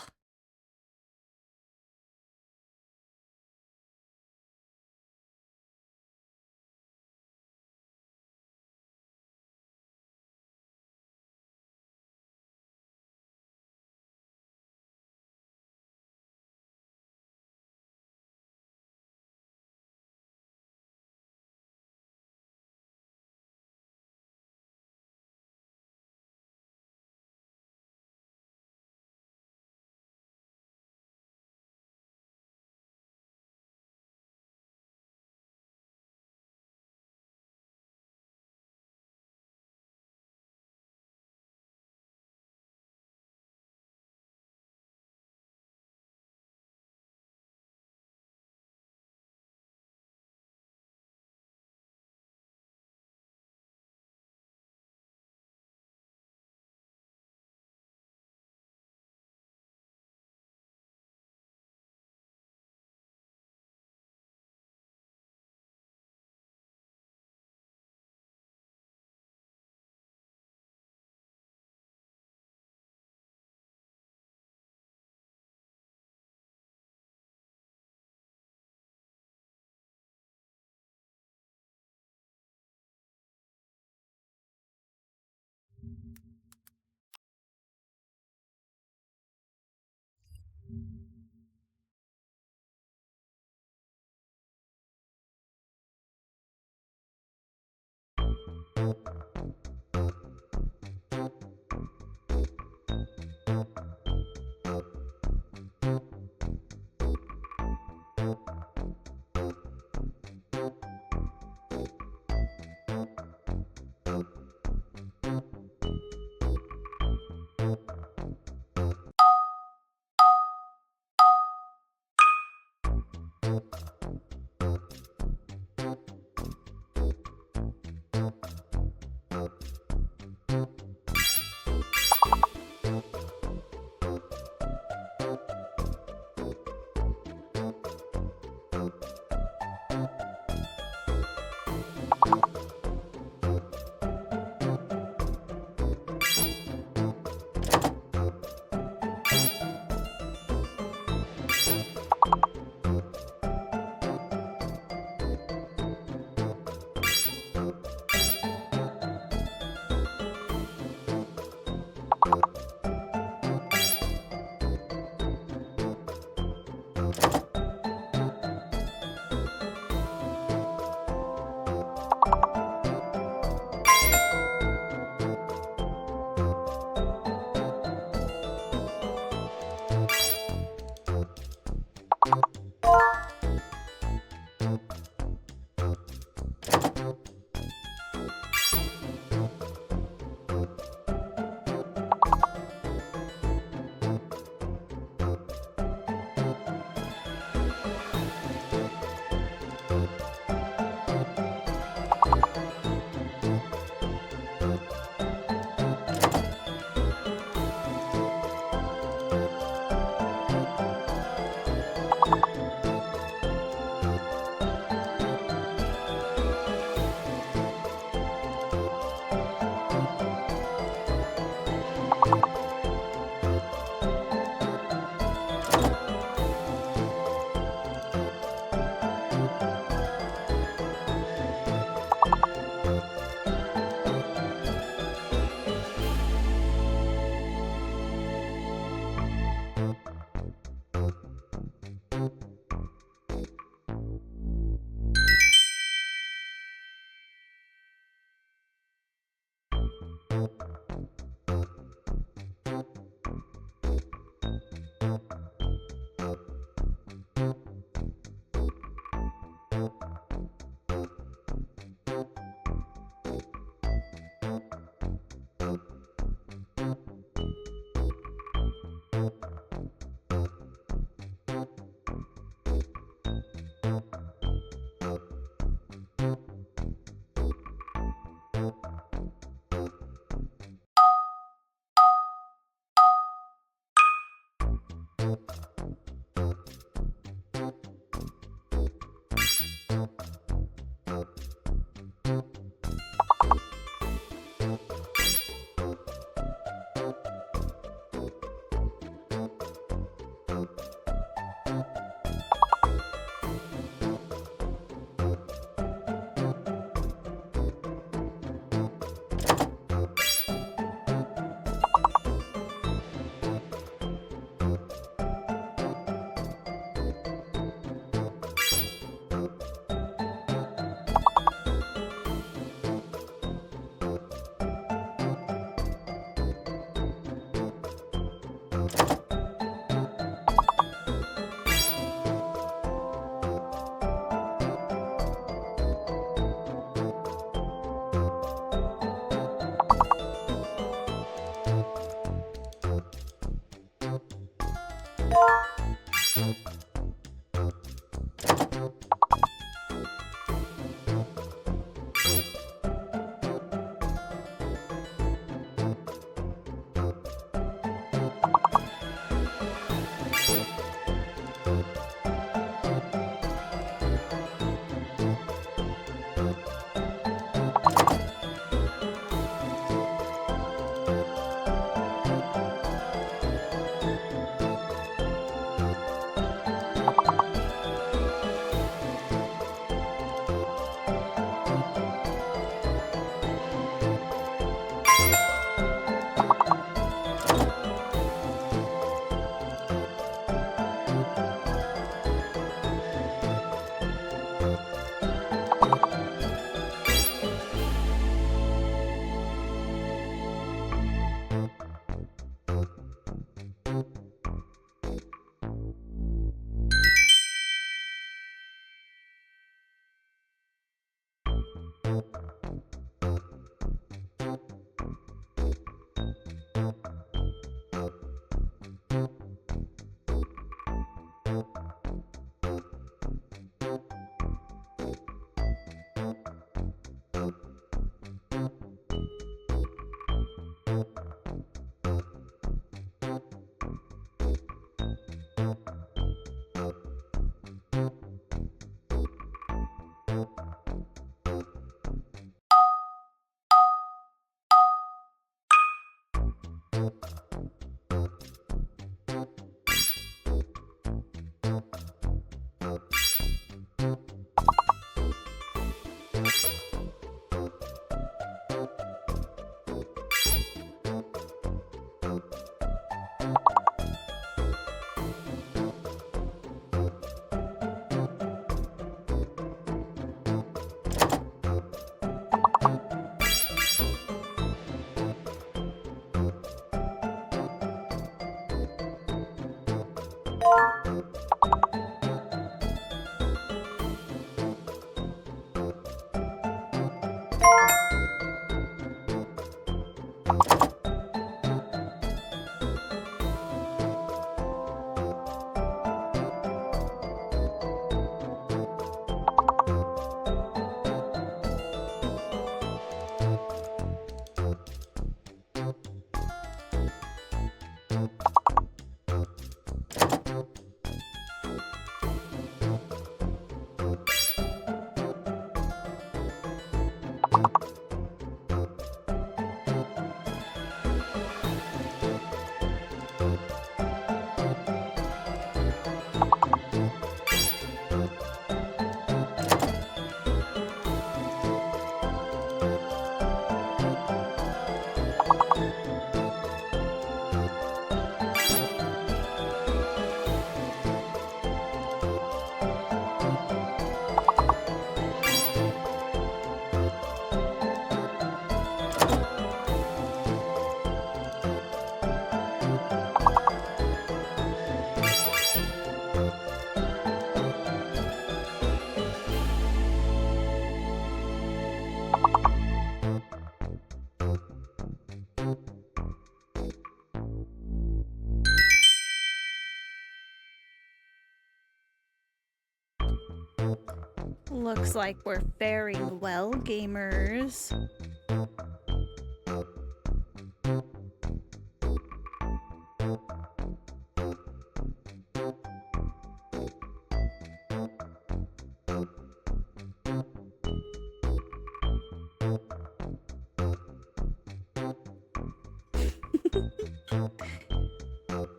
Looks like we're faring well, gamers.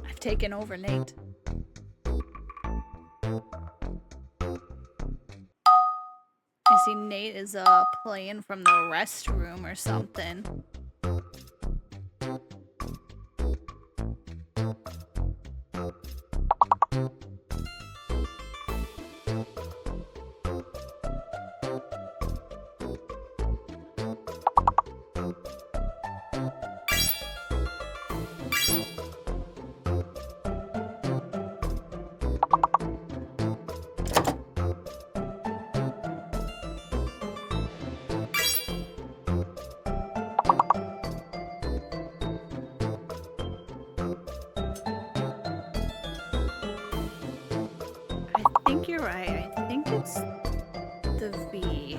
I've taken over, Nate. I see Nate is playing from the restroom or something. I think you're right. I think it's the V.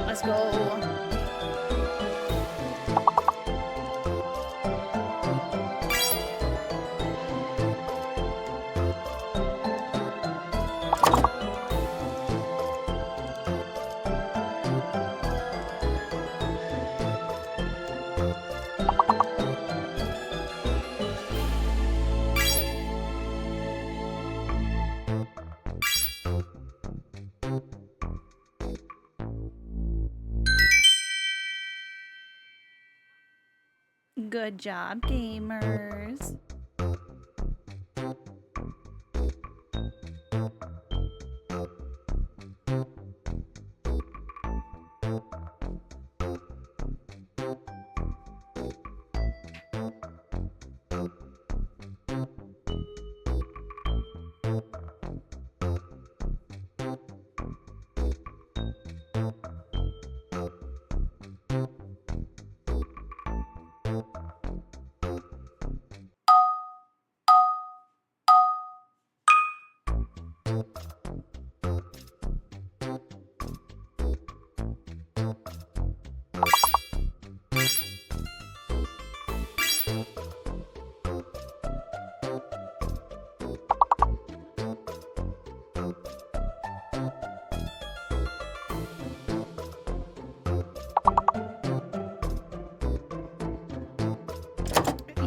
Let's go. Good job, gamers.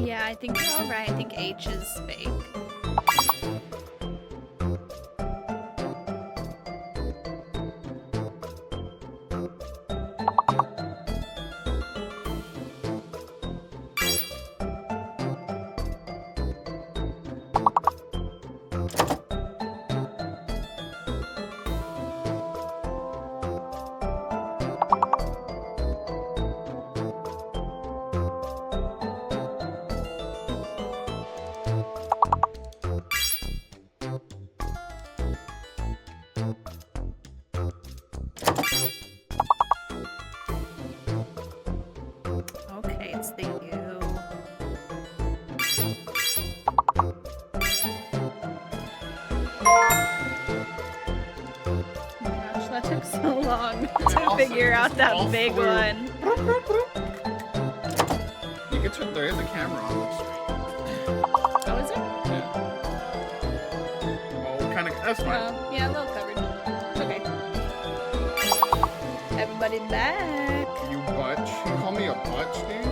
Yeah, I think you're all right. I think H is fake. Okay, it's the U. Oh my gosh, that took so long to figure out that big one. You can turn. There is a camera on this screen. Oh, is there? Yeah. Oh, kind of. That's fine. Yeah, a little covered. Okay. Everybody back. You butch. You call me a butch, dude?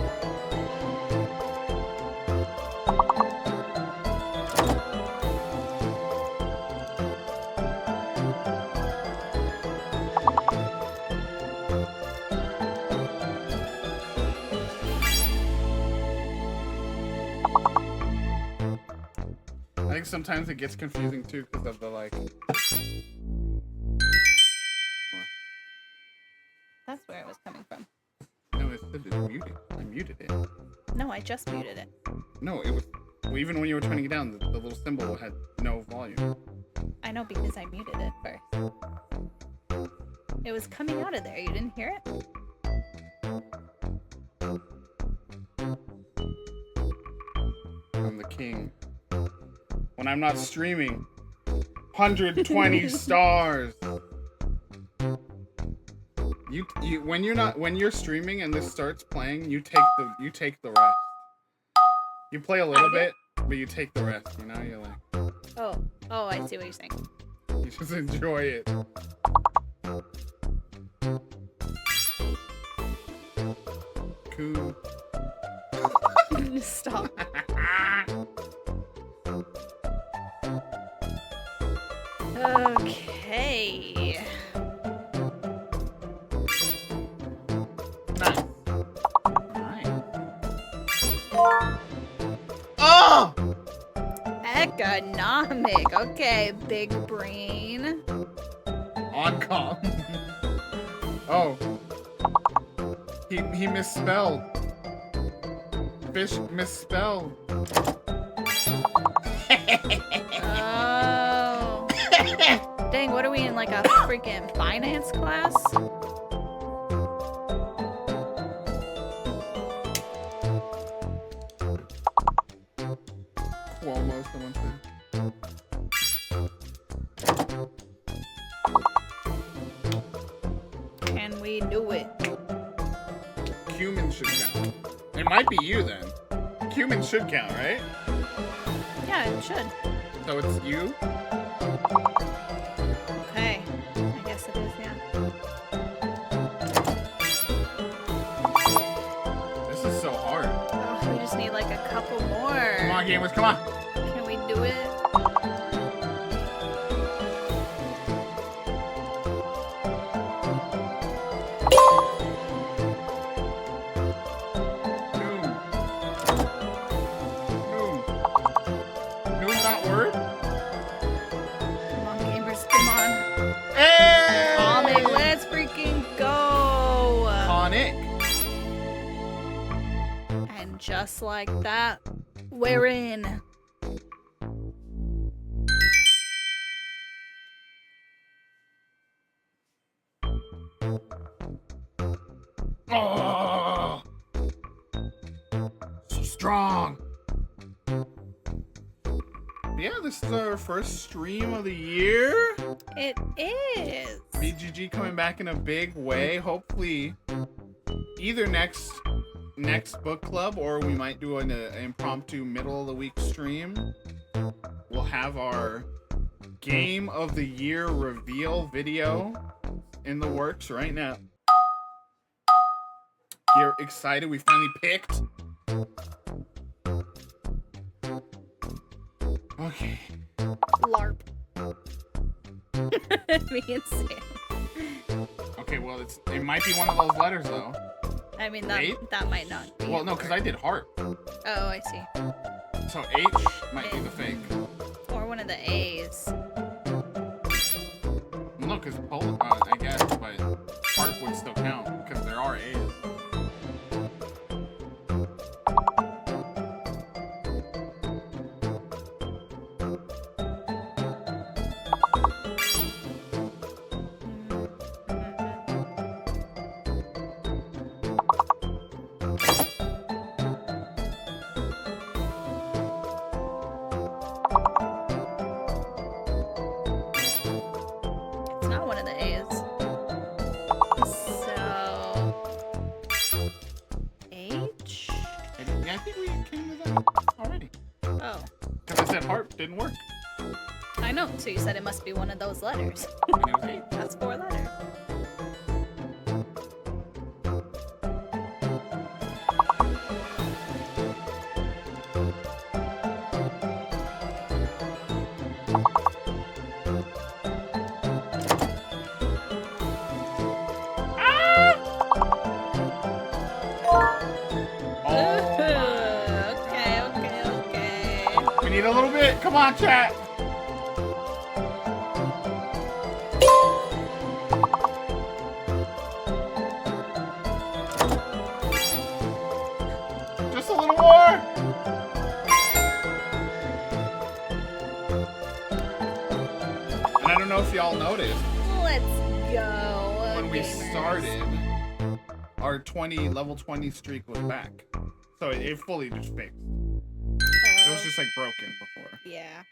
I think sometimes it gets confusing too because of the like. That's where it was coming from. No, it said it's muted. I muted it. No, I just muted it. No, it was. Well, even when you were turning it down, the little symbol had no volume. I know because I muted it first. It was coming out of there. You didn't hear it? I'm the king. When I'm not streaming, 120 stars. You when you're streaming and this starts playing, you take the rest. You play a little bit, but you take the rest. You know, you're like. Oh, I see what you're saying. You just enjoy it. Cool. Stop. Okay. Nice. Oh! Economic. Okay, big brain. On com. Oh. He misspelled. Fish misspelled. Oh. Dang, what are we in, like a freaking finance class? Cuomo, someone said. Can we do it? Cumin should count. It might be you then. Cumin should count, right? Yeah, it should. So it's you? Okay. I guess it is, yeah. This is so hard. Oh, we just need like a couple more. Come on, gamers, come on. Can we do it? Just like that, we're in. Oh, so strong. Yeah, this is our first stream of the year. It is. BGG coming back in a big way. Hopefully, either next book club, or we might do an impromptu middle of the week stream. We'll have our game of the year reveal video in the works right now. You're excited? We finally picked. Okay. LARP. Me and Sam. Okay, well it might be one of those letters though. I mean, that might not be. Well, no, because I did heart. Oh, I see. So H might be the fake. Or one of the A's. No, because I guess, but heart would still count, because there are A's. Didn't work. I know, so you said it must be one of those letters. That's 4 letters. Come on, chat. Just a little more. And I don't know if y'all noticed. Let's go. When we gamers. started, our level 20 streak was back. So it fully just fixed. It was just like broken before. Yeah.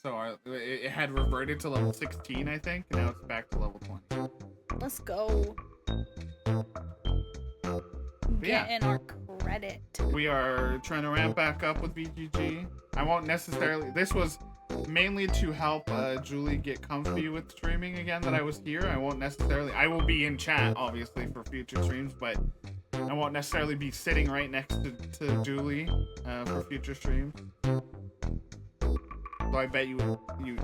So it had reverted to level 16, I think, and now it's back to level 20. Let's go. Yeah. Get in our credit. We are trying to ramp back up with VGG. I won't necessarily... This was mainly to help Julie get comfy with streaming again that I was here. I won't necessarily... I will be in chat, obviously, for future streams, but I won't necessarily be sitting right next to Julie for future streams. So I bet you...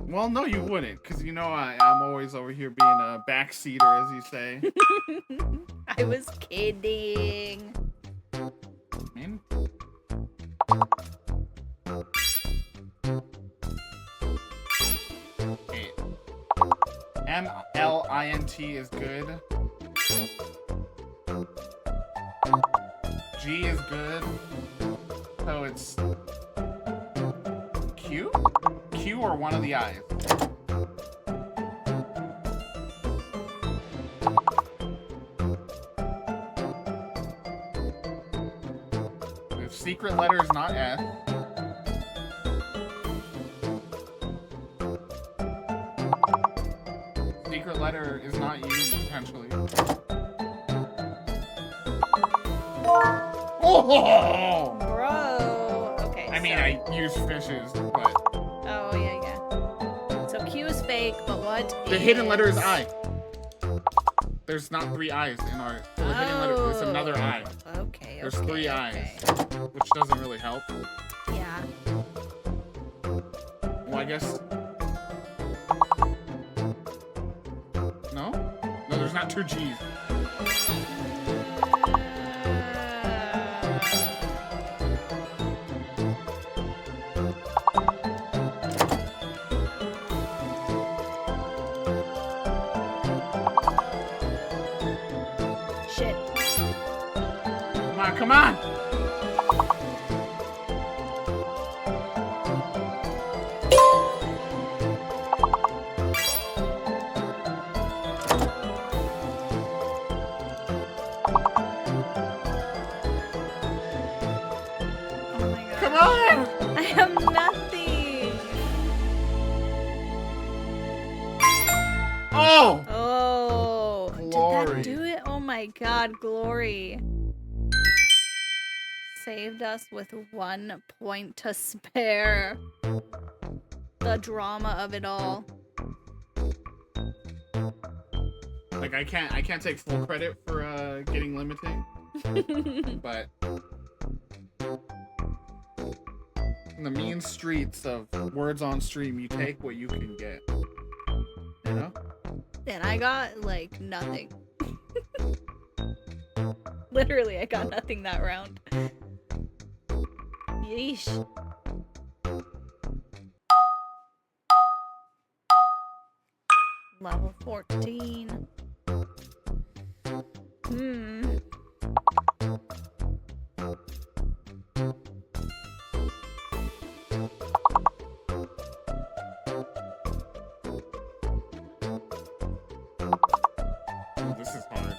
Well, no, you wouldn't, because you know I'm always over here being a backseater, as you say. I was kidding. Man. Okay. MLINT is good. G is good. So it's Q? Q or one of the I's? The secret letter is not S. Secret letter is not U, potentially. Oh! Bro. Okay. I mean, so... I use fishes, but... Oh, yeah. So Q is fake, but what The hidden letter is I. There's not 3 I's in our... The hidden letter, there's another I. Okay, There's 3 I's, which doesn't really help. Yeah. Well, I guess... No? No, there's not 2 G's. Shit. Come on! Come on! I have nothing. Oh! Oh. Glory. Did that do it? Oh my god, glory. Saved us with 1 point to spare. The drama of it all. Like I can't take full credit for getting limiting. But in the mean streets of words on stream, you take what you can get. You know? And I got like nothing. Literally, I got nothing that round. Yeesh. Level 14. Oh, this is hard.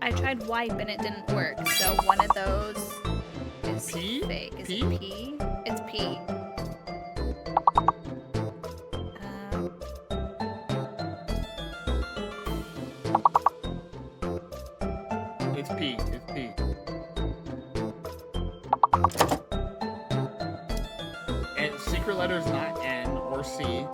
I tried wipe and it didn't work, so one of those is P? fake. Is P? it P? It's P. It's P. It's P. And secret letter is not N or C.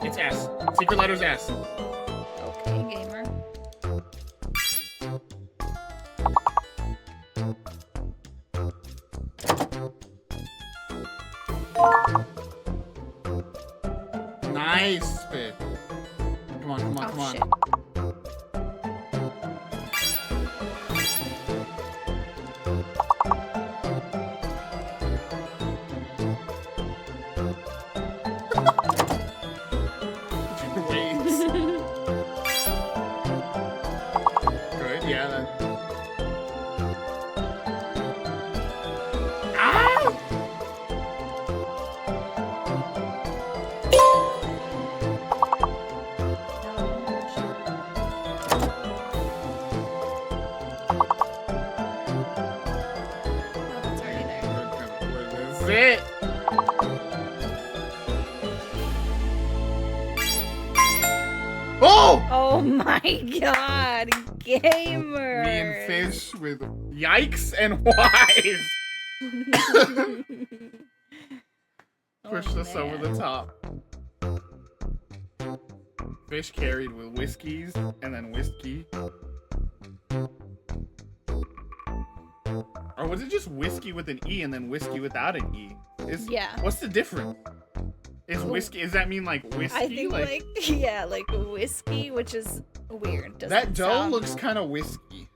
It's S. Secret letter's S. Okay, gamer. Nice spit. on, come on, Oh, come on. shit. Wait. Good, yeah. Ah! This is it. Oh! Oh my god, gamer. Me and Fish with yikes and whys. Push this over the top. Fish carried with whiskeys and then whiskey. Or was it just whiskey with an E and then whiskey without an E? Yeah. What's the difference? Is whiskey, does that mean like whiskey? I think like yeah, like whiskey, which is weird. That dough looks kind of whiskey.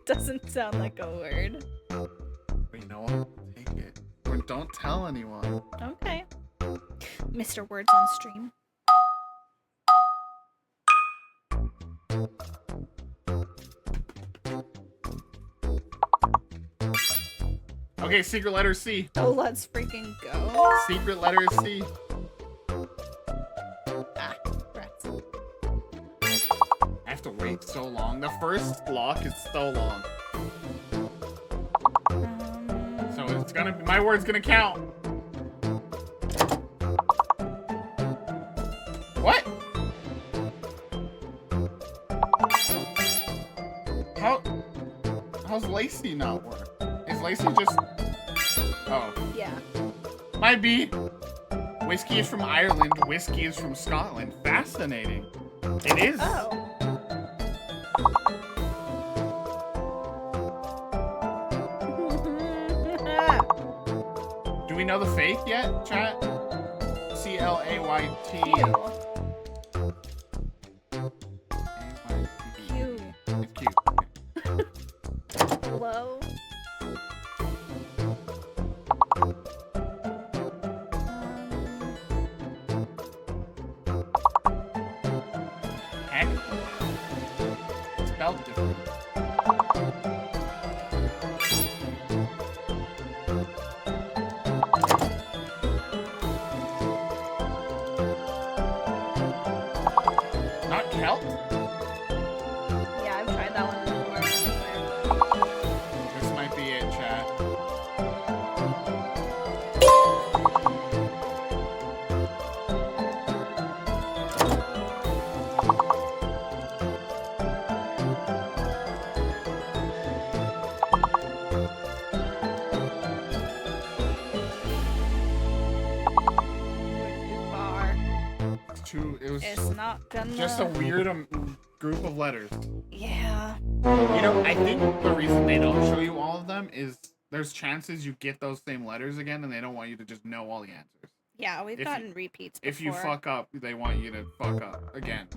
Doesn't sound like a word. But you know what? Take it. Or don't tell anyone. Okay. Mr. Words on stream. Okay, secret letter C. Oh, let's freaking go. Secret letter is C. Ah, rats. I have to wait so long. The first block is so long. So it's gonna be, my word's gonna count. What? How's Lacey not work? Is Lacey just... Oh. Yeah. Might be. Whiskey is from Ireland. Whiskey is from Scotland. Fascinating. It is. Oh. Do we know the faith yet, chat? C-L-A-Y-T. Cute. It's cute. Hello. Heck. Spelled different. Not Celt? Yeah, I've tried that one before. This might be it, chat. Too far. It was It's not gonna. just a weird group of letters. Yeah. You know, I think the reason they don't show you all of them is there's chances you get those same letters again and they don't want you to just know all the answers. Yeah, we've gotten repeats before. If you fuck up, they want you to fuck up again.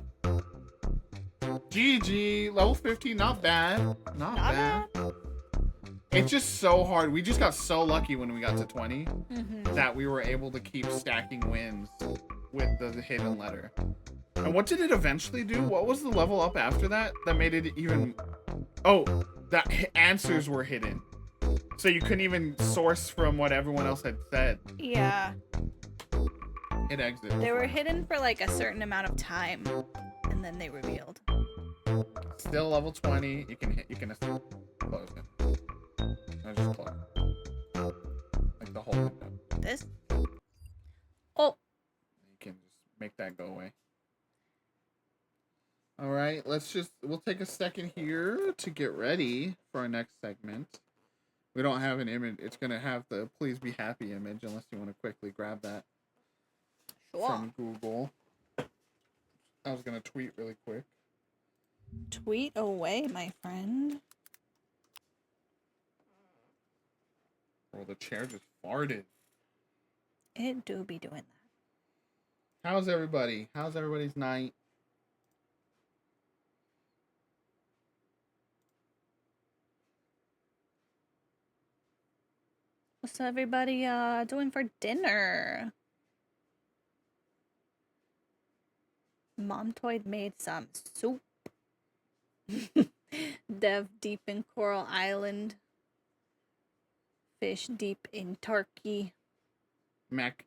GG, level 15, not bad. Not bad. It's just so hard. We just got so lucky when we got to 20 that we were able to keep stacking wins with the hidden letter. And what did it eventually do? What was the level up after that that made it even... Oh, that answers were hidden. So you couldn't even source from what everyone else had said. Yeah. It exited. They were hidden for like a certain amount of time, and then they revealed. Still level 20. You can close it. I just close. Like the whole window. This? Oh. You can just make that go away. Alright, we'll take a second here to get ready for our next segment. We don't have an image. It's going to have the please be happy image unless you want to quickly grab that from Google. I was going to tweet really quick. Tweet away, my friend. Oh, the chair just farted. It do be doing that. How's everybody? How's everybody's night? What's everybody doing for dinner? Mom Toyd made some soup. Dev deep in Coral Island. Fish deep in Turkey. Mac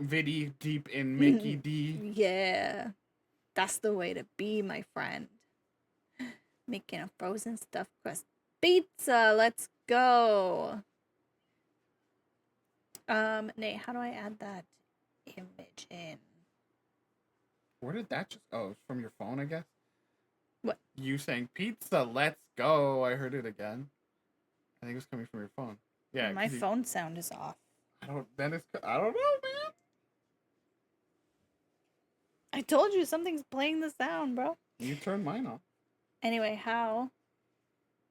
Viddy deep in Mickey D. Yeah. That's the way to be, my friend. Making a frozen stuffed crust pizza. Let's go. Nate, how do I add that image in? Where did that just... Oh, it's from your phone, I guess? What? You saying pizza, let's go. I heard it again. I think it was coming from your phone. Yeah. My phone sound is off. I don't know, man. I told you something's playing the sound, bro. You turned mine off. Anyway, how?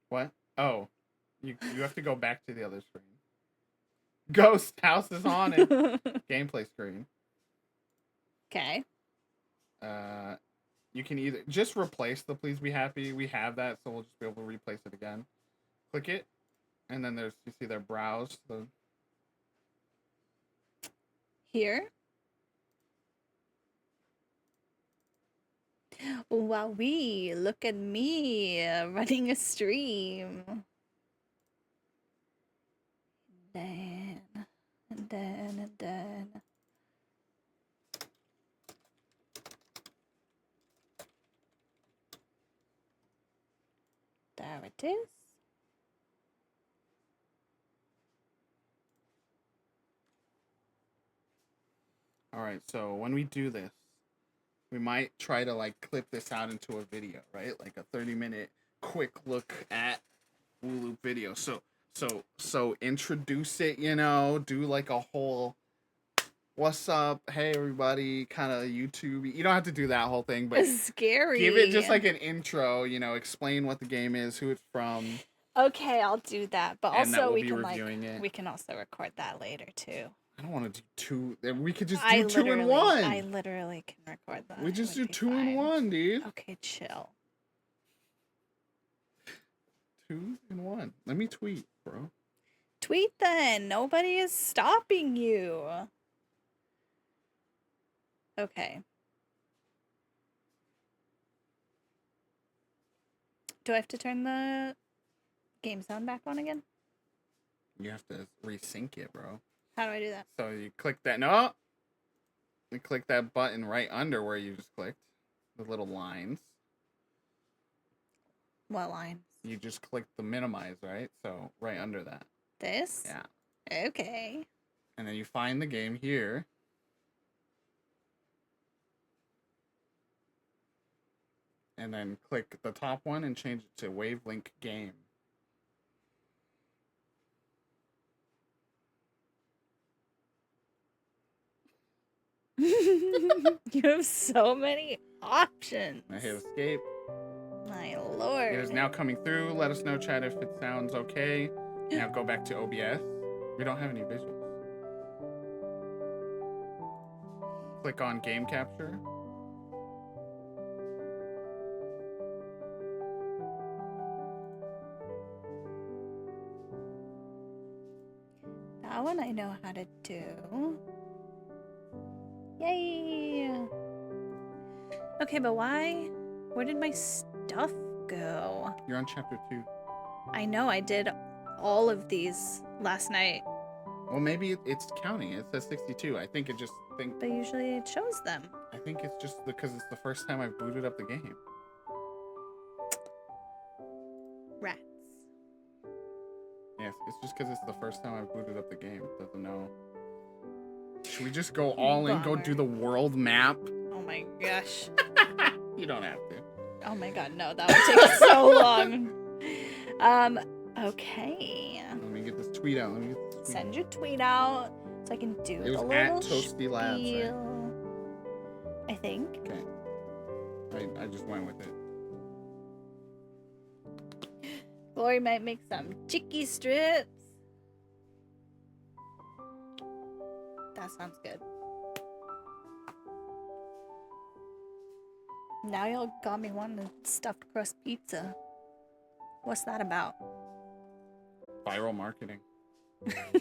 What? Oh. You have to go back to the other screen. Ghost House is on it. Gameplay screen. Okay. You can either just replace the Please Be Happy. We have that, so we'll just be able to replace it again. Click it, and then there's, you see there, browse the... Here? Wowee, look at me running a stream. And then. There it is. Alright, so when we do this, we might try to like clip this out into a video, right? Like a 30-minute quick look at Wooloop video. So introduce it, you know, do like a whole what's up, hey everybody, kind of YouTube. You don't have to do that whole thing, but It's scary. give it just like an intro, you know, explain what the game is, who it's from. Okay, I'll do that. But And that also we'll we be can reviewing it. we can also record that later too. I don't want to do two. We could just do two in one. I literally can record that. We just It would do be two in fine. one, dude. Okay, chill. 2 in 1. Let me tweet, bro. Tweet then. Nobody is stopping you. Okay. Do I have to turn the game sound back on again? You have to resync it, bro. How do I do that? So you click that. No. You click that button right under where you just clicked. The little lines. What line? You just click the minimize, right? So right under that. This? Yeah. Okay. And then you find the game here. And then click the top one and change it to Wavelink Game. You have so many options. I hit escape. My lord. It is now coming through. Let us know, chat, if it sounds okay. Now go back to OBS. We don't have any visuals. Click on game capture. That one I know how to do. Yay! Okay, but why? Where did my stuff go? You're on chapter 2. I know, I did all of these last night. Well, maybe it's counting. It says 62. I think it just But usually it shows them. I think it's just because it's the first time I've booted up the game. Rats. Yes, it's just because it's the first time I've booted up the game. It doesn't know. Should we just go all in? Go do the world map? Oh my gosh. You don't have to. Oh my god, no, that would take so long. Okay. Let me get this tweet out. Send your tweet out so I can do It was the at little Toasty Labs, right? spiel. I think. Okay. I just went with it. Glory might make some chicky strips. That sounds good. Now y'all got me wanting a stuffed crust pizza. What's that about? Viral marketing.